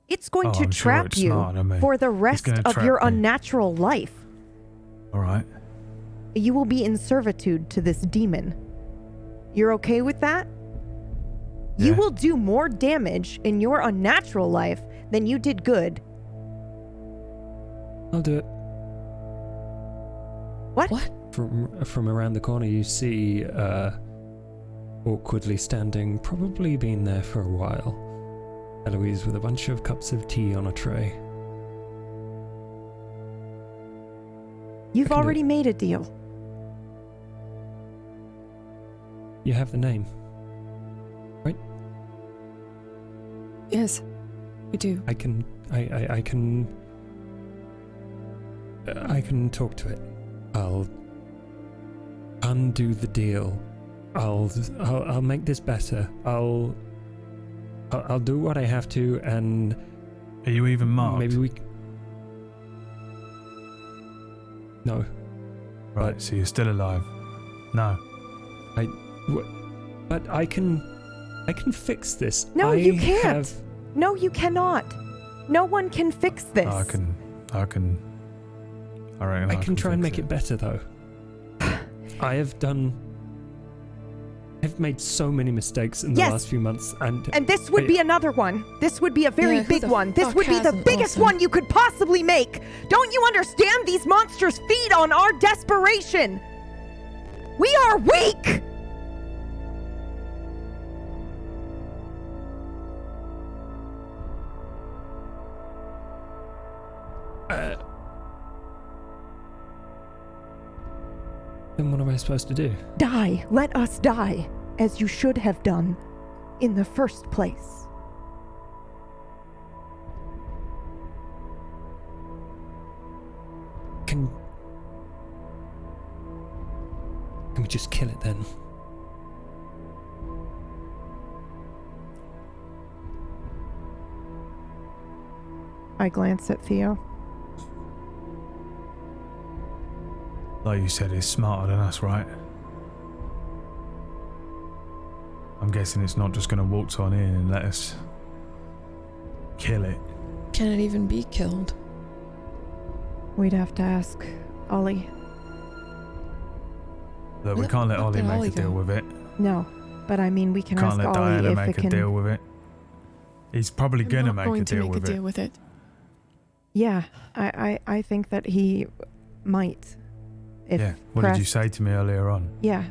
It's going to I'm sure trap it's you smart, I mean, for the it's rest gonna of trap your me. unnatural life. All right. You will be in servitude to this demon. You're okay with that? You Yeah. will do more damage in your unnatural life than you did good. I'll do it. What? From around the corner, you see awkwardly standing, probably been there for a while, Eloise with a bunch of cups of tea on a tray. You've I can do already made a deal. You have the name, right? Yes, we do. I can talk to it. I'll undo the deal. I'll make this better. I'll do what I have to, and are you even marked? Maybe we. No. Right, so you're still alive. No. But I can fix this. No, I you can't. have- No, you cannot. No one can fix this. I reckon I can try and make it better, though. I've made so many mistakes in the Yes. last few months, and this would be another one. This would be a very Yeah, who big the one. This fuck would be the hasn't biggest also? one you could possibly make. Don't you understand? These monsters feed on our desperation. We are weak. Then what am I supposed to do? Die. Let us die, as you should have done in the first place. Can we just kill it then? I glance at Theo. Like you said, he's smarter than us, right? I'm guessing it's not just going to waltz on in and let us kill it. Can it even be killed? We'd have to ask Ollie. Look, we Where the can't let fuck Ollie did make Ollie a deal go? with it. No, but I mean, we can Can't ask let Ollie Diana if make it a deal can. with it. He's probably I'm gonna not make going a to deal make with a it. deal with it. Yeah, I think that he might. If Yeah. What did you say to me earlier on? Yeah.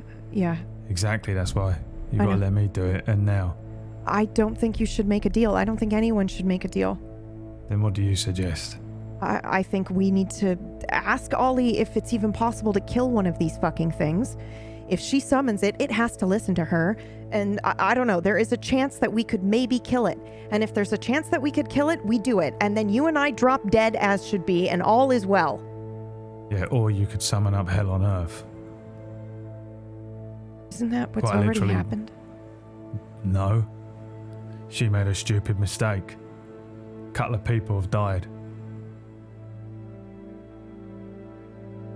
Exactly. That's why you I got to know. let me do it. And now, I don't think you should make a deal. I don't think anyone should make a deal. then what do you suggest? I think we need to ask Ollie if it's even possible to kill one of these fucking things. If she summons it, it has to listen to her. And I don't know, there is a chance that we could maybe kill it. And if there's a chance that we could kill it, we do it. And then you and I drop dead as should be, and all is well. Yeah. Or you could summon up hell on earth. Isn't that what's Quite already literally. happened? No. She made a stupid mistake. Couple of people have died.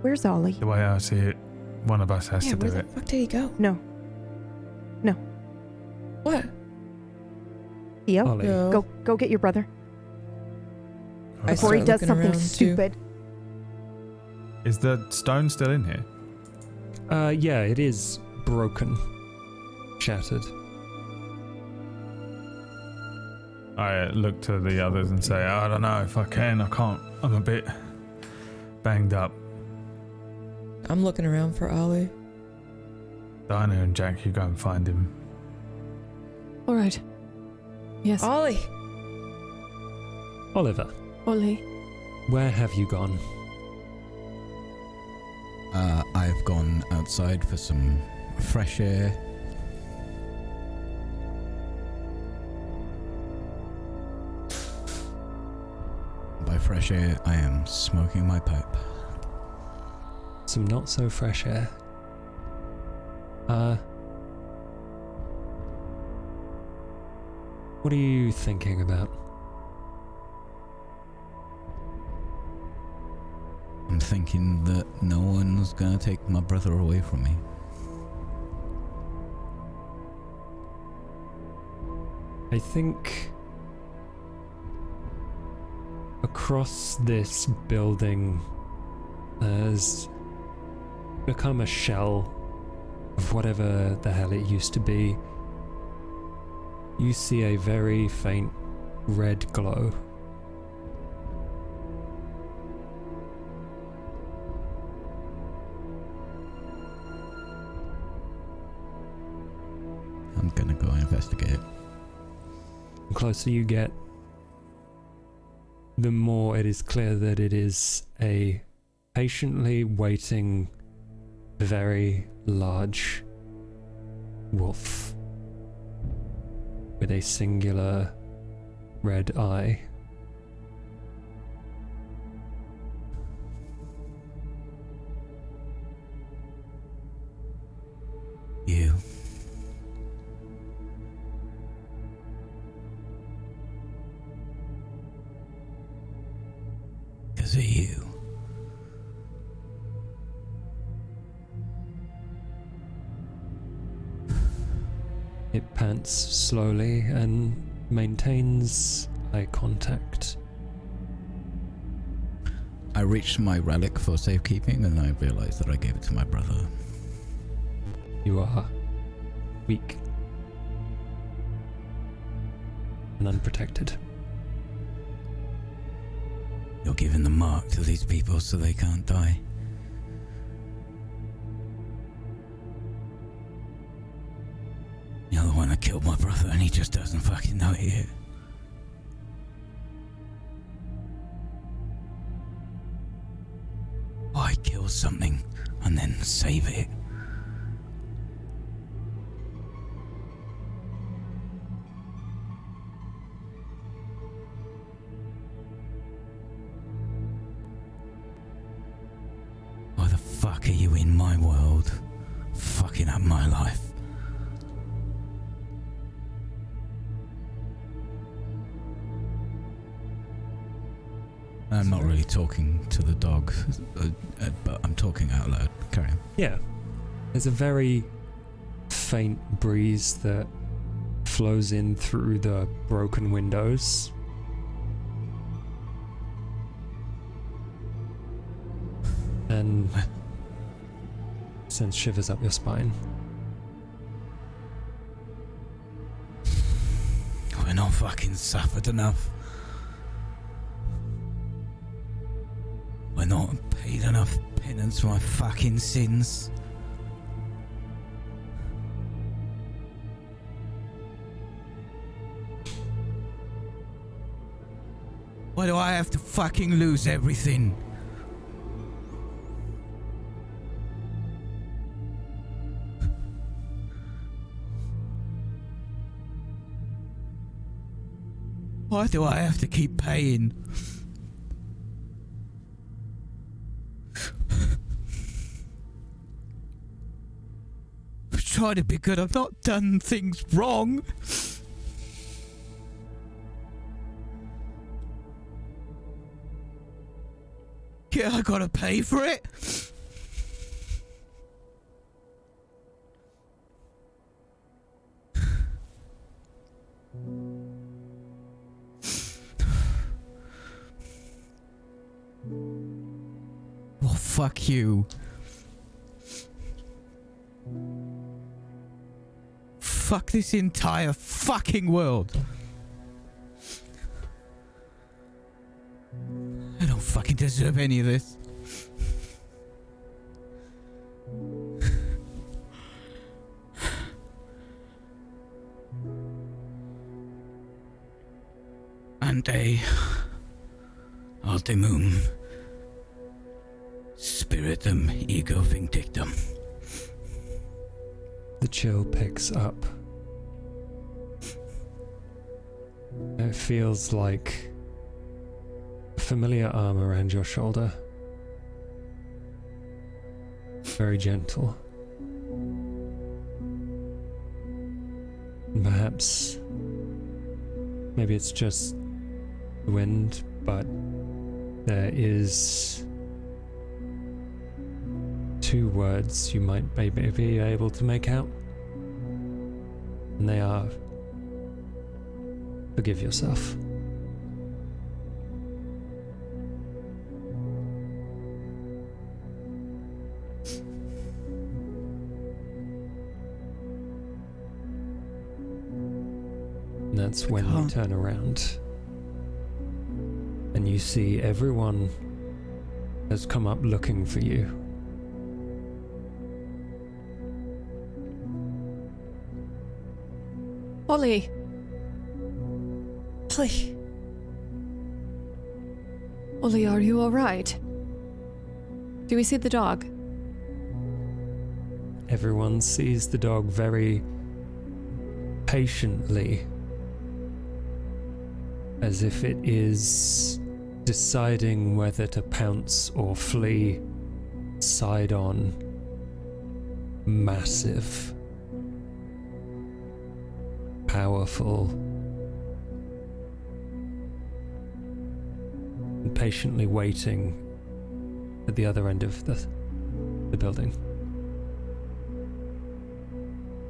Where's Ollie? The way I see it, one of us has Yeah, to do where the it. fuck did he go? No. What? Theo, Ollie. No. go get your brother I before he start does looking something around, too. stupid. Is the stone still in here? Yeah, it is broken. Shattered. I look to the others and say, I don't know if I can. I can't. I'm a bit banged up. I'm looking around for Ollie. Diana and Jack, you go and find him. All right. Yes. Ollie! Oliver, Ollie. where have you gone? I've gone outside for some fresh air. By fresh air, I am smoking my pipe. Some not so fresh air. What are you thinking about? I'm thinking that no one's gonna take my brother away from me. I think across this building has become a shell of whatever the hell it used to be. You see a very faint red glow. I'm gonna go investigate. The closer you get, the more it is clear that it is a patiently waiting, very large wolf with a singular red eye. You. Is it you? It pants slowly and maintains eye contact. I reached my relic for safekeeping and I realized that I gave it to my brother. You are weak and unprotected. You're giving the mark to these people so they can't die. You're the one that killed my brother and he just doesn't fucking know it yet. Why kill something and then save it. Why the fuck are you in my world? Fucking up my life. I'm not really talking to the dog, but I'm talking out loud. Carry on. Yeah. There's a very faint breeze that flows in through the broken windows. And sends shivers up your spine. We're not fucking suffered enough. We're not paid enough penance for my fucking sins. Why do I have to fucking lose everything? Why do I have to keep paying? I'm trying to be good. I've not done things wrong. Yeah, I gotta pay for it. Well, fuck you. Fuck this entire fucking world. I don't fucking deserve any of this. Ante Ultimum Spiritum Ego Vindictum. The chill picks up. It feels like a familiar arm around your shoulder. Very gentle. And perhaps maybe it's just the wind, but there is two words you might maybe be able to make out. And they are, forgive yourself. And that's when you turn around and you see everyone has come up looking for you. Ollie. Ollie. Ollie, are you alright? Do we see the dog? Everyone sees the dog very patiently, as if it is deciding whether to pounce or flee. Side on. Massive. Powerful. And patiently waiting at the other end of the building.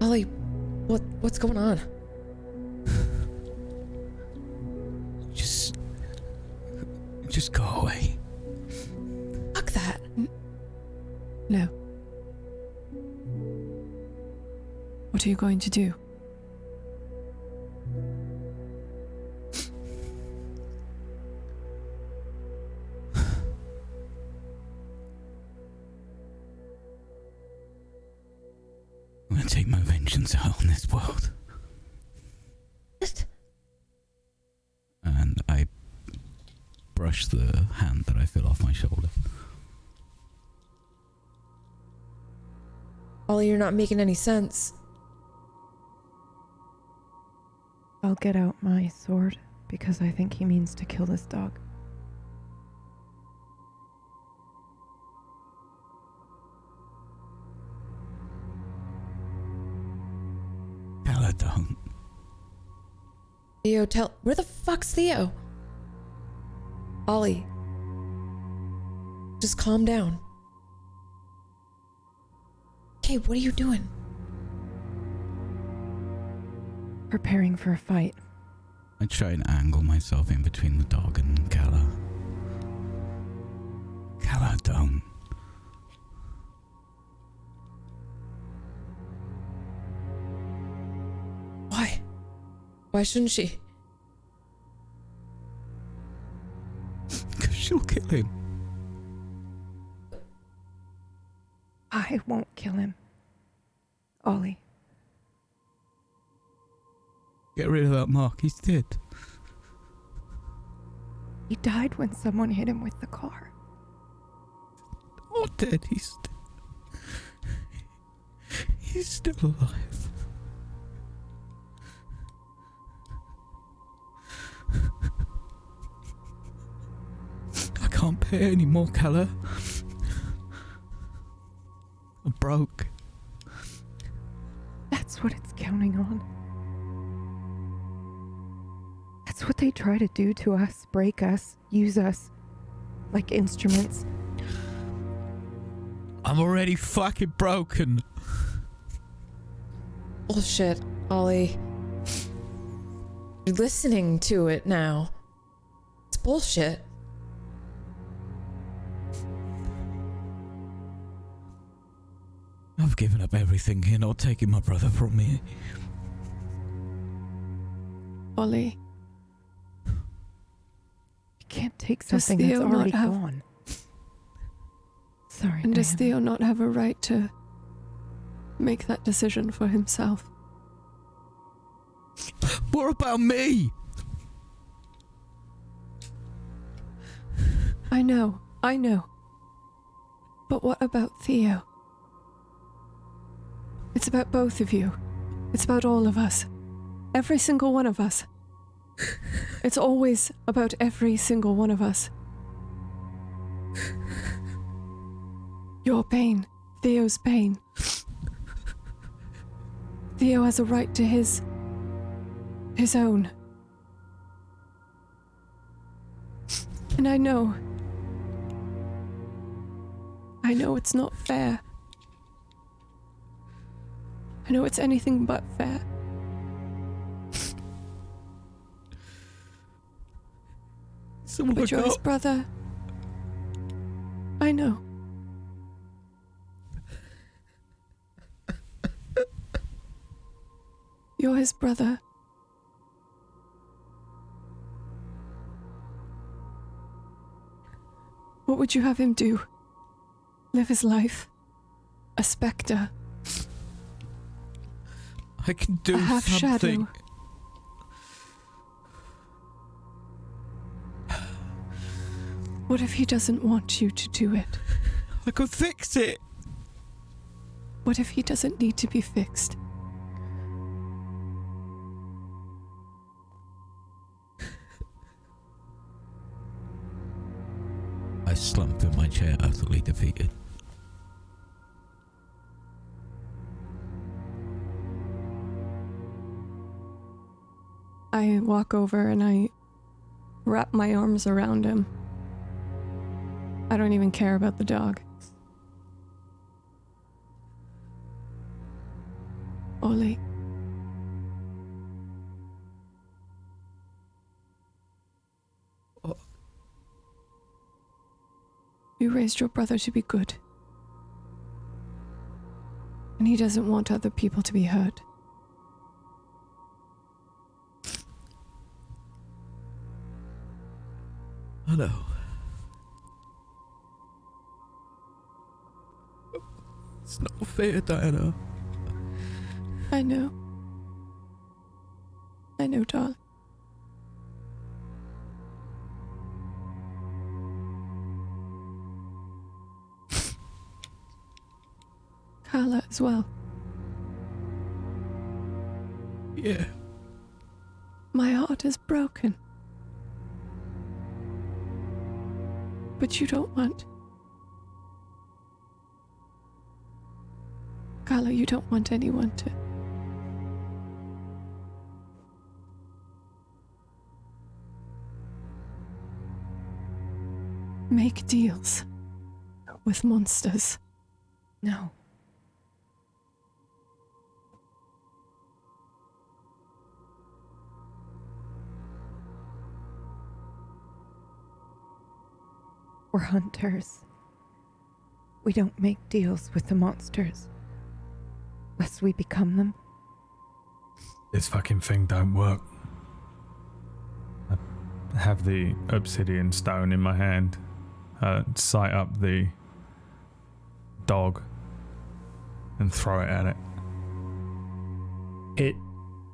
Ollie, what's going on? Just go away. Fuck that. No. What are you going to do? I'm gonna take my vengeance out on this world. And I brush the hand that I feel off my shoulder. Ollie, you're not making any sense. I'll get out my sword because I think he means to kill this dog. Kala, don't. Theo, where the fuck's Theo? Ollie. Just calm down. Okay, what are you doing? Preparing for a fight. I try and angle myself in between the dog and Kala. Kala, don't. Why? Why shouldn't she? Because she'll kill him. I won't kill him. Ollie. Get rid of that mark, he's dead. He died when someone hit him with the car. Not dead, he's still alive. I can't pay any more, Kala. I'm broke. That's what it's counting on. That's what they try to do to us, break us, use us like instruments. I'm already fucking broken. Bullshit, Ollie. You're listening to it now. It's bullshit. I've given up everything. You're not taking my brother from me. Ollie. You can't take something that's already gone. Sorry, And does Diana. Theo not have a right to make that decision for himself? What about me? I know. But what about Theo? It's about both of you. It's about all of us. Every single one of us. It's always about every single one of us. Your pain, Theo's pain. Theo has a right to his own. And I know it's not fair. I know it's anything but fair. But you're his brother. I know. You're his brother. What would you have him do? Live his life? A spectre? I can do a half something. Shadow. What if he doesn't want you to do it? I could fix it. What if he doesn't need to be fixed? I slumped in my chair, utterly defeated. I walk over and I wrap my arms around him. I don't even care about the dog. Ollie. You raised your brother to be good. And he doesn't want other people to be hurt. I know. It's not fair, Diana. I know. I know, darling. Carla as well. Yeah. My heart is broken. But you don't want... Carla, you don't want anyone to... make deals with monsters. No. We're hunters. We don't make deals with the monsters, lest we become them. This fucking thing don't work. I have the obsidian stone in my hand. Sight up the dog and throw it at it. It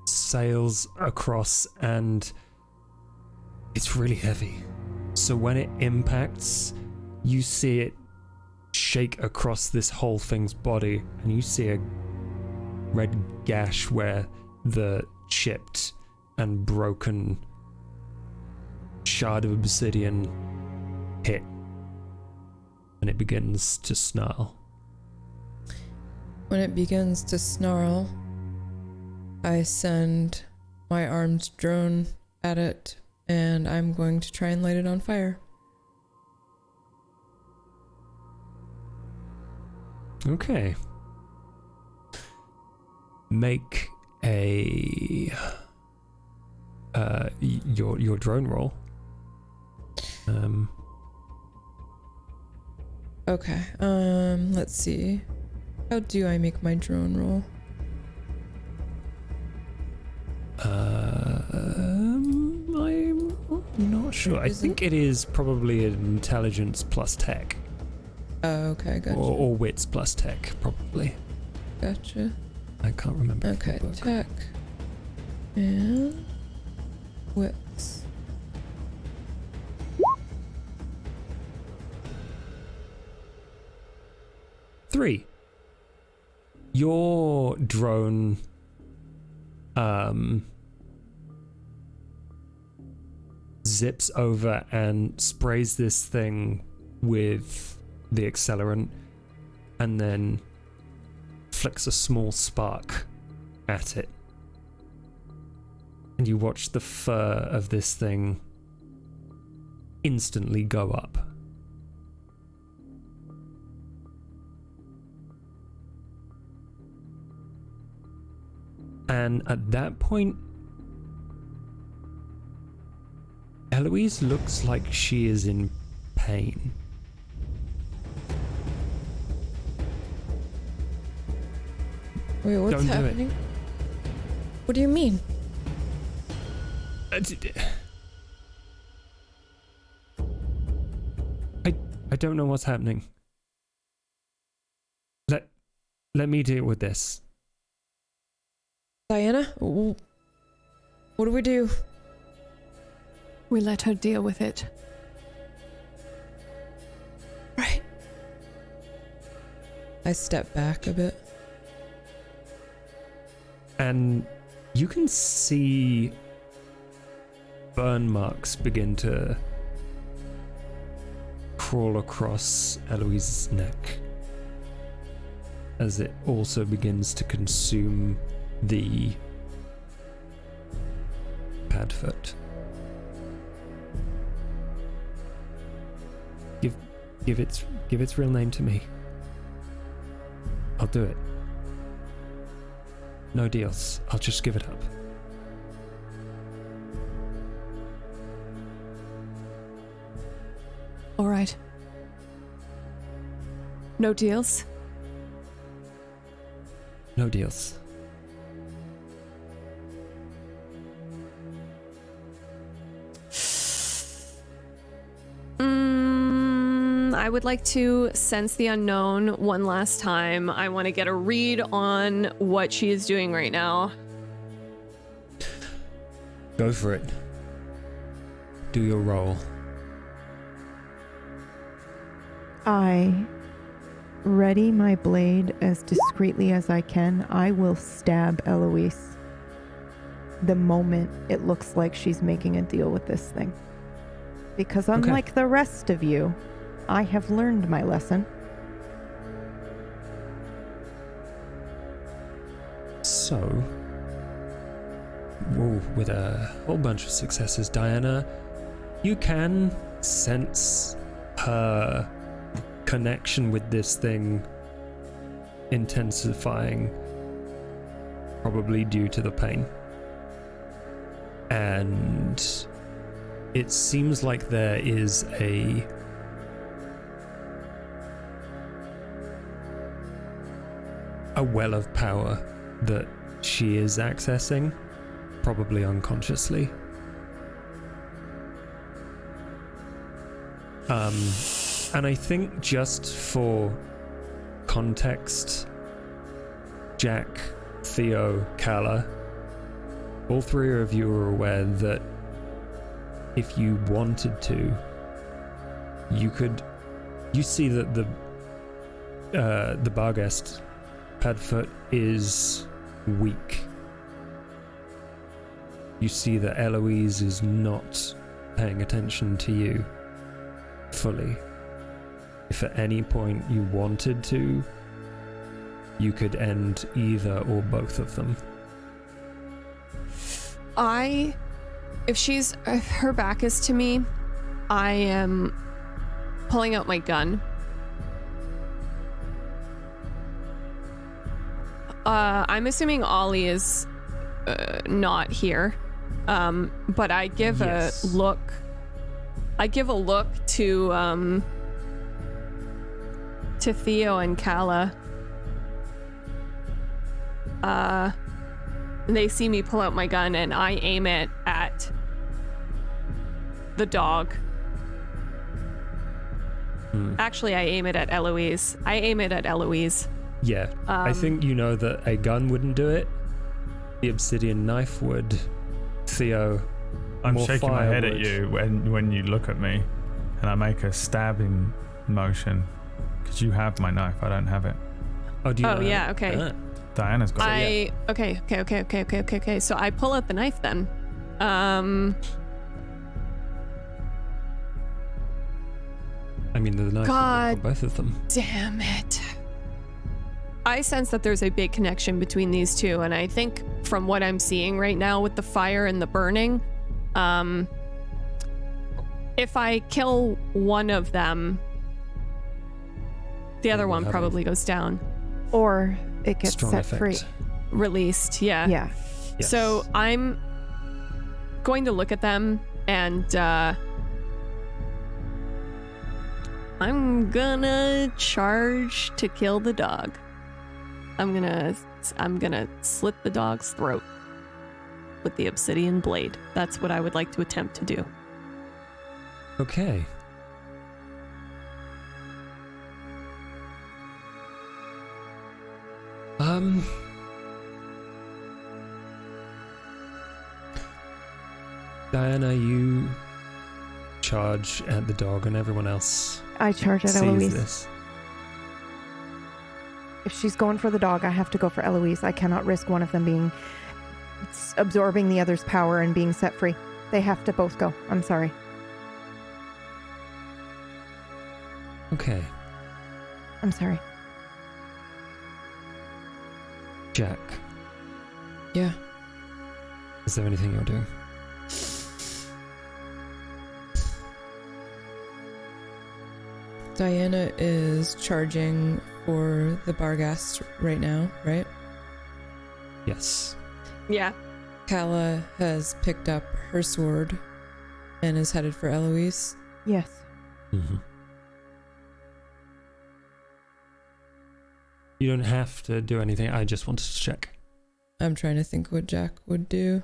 sails across and it's really heavy. So when it impacts, you see it shake across this whole thing's body, and you see a red gash where the chipped and broken shard of obsidian hit, and it begins to snarl. When it begins to snarl, I send my armed drone at it, and I'm going to try and light it on fire. Okay. Make a your drone roll. Okay. Let's see. How do I make my drone roll? I'm not sure. I think it is probably an intelligence plus tech. Oh, okay, gotcha. Or wits plus tech, probably. Gotcha. I can't remember. Okay, tech and wits. Three. Your drone zips over and sprays this thing with the accelerant and then flicks a small spark at it. And you watch the fur of this thing instantly go up. And at that point, Eloise looks like she is in pain. Wait, what's Don't do it. happening? What do you mean? I don't know what's happening. Let me deal with this. Diana? What do we do? We let her deal with it. Right. I step back a bit. And you can see burn marks begin to crawl across Eloise's neck as it also begins to consume the padfoot. Give its real name to me. I'll do it. No deals. I'll just give it up. All right. No deals? No deals. I would like to sense the unknown one last time. I want to get a read on what she is doing right now. Go for it. Do your roll. I ready my blade as discreetly as I can, I will stab Eloise the moment it looks like she's making a deal with this thing. Because unlike the rest of you, I have learned my lesson. So, with a whole bunch of successes, Diana, you can sense her connection with this thing intensifying, probably due to the pain. And it seems like there is a well of power that she is accessing, probably unconsciously. And I think just for context, Jack, Theo, Kala, all three of you are aware that if you wanted to, you see that the Barghest Padfoot is weak. You see that Eloise is not paying attention to you fully. If at any point you wanted to, you could end either or both of them. If her back is to me, I am pulling out my gun. I'm assuming Ollie is not here, but I give a look. I give a look to Theo and Kala. They see me pull out my gun and I aim it at the dog. Actually, I aim it at Eloise. Yeah, I think you know that a gun wouldn't do it. The obsidian knife would. Theo, I'm shaking my head at you when you look at me, and I make a stabbing motion. Because you have my knife, I don't have it. Oh, do you? Oh, yeah, okay. Diana's got it. Okay. So I pull out the knife then. I mean, the knife God for both of them. Damn it. I sense that there's a big connection between these two, and I think from what I'm seeing right now with the fire and the burning, if I kill one of them, the other one probably goes down. Or it gets set free. Released, yeah. Yeah. Yes. So I'm going to look at them and I'm gonna charge to kill the dog. I'm gonna slit the dog's throat with the obsidian blade. That's what I would like to attempt to do. Okay. Diana, you charge at the dog, and everyone else I charge at sees Eloise. this. If she's going for the dog, I have to go for Eloise. I cannot risk one of them being absorbing the other's power and being set free. They have to both go. I'm sorry. Okay. I'm sorry. Jack. Yeah. Is there anything you're doing? Diana is charging for the Barghast right now, right? Yes. Yeah. Kala has picked up her sword and is headed for Eloise. Yes. Mm-hmm. You don't have to do anything. I just wanted to check. I'm trying to think what Jack would do.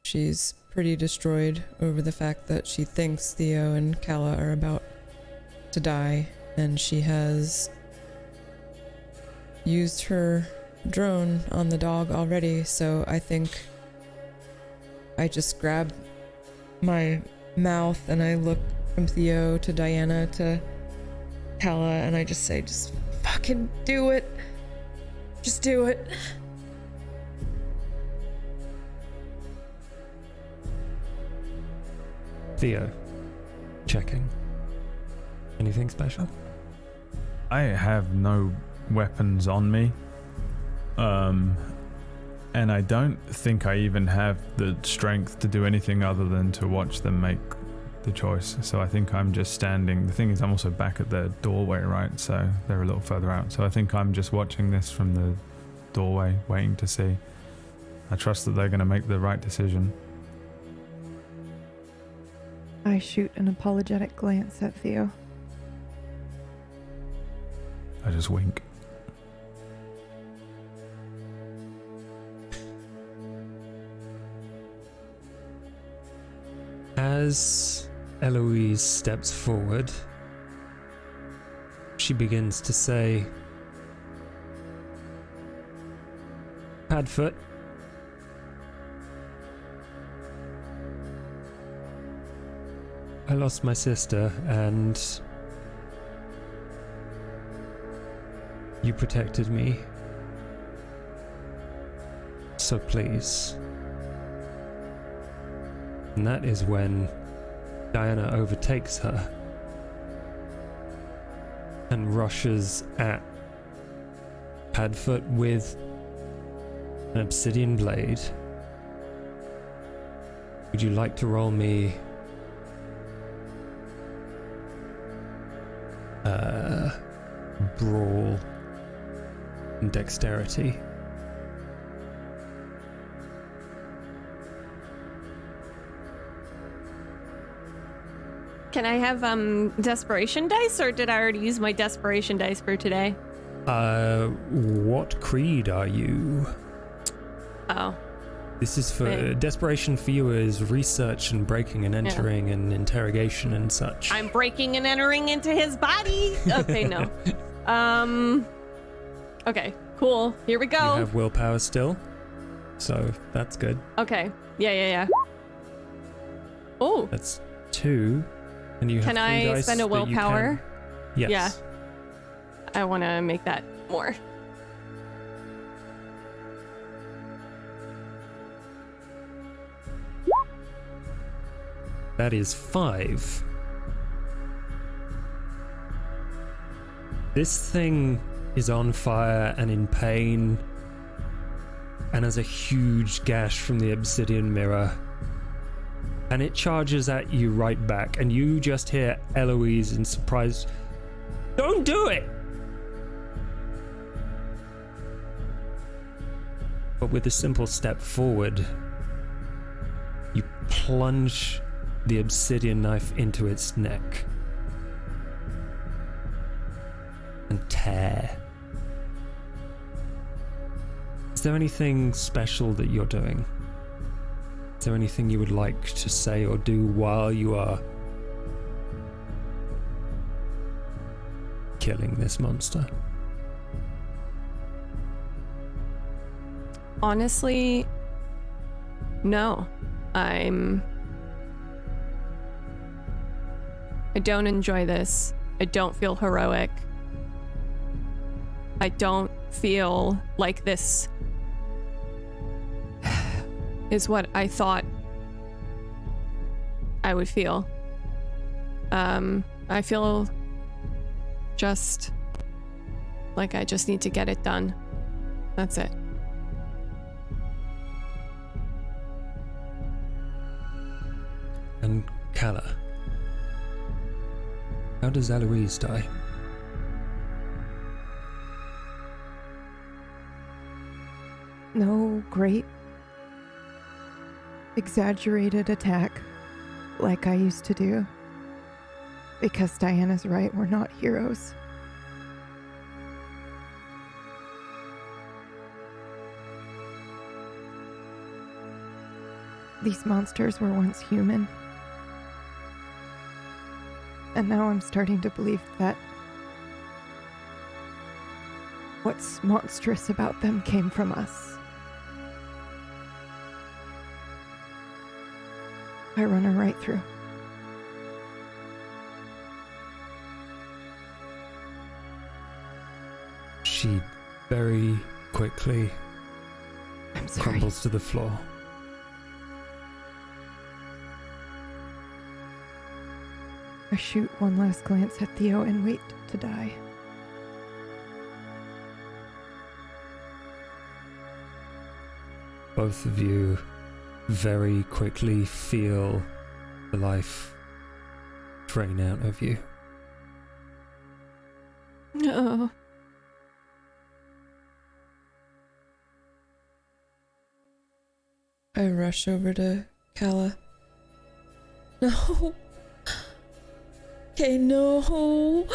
She's pretty destroyed over the fact that she thinks Theo and Kala are about to die, and she has used her drone on the dog already, so I think I just grab my mouth and I look from Theo to Diana to Kala and I just say, just fucking do it. Just do it. Theo, checking. Anything special? I have no weapons on me. And I don't think I even have the strength to do anything other than to watch them make the choice. So I think I'm just standing. The thing is, I'm also back at the doorway, right? So they're a little further out. So I think I'm just watching this from the doorway, waiting to see. I trust that they're going to make the right decision. I shoot an apologetic glance at Theo. I just wink. As Eloise steps forward, she begins to say, Padfoot, I lost my sister and you protected me. So please. And that is when Diana overtakes her and rushes at Padfoot with an obsidian blade. Would you like to roll me brawl and dexterity? Can I have desperation dice, or did I already use my desperation dice for today? What creed are you? Oh. This is for desperation for you is research and breaking and entering and interrogation and such. I'm breaking and entering into his body. Okay, no. Okay, cool. Here we go. You have willpower still, so that's good. Okay. Yeah. Oh. That's 2, and you have 3 Can I dice spend a that you willpower? Yes. Yeah. I want to make that more. That is 5. This thing is on fire and in pain and has a huge gash from the obsidian mirror. And it charges at you right back, and you just hear Eloise in surprise, "Don't do it!" But with a simple step forward, you plunge the obsidian knife into its neck and tear. Is there anything special that you're doing? Is there anything you would like to say or do while you are killing this monster? Honestly, no. I don't enjoy this. I don't feel heroic. I don't feel like this is what I thought I would feel. I feel just like I just need to get it done. That's it. And Kala, how does Eloise die? No great exaggerated attack like I used to do. Because Diana's right, we're not heroes. These monsters were once human. And now I'm starting to believe that what's monstrous about them came from us. I run her right through. She very quickly I'm sorry. crumbles to the floor. I shoot one last glance at Theo and wait to die. Both of you very quickly feel the life drain out of you. Oh. I rush over to Kala. No. Okay, no.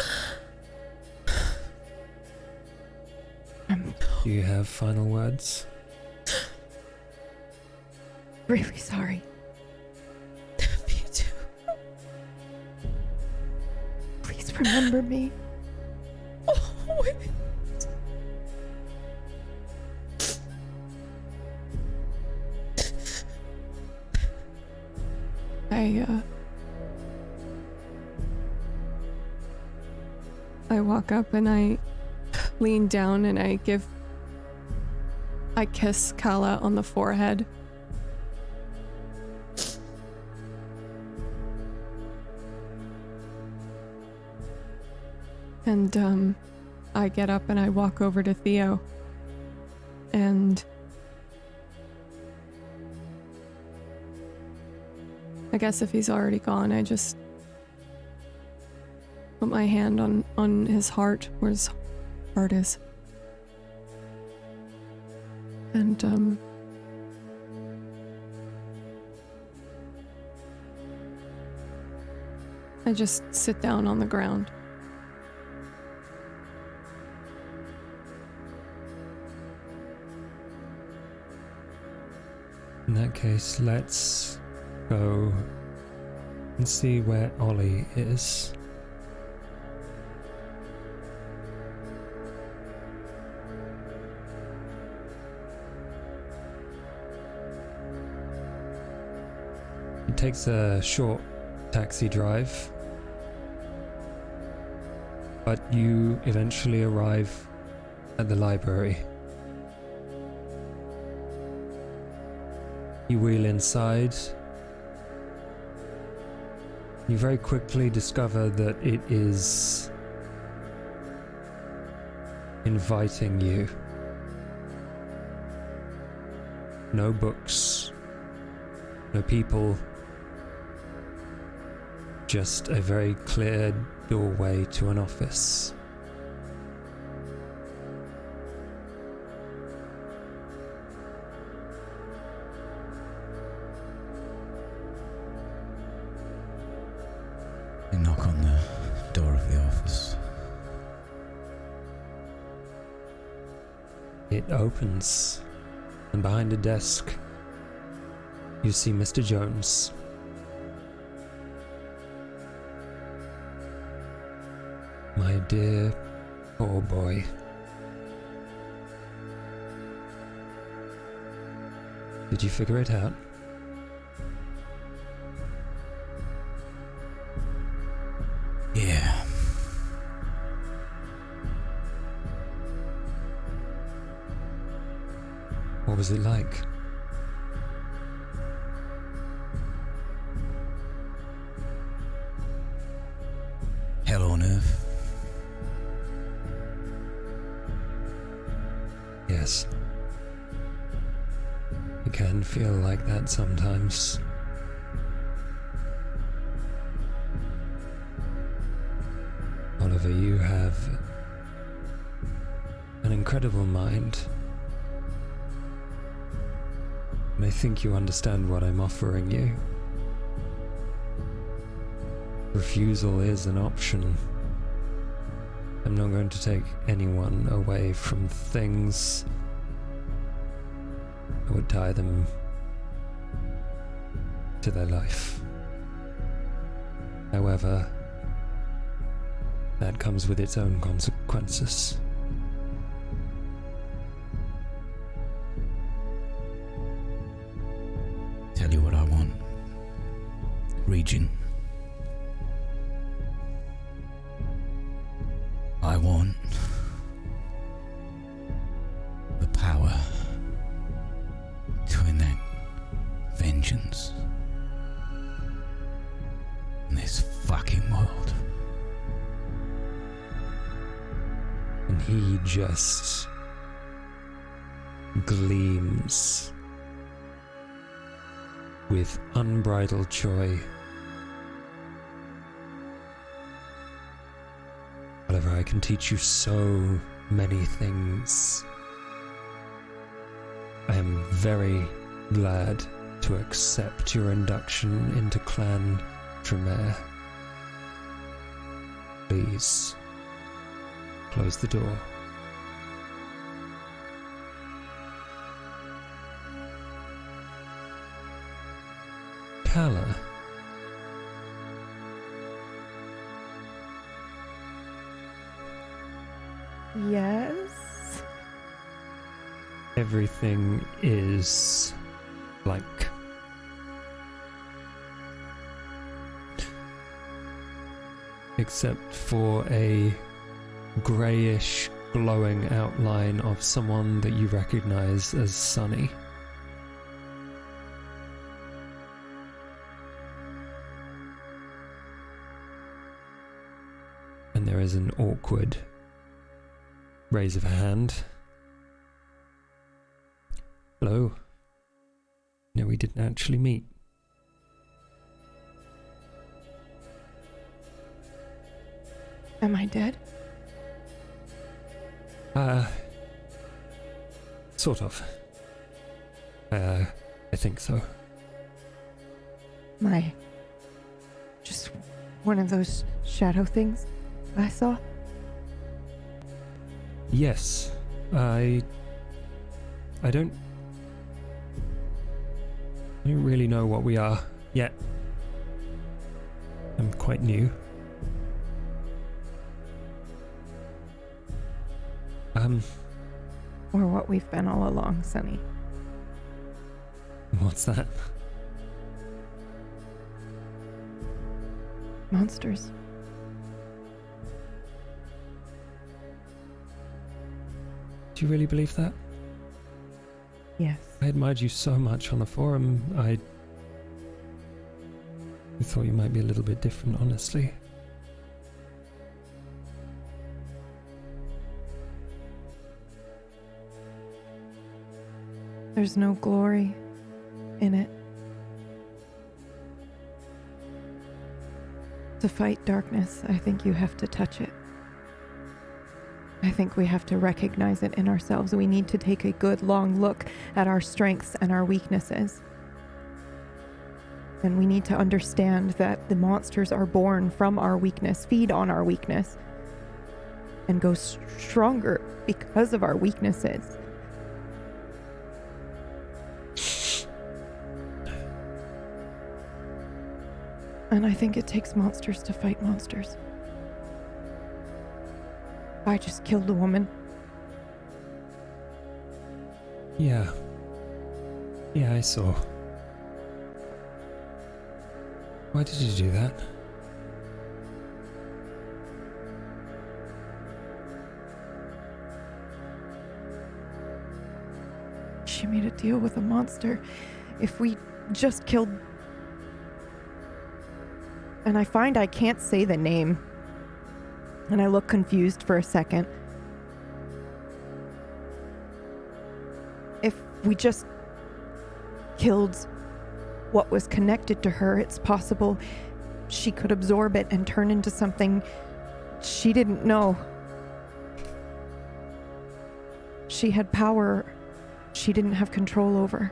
I'm Do you have final words? really sorry. Me too. Please remember me. Oh, wait. I walk up and I lean down and I kiss Kala on the forehead. And I get up and I walk over to Theo. And I guess if he's already gone, I just put my hand on his heart, where his heart is. And I just sit down on the ground. In that case, let's go and see where Ollie is. It takes a short taxi drive, but you eventually arrive at the library. You wheel inside. You very quickly discover that it is inviting you. No books, no people, just a very clear doorway to an office. You knock on the door of the office. It opens, and behind a desk, you see Mr. Jones. My dear poor boy. Did you figure it out? Yeah. What was it like? Hell on earth. Yes. It can feel like that sometimes. Oliver, you have an incredible mind. And I think you understand what I'm offering you. Refusal is an option. I'm not going to take anyone away from things that would tie them to their life. However, that comes with its own consequences. Tell you what I want. Region. I want and he just gleams with unbridled joy. Oliver, I can teach you so many things. I am very glad to accept your induction into Clan Tremere. Please, close the door. Kala. Yes. Everything is blank. Except for a greyish glowing outline of someone that you recognize as Sunny. And there is an awkward raise of a hand. Hello. No, we didn't actually meet. Am I dead? Sort of. I think so. Am I just one of those shadow things I saw? Yes. I don't really know what we are yet. I'm quite new. Or what we've been all along, Sonny. What's that? Monsters. Do you really believe that? Yes. I admired you so much on the forum. I thought you might be a little bit different, honestly. There's no glory in it. To fight darkness, I think you have to touch it. I think we have to recognize it in ourselves. We need to take a good long look at our strengths and our weaknesses. And we need to understand that the monsters are born from our weakness, feed on our weakness, and go stronger because of our weaknesses. And I think it takes monsters to fight monsters. I just killed a woman. Yeah. Yeah, I saw. Why did you do that? She made a deal with a monster. If we just killed... And I find I can't say the name. And I look confused for a second. If we just killed what was connected to her, it's possible she could absorb it and turn into something she didn't know. She had power she didn't have control over.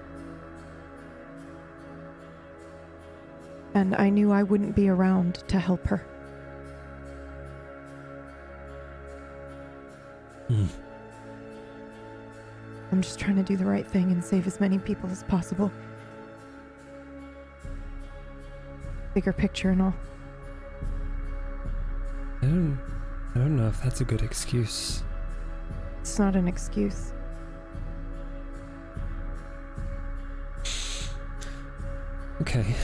And I knew I wouldn't be around to help her. I'm just trying to do the right thing and save as many people as possible. Bigger picture and all. I don't know if that's a good excuse. It's not an excuse. Okay.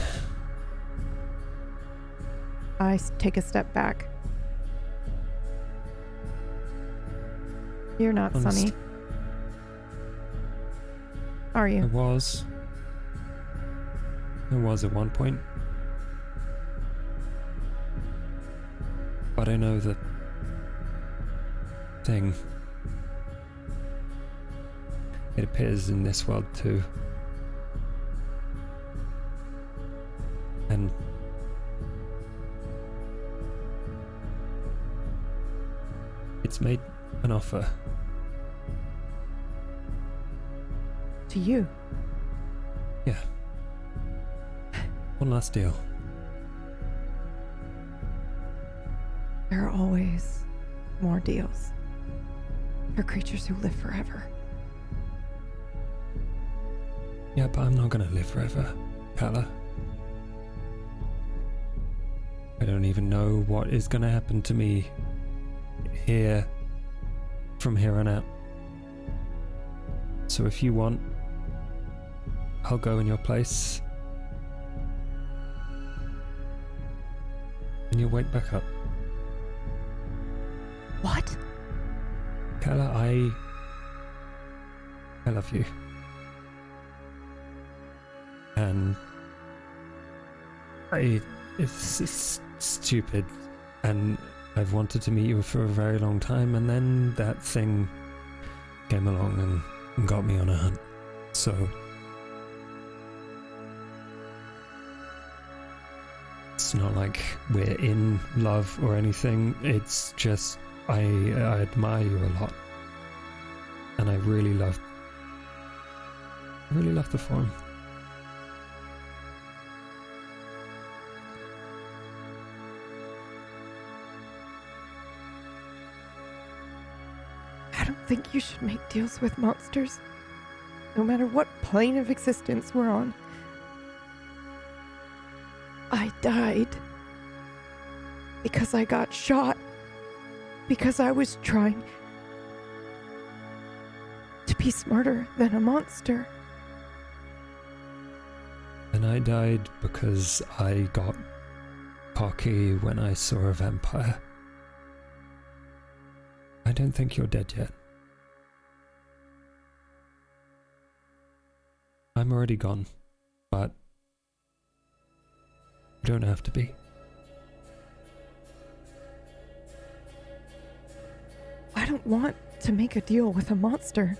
I take a step back. You're not Sunny. Are you? I was at one point. But I know that thing. It appears in this world too. And it's made an offer. To you? Yeah. One last deal. There are always more deals for creatures who live forever. Yeah, but I'm not gonna live forever, Kala. I don't even know what is gonna happen to me here from here on out. So if you want, I'll go in your place. And you'll wake back up. What? Kala, I love you. And it's stupid, and I've wanted to meet you for a very long time, and then that thing came along and got me on a hunt. So it's not like we're in love or anything. It's just I admire you a lot, and I really love the form. I don't think you should make deals with monsters, no matter what plane of existence we're on. I died because I got shot, because I was trying to be smarter than a monster. And I died because I got cocky when I saw a vampire. I don't think you're dead yet. I'm already gone, but you don't have to be. I don't want to make a deal with a monster.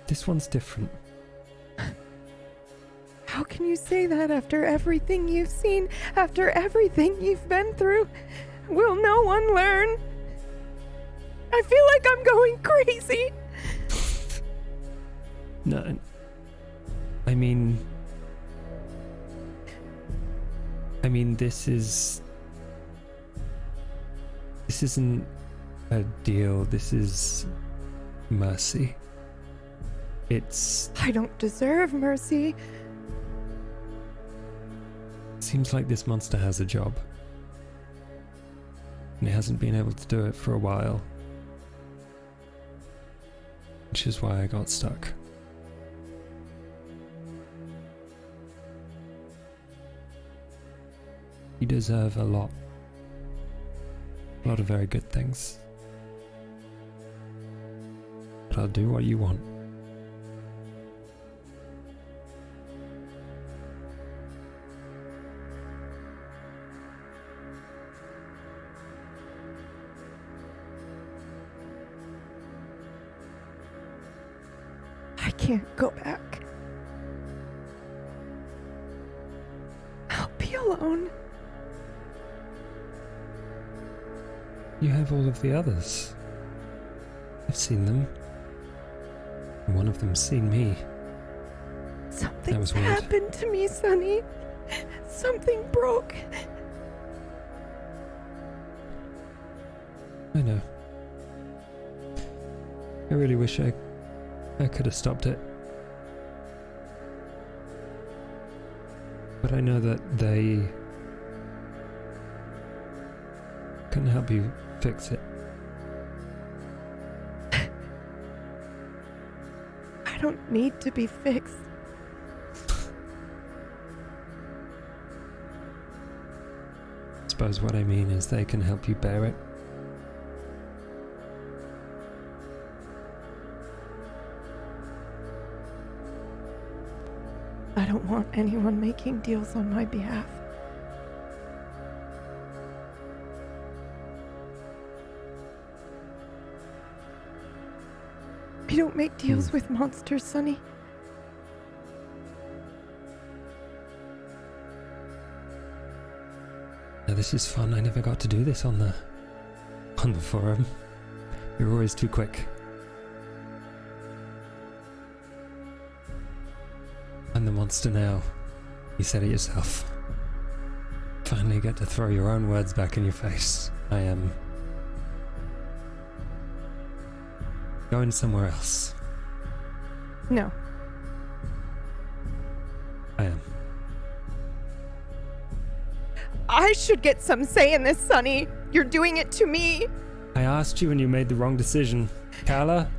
This one's different. How can you say that after everything you've seen, after everything you've been through? Will no one learn? I feel like I'm going crazy. No, I mean, this isn't a deal. This is mercy. I don't deserve mercy. Seems like this monster has a job, and it hasn't been able to do it for a while, which is why I got stuck. You deserve a lot of very good things, but I'll do what you want. I can't go back. I'll be alone. You have all of the others. I've seen them. And one of them's seen me. Something's happened to me, Sonny. Something broke. I know. I really wish I could have stopped it. But I know that they can help you fix it. I don't need to be fixed. I suppose what I mean is they can help you bear it. I don't want anyone making deals on my behalf. We don't make deals with monsters, Sonny. Now, this is fun. I never got to do this on the forum. You're always too quick. I'm the monster now. You said it yourself. Finally get to throw your own words back in your face. I am going somewhere else. No. I am. I should get some say in this, Sonny. You're doing it to me. I asked you and you made the wrong decision. Kala?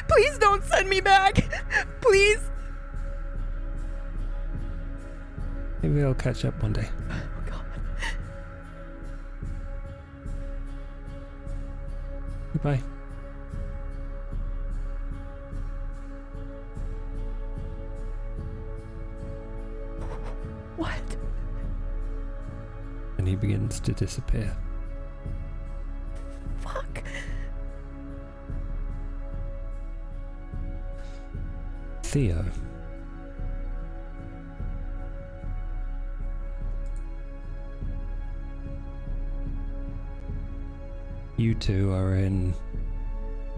Please don't send me back. Please. Maybe I'll catch up one day. Oh, God. Goodbye. What? And he begins to disappear. Fuck. Theo. You two are in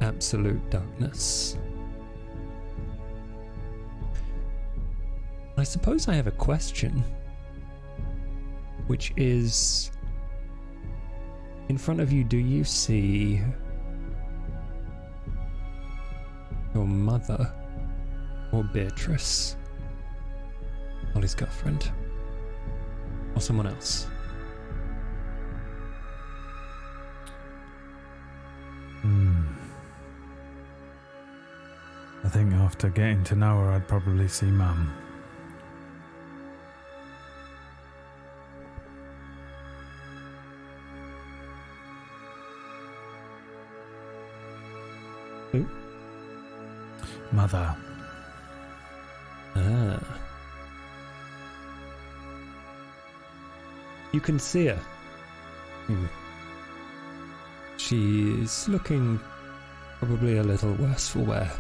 absolute darkness. I suppose I have a question, which is, in front of you, do you see your mother or Beatrice, Ollie's girlfriend, or someone else? I think after getting to know her, I'd probably see Mum. Who? Mother. Ah. You can see her. She's looking probably a little worse for wear.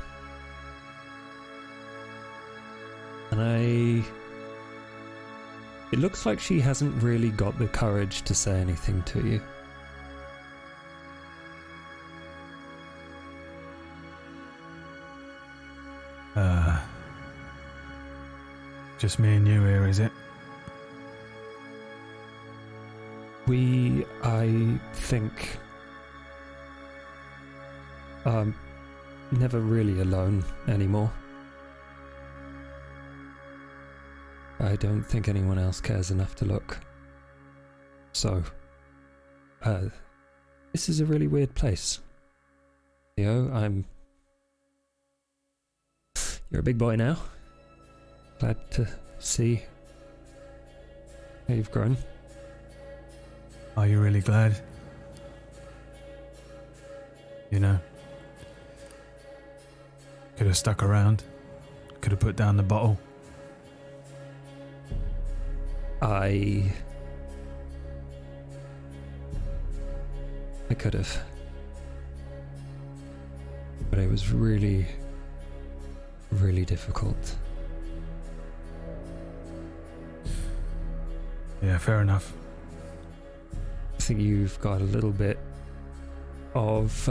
And it looks like she hasn't really got the courage to say anything to you. Just me and you here, is it? I think, never really alone anymore. I don't think anyone else cares enough to look. So, this is a really weird place. Theo, you're a big boy now. Glad to see how you've grown. Are you really glad? You know, could have stuck around. Could have put down the bottle. I could have. But it was really, really difficult. Yeah, fair enough. I think you've got a little bit of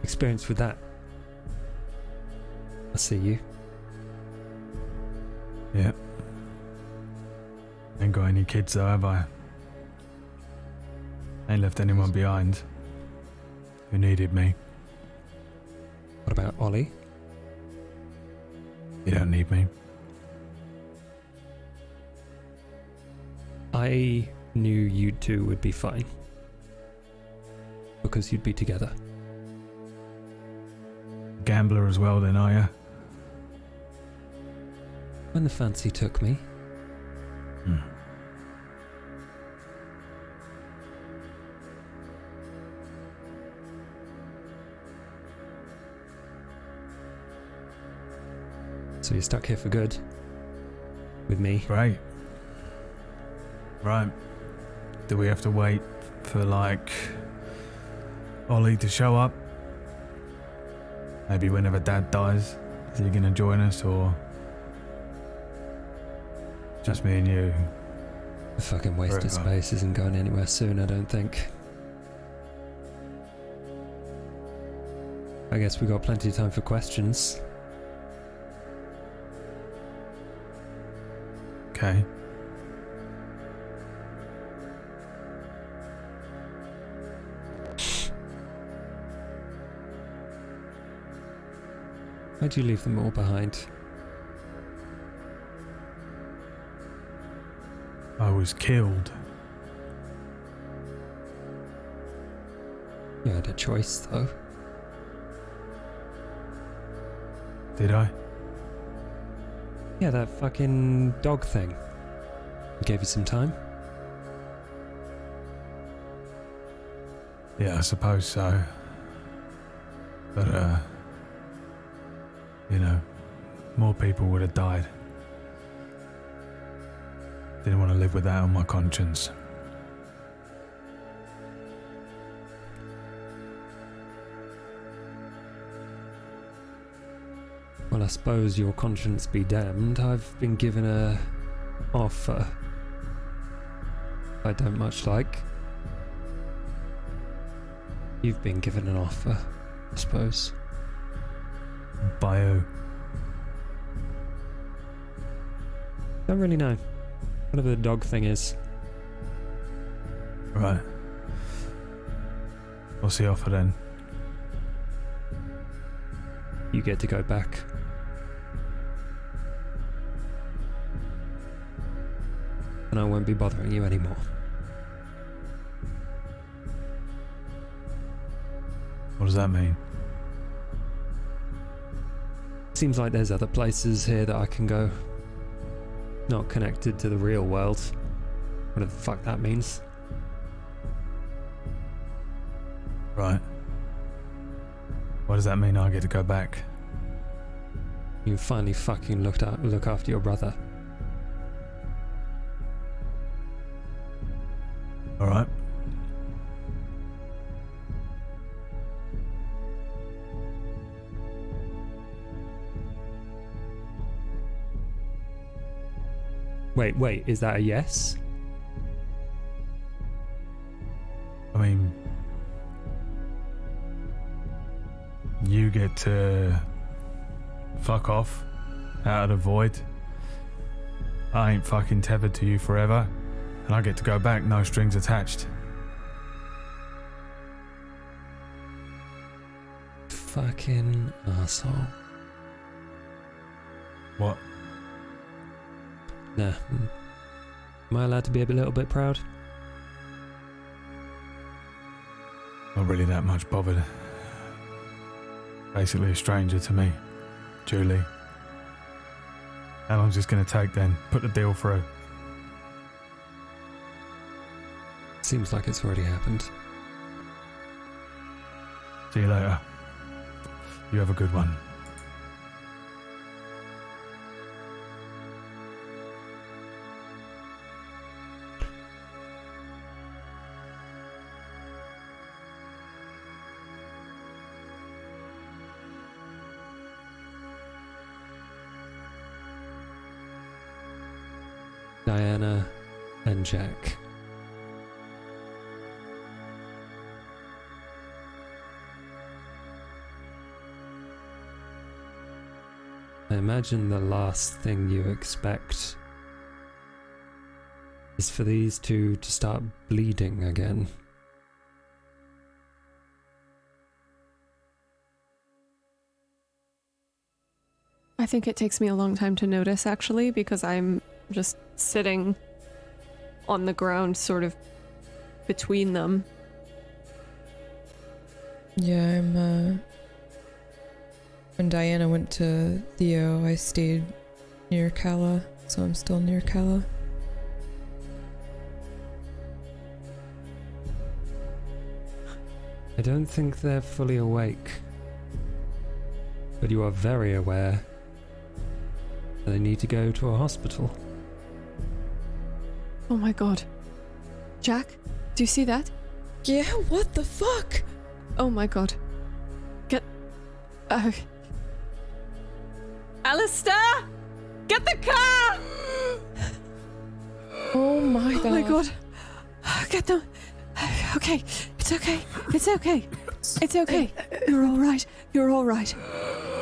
experience with that. I see you. Yeah. Ain't got any kids though, have I? Ain't left anyone behind who needed me. What about Ollie? You don't need me. I knew you two would be fine. Because you'd be together. Gambler as well then, are you? When the fancy took me. So you're stuck here for good? With me? Great. Right. Do we have to wait for, like, Ollie to show up? Maybe whenever Dad dies, is he gonna join us, or just me and you? The fucking waste of Forever. space isn't going anywhere soon, I don't think. I guess we got plenty of time for questions. Okay. Why'd you leave them all behind? I was killed. You had a choice, though. Did I? Yeah, that fucking dog thing. He gave you some time? Yeah, I suppose so. But, you know, more people would have died. Didn't want to live with that on my conscience. Well, I suppose your conscience be damned. I've been given a offer I don't much like. You've been given an offer, I suppose. By who? Don't really know. Whatever the dog thing is. Right. What's the offer then? You get to go back. And I won't be bothering you anymore. What does that mean? Seems like there's other places here that I can go. Not connected to the real world. Whatever the fuck that means. Right. What does that mean I get to go back? You finally fucking look after your brother. Alright. Wait, is that a yes? I mean, you get to fuck off out of the void. I ain't fucking tethered to you forever, and I get to go back, no strings attached. Fucking asshole. What? Nah. Am I allowed to be a little bit proud? Not really that much bothered. Basically a stranger to me. Julie. How long's this gonna take then? Put the deal through. Seems like it's already happened. See you later. You have a good one. Diana and Jack. I imagine the last thing you expect is for these two to start bleeding again. I think it takes me a long time to notice, actually, because I'm just sitting on the ground, sort of between them. Yeah, when Diana went to Theo, I stayed near Kala, so I'm still near Kala. I don't think they're fully awake, but you are very aware that they need to go to a hospital. Oh my god. Jack, do you see that? Yeah, what the fuck? Oh my god. Get... Alistair! Get the car! Oh my god. Oh my god. Get them. Okay. It's okay. It's okay. It's okay. You're all right. You're all right.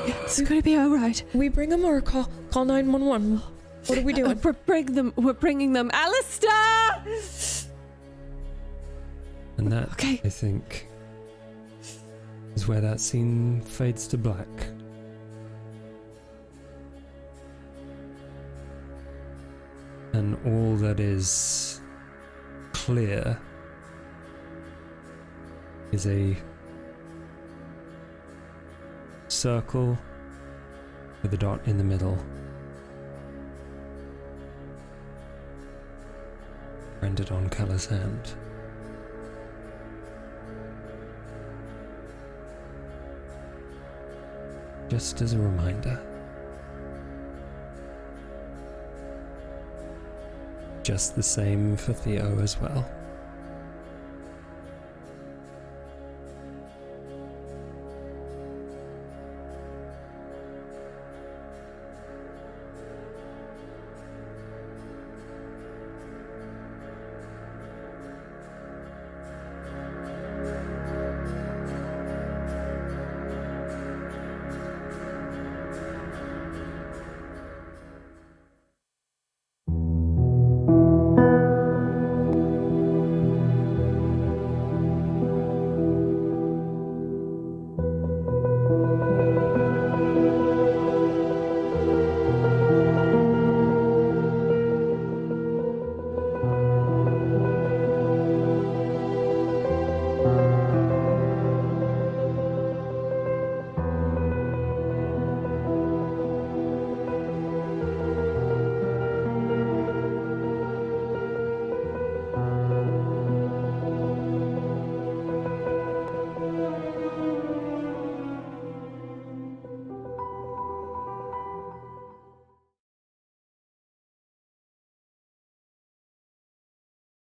It's gonna be all right. We bring them or call 911? What are we doing? We're bringing them. Alistair! And that, I think, is where that scene fades to black. And all that is clear is a circle with a dot in the middle. Rendered on Call's hand. Just as a reminder. Just the same for Theo as well.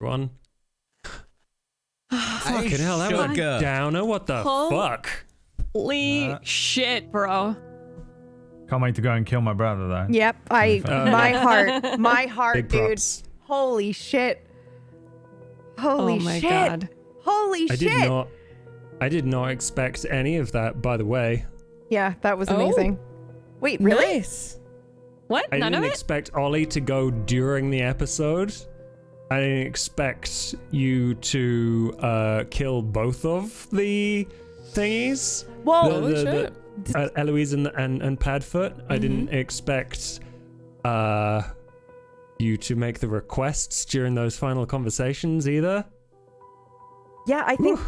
One. Fucking hell, that was a downer. What the fuck? Holy shit, bro. Can't wait to go and kill my brother though. Yep, my heart, Big dude. props. Holy shit. Holy Oh my shit. God. Holy shit. I did not expect any of that, by the way. Yeah, that was amazing. Wait, really? Nice. What? I None of didn't it? expect Ollie to go during the episode. I didn't expect you to kill both of the thingies. Well, Eloise and Padfoot. I didn't expect you to make the requests during those final conversations either. Yeah, I think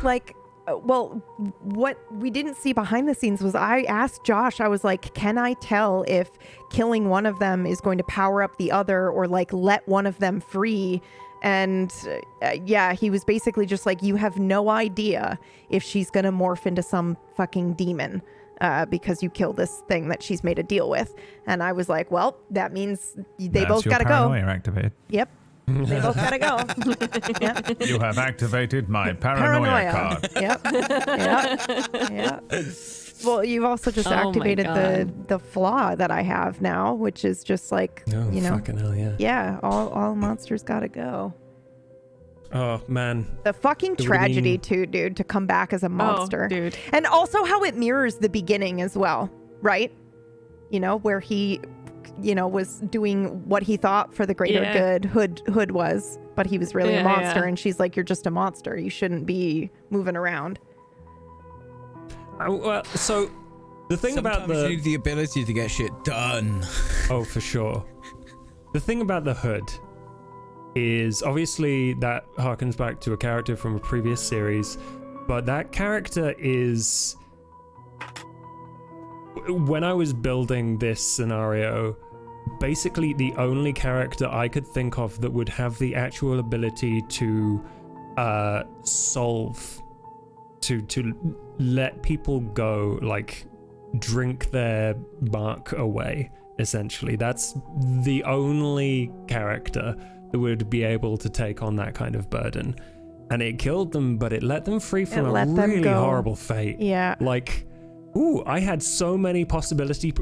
what we didn't see behind the scenes was I asked Josh, I was like, can I tell if killing one of them is going to power up the other or like let one of them free? And yeah, he was basically just like, you have no idea if she's going to morph into some fucking demon because you killed this thing that she's made a deal with. And I was like, well, that means they both got to go. Paranoia activated. Yep. They both got to go. Yep. You have activated my paranoia card. Yep. Well, you've also just activated the flaw that I have now, which is just like, you know, fucking hell, yeah. Yeah, all monsters gotta go. Oh man, the fucking tragedy too, dude, to come back as a monster, dude, and also how it mirrors the beginning as well, right? You know, where he, you know, was doing what he thought for the greater good. Hood was, but he was really a monster, and she's like, "You're just a monster. You shouldn't be moving around." Well, so the thing about you need the ability to get shit done. Oh, for sure. The thing about the Hood is obviously that harkens back to a character from a previous series, but that character is, when I was building this scenario, basically the only character I could think of that would have the actual ability to solve, to let people go, like drink their mark away, essentially. That's the only character that would be able to take on that kind of burden. And it killed them, but it let them free from a really horrible fate. Yeah. Like, Ooh, I had so many possibilities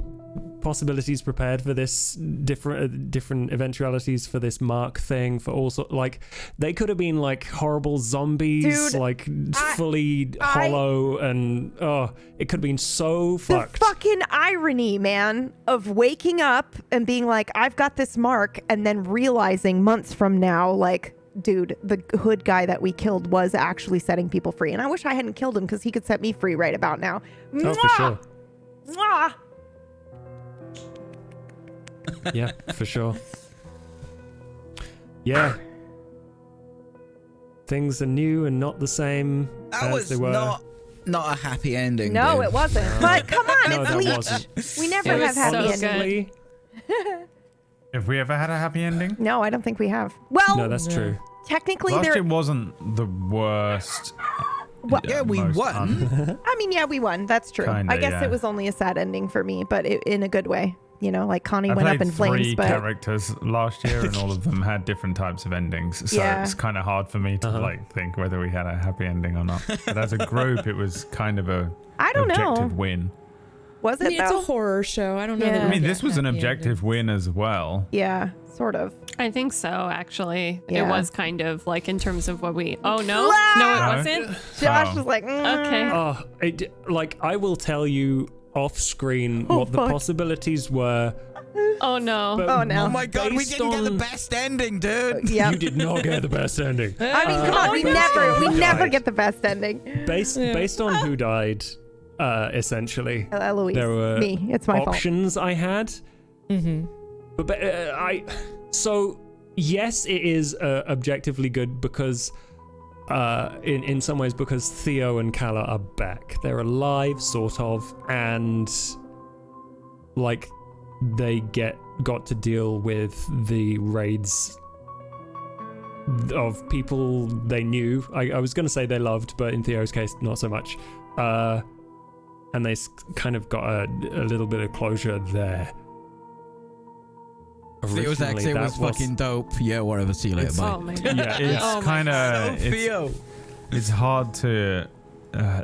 prepared for this, different eventualities for this Mark thing, for also like they could have been like horrible zombies, Dude, like fully hollow, and it could have been so fucked. The fucking irony, man, of waking up and being like, I've got this mark, and then realizing months from now, like, dude, the hood guy that we killed was actually setting people free, and I wish I hadn't killed him because he could set me free right about now. Oh, for sure. Mwah! Yeah, for sure. Yeah. Things are new and not the same as they were. Not a happy ending. No, dude. it wasn't. But come on, No, it's that Leech. wasn't. We never It have was happy so endings. good. Have we ever had a happy ending? No, I don't think we have. Well, No, that's true. technically, Last there. year wasn't the worst. Well, Yeah, we most won. I mean, yeah, we won. That's true. Kinda, I guess yeah. it was only a sad ending for me, but in a good way. You know, like Connie I went up played in flames, 3 but characters last year, and all of them had different types of endings. So Yeah. it's kind of hard for me to like think whether we had a happy ending or not. But as a group, it was kind of a I don't objective know. win. Was I it mean, it's though? a horror show. I don't know. Yeah. That I we mean, get this was an happy objective win as well. Yeah, sort of. I think so, actually. Yeah. It was kind of like in terms of what we. Oh, no? Ah! No, it No? wasn't? Josh Oh. was like, Okay. Oh, like I will tell you off screen what the fuck. possibilities were. Oh, no. But Oh, no. Oh my god, we based didn't get the on- best ending, dude. Yeah. You did not get the best ending. I mean, come on, we never died. get the best ending. Based on who died, essentially, Eloise, there were me. It's my fault. options I had. Mm-hmm. But so yes, it is objectively good because in some ways because Theo and Kala are back. They're alive, sort of, and like they got to deal with the raids of people they knew. I was going to say they loved, but in Theo's case, not so much. And they kind of got a little bit of closure there. Theo's Originally, exit that was fucking dope. Yeah, whatever. See you later. Bye. Oh, my God. Yeah, it's Oh my kind of Theo. it's hard to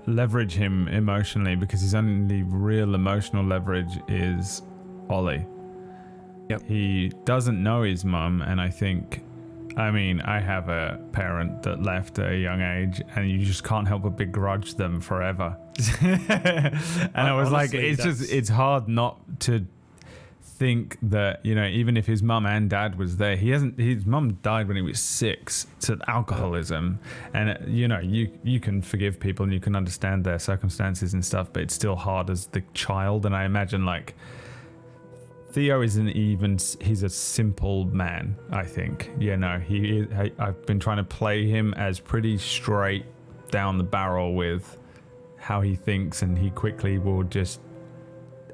leverage him emotionally because his only real emotional leverage is Ollie. Yep. He doesn't know his mum, and I think, I mean, I have a parent that left at a young age, and you just can't help but begrudge them forever. And I was like, Honestly, it's hard not to think that, you know, even if his mum and dad was there, his mum died when he was 6 to alcoholism, and you know, you can forgive people and you can understand their circumstances and stuff, but it's still hard as the child. And I imagine like Theo he's a simple man, I think. You know, I've been trying to play him as pretty straight down the barrel with how he thinks, and he quickly will just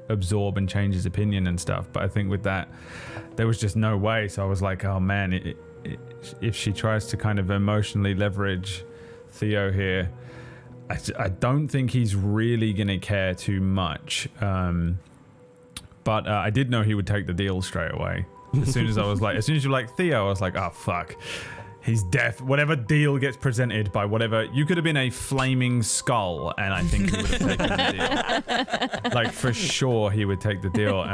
absorb and change his opinion and stuff. But I think with that, there was just no way. So I was like, oh man, if she tries to kind of emotionally leverage Theo here, I don't think he's really going to care too much. But I did know he would take the deal straight away. As soon as you're like Theo, I was like, oh fuck, he's deaf. Whatever deal gets presented by whatever, you could have been a flaming skull, and I think he would have taken the deal. Like for sure, he would take the deal.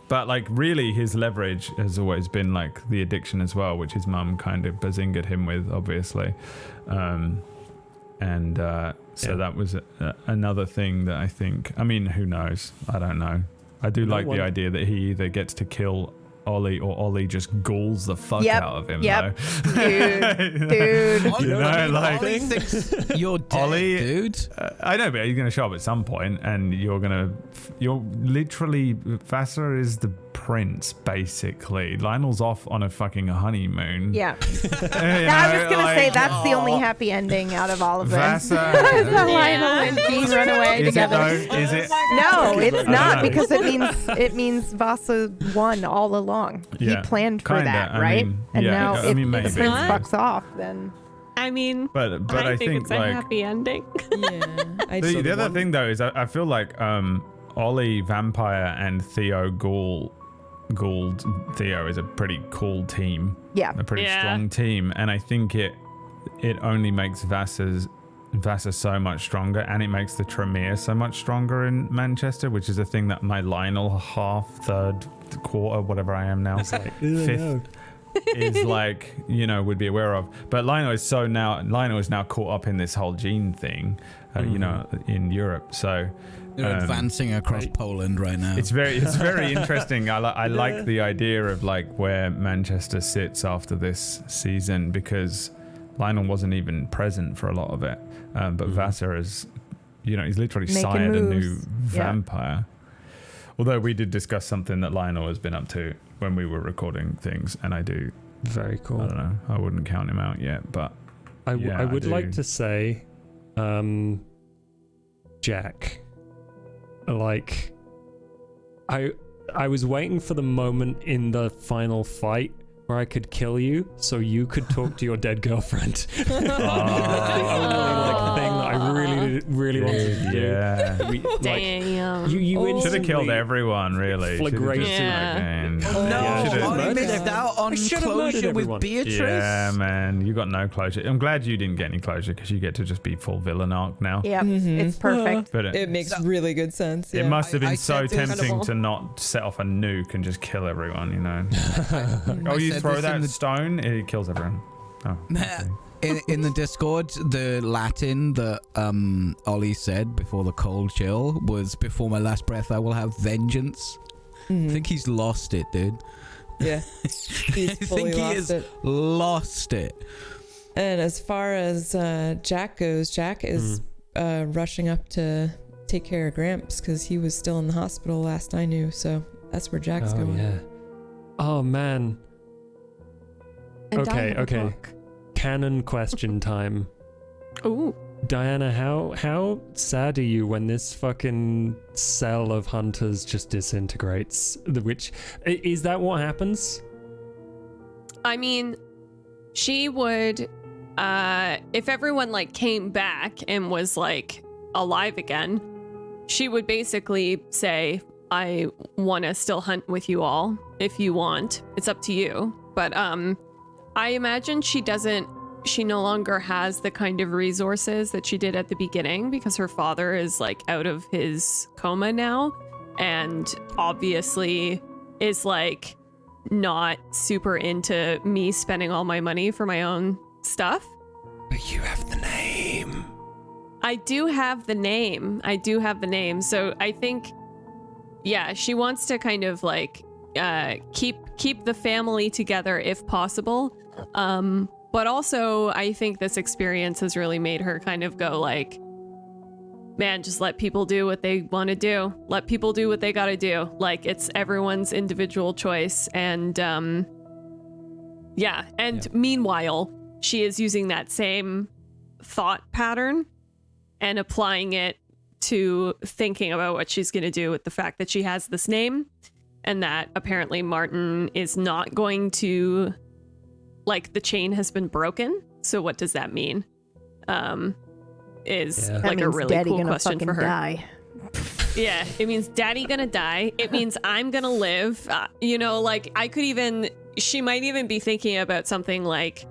But like really, his leverage has always been like the addiction as well, which his mum kind of bazingaed him with, obviously. So that was another thing that I think. I mean, who knows? I don't know. I do like the idea that he either gets to kill Ollie or Ollie just ghouls the fuck out of him. Yep. Though. Dude. You know, like Ollie thinks you're dead, Ollie, dude. I know, but he's going to show up at some point, and you're literally, Vassar is the prince, basically. Lionel's off on a fucking honeymoon. Yeah. I was going to say that's the only happy ending out of all of them. Vassar. That Lionel and Jean run away together. Is it? No, it's I not, don't know. because it means Vasa won all along. Yeah, He planned for kinda. that, I right? mean, and yeah, now I mean, if maybe. the prince fucks off, then I mean, But I think it's a like happy ending. Yeah. the other thing though is I feel like Ollie Vampire and Theo Ghoul Theo is a pretty cool team. Yeah. A pretty Yeah. strong team, and I think it only makes Vassar's Vassar's so much stronger, and it makes the Tremere so much stronger in Manchester, which is a thing that my Lionel half, third, quarter, whatever I am now, fifth, is like, would be aware of. But Lionel is now caught up in this whole gene thing, in Europe. So they're advancing across Poland right now. It's very interesting. I like the idea of like where Manchester sits after this season, because Lionel wasn't even present for a lot of it. But Vassar is, he's literally sired a new vampire. Although we did discuss something that Lionel has been up to when we were recording things, and I do. Very cool. I don't know. I wouldn't count him out yet, but I would like to say, Jack, like, I was waiting for the moment in the final fight where I could kill you so you could talk to your dead girlfriend. That's the only thing that I really wanted to do. Yeah. Damn. You should have killed everyone, really. Yeah. I missed out on closure with Beatrice. Yeah, man. You got no closure. I'm glad you didn't get any closure, because you get to just be full villain arc now. Yeah, it's perfect. But It makes really good sense. it must have been so tempting incredible. to not set off a nuke and just kill everyone, you throw that stone, it kills everyone. Oh, okay. In the Discord, the Latin that Ollie said before the cold chill was, "Before my last breath, I will have vengeance." I think he's lost it, dude. Yeah, he's fully lost it. And as far as Jack goes, Jack is rushing up to take care of Gramps because he was still in the hospital last I knew. So that's where Jack's going. Yeah. Oh man. And Okay. Diana Canon question time. Ooh. Diana, how sad are you when this fucking cell of hunters just disintegrates? Is that what happens? I mean, she would, if everyone like came back and was like alive again, she would basically say, "I want to still hunt with you all if you want. It's up to you." But I imagine she no longer has the kind of resources that she did at the beginning, because her father is like out of his coma now, and obviously is like not super into me spending all my money for my own stuff. But you have the name. I do have the name. So I think, yeah, she wants to kind of like keep the family together if possible. But also I think this experience has really made her kind of go like, man, just let people do what they want to do. Let people do what they got to do. Like, it's everyone's individual choice. And meanwhile, she is using that same thought pattern and applying it to thinking about what she's going to do with the fact that she has this name, and that apparently Martin is not going to, like, the chain has been broken. So what does that mean? Is like a really cool question for her. Die. Yeah, it means Daddy gonna die. It means I'm gonna live. Like she might even be thinking about something like,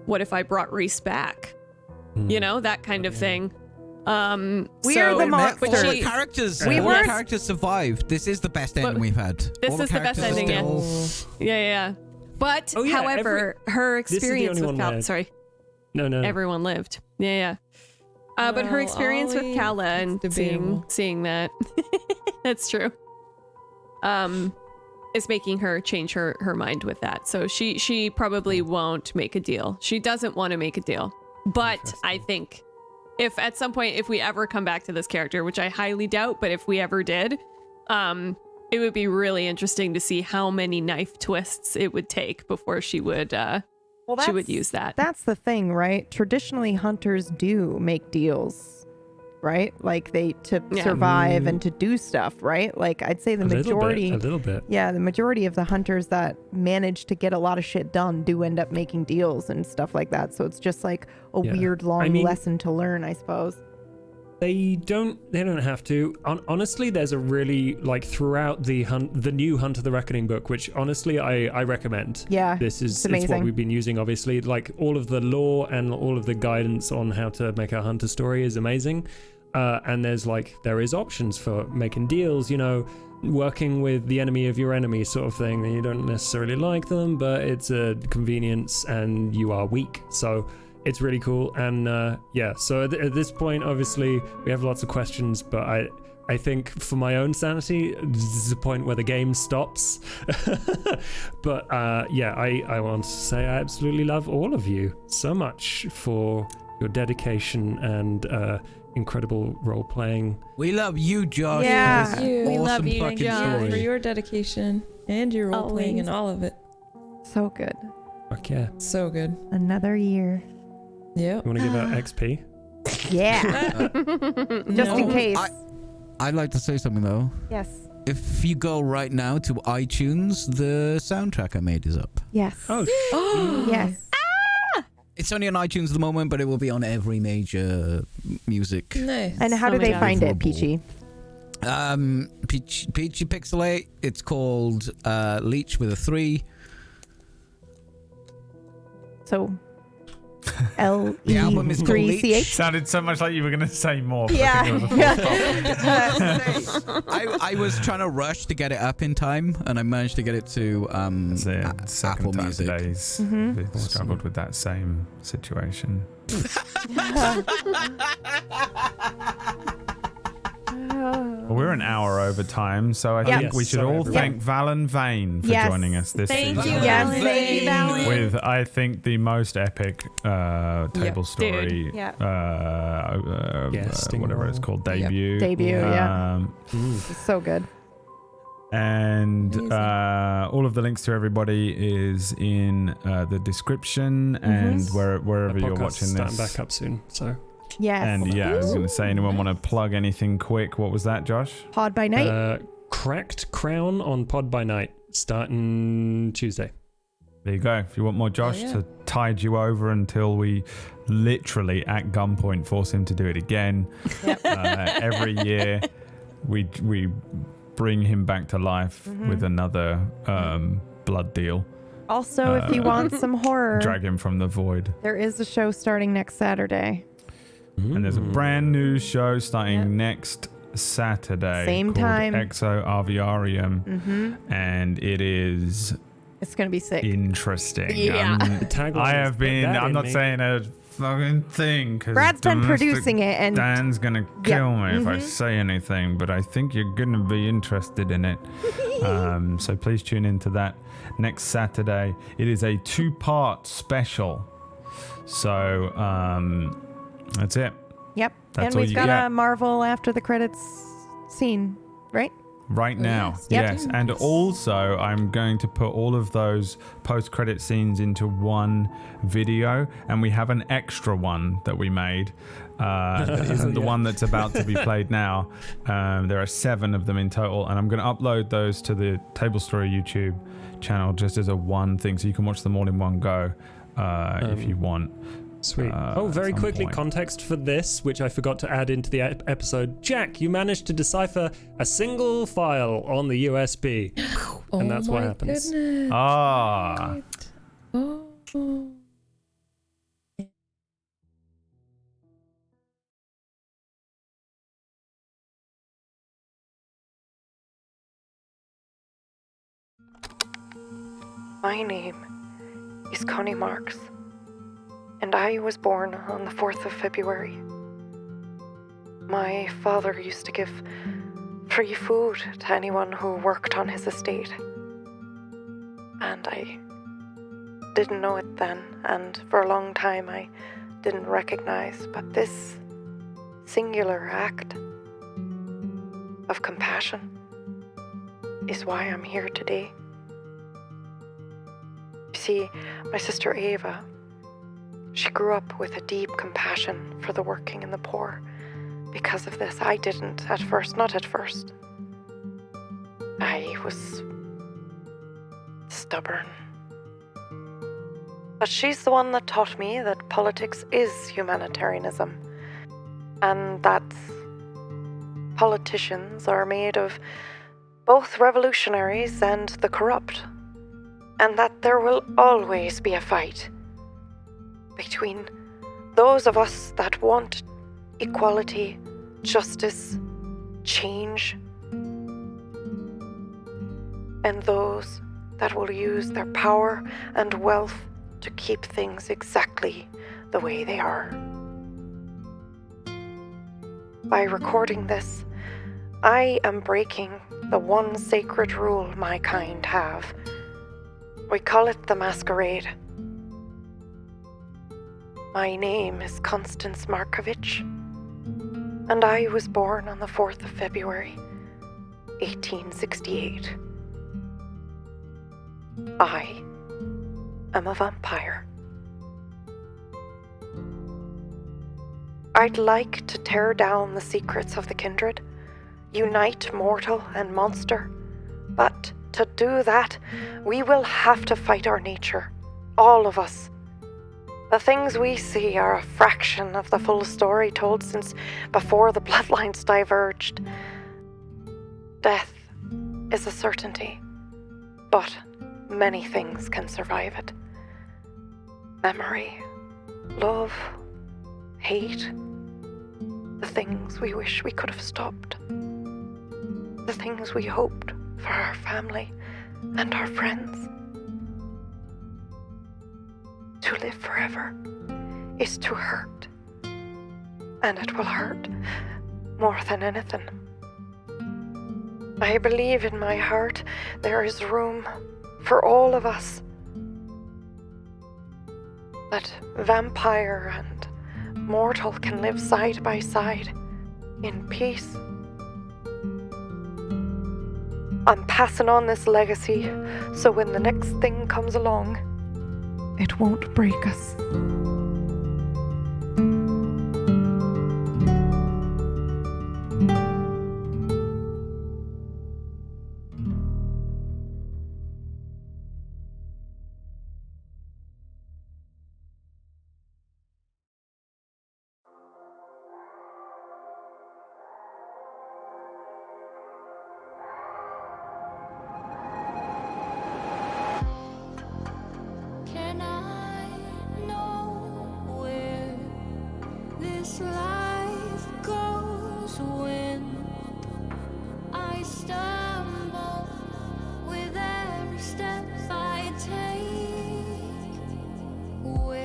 what if I brought Reese back? That kind of thing. We are the monsters. All the characters survived. This is the best ending we've had. This is the best ending. Yeah. But however, her experience with Cal. Sorry. No. Everyone lived. Yeah. But her experience with Kala and seeing that, that's true, is making her change her mind with that. So she probably won't make a deal. She doesn't want to make a deal. But I think if at some point, if we ever come back to this character, which I highly doubt, but if we ever did, it would be really interesting to see how many knife twists it would take before she would she would use that. That's the thing, right? Traditionally, hunters do make deals, right? Like survive and to do stuff, right? Like I'd say the majority, a little bit. Yeah, the majority of the hunters that manage to get a lot of shit done do end up making deals and stuff like that. So it's just like a weird long lesson to learn, I suppose. They don't have to. Honestly, there's a really, like, throughout the new Hunt of the Reckoning book, which honestly I recommend. Yeah, It's what we've been using, obviously. Like, all of the lore and all of the guidance on how to make a hunter story is amazing. And there is options for making deals, working with the enemy of your enemy sort of thing. You don't necessarily like them, but it's a convenience and you are weak. So it's really cool. And so at this point, obviously, we have lots of questions, but I think for my own sanity, this is the point where the game stops. But I want to say I absolutely love all of you so much for your dedication and incredible role playing. We love you, Josh. Yeah, we love you, John, for your dedication and your role playing and all of it. So good. Fuck yeah. So good. Another year. Yeah. You want to give out XP? Yeah. Just in case. I'd like to say something though. Yes. If you go right now to iTunes, the soundtrack I made is up. Yes. Oh. Yes. It's only on iTunes at the moment, but it will be on every major music. Nice. And how do they find it, Peachy? Peachy Pixelate. It's called Leech with a 3. So The album is called Leech. L-E-3-C-H? Sounded so much like you were going to say more. Yeah. I was trying to rush to get it up in time, and I managed to get it to Apple Music. Days. We struggled with that same situation. Well, we're an hour over time, so I think we should all thank Val and Vane for joining us this season. Thank you, Val. With, I think, the most epic table story, whatever it's called, debut. Debut, so good. And all of the links to everybody is in the description and wherever you're watching this. Starting back up soon, so. Yes. And I was going to say, anyone want to plug anything quick? What was that, Josh? Pod by Night. Cracked Crown on Pod by Night, starting Tuesday. There you go. If you want more Josh to tide you over until we literally at gunpoint force him to do it again. Every year we bring him back to life with another blood deal. Also, if you want some horror, drag him from the void. There is a show starting next Saturday. And there's a brand new show starting next Saturday. Same called time. Exo Aviarium. And it's going to be sick. Interesting. Yeah. I'm not saying a fucking thing. Brad's been producing it, and Dan's going to kill me if I say anything, but I think you're going to be interested in it. So please tune into that next Saturday. It is a 2-part special. So, that's it. Yep. That's and all we've you got get. a Marvel after the credits scene, right? Right now. Yes. And also, I'm going to put all of those post-credit scenes into one video, and we have an extra one that we made. That isn't the one that's about to be played now. There are 7 of them in total, and I'm going to upload those to the Table Story YouTube channel just as a one thing, so you can watch them all in one go if you want. Sweet. Very quickly, context for this, which I forgot to add into the episode. Jack, you managed to decipher a single file on the USB. And that's what happens. Goodness. Ah. Oh. My name is Connie Marks, and I was born on the 4th of February. My father used to give free food to anyone who worked on his estate. And I didn't know it then, and for a long time I didn't recognize, but this singular act of compassion is why I'm here today. You see, my sister Ava, she grew up with a deep compassion for the working and the poor. Because of this, I didn't at first, not at first. I was stubborn. But she's the one that taught me that politics is humanitarianism. and that politicians are made of both revolutionaries and the corrupt, and that there will always be a fight between those of us that want equality, justice, change, and those that will use their power and wealth to keep things exactly the way they are. By recording this, I am breaking the one sacred rule my kind have. We call it the Masquerade. My name is Constance Markovich, and I was born on the 4th of February, 1868. I am a vampire. I'd like to tear down the secrets of the kindred, unite mortal and monster, but to do that, we will have to fight our nature, all of us. The things we see are a fraction of the full story told since before the bloodlines diverged. Death is a certainty, but many things can survive it. Memory, love, hate, the things we wish we could have stopped, the things we hoped for our family and our friends. To live forever is to hurt, and it will hurt more than anything. I believe in my heart there is room for all of us, that vampire and mortal can live side by side in peace. I'm passing on this legacy so when the next thing comes along, it won't break us. Where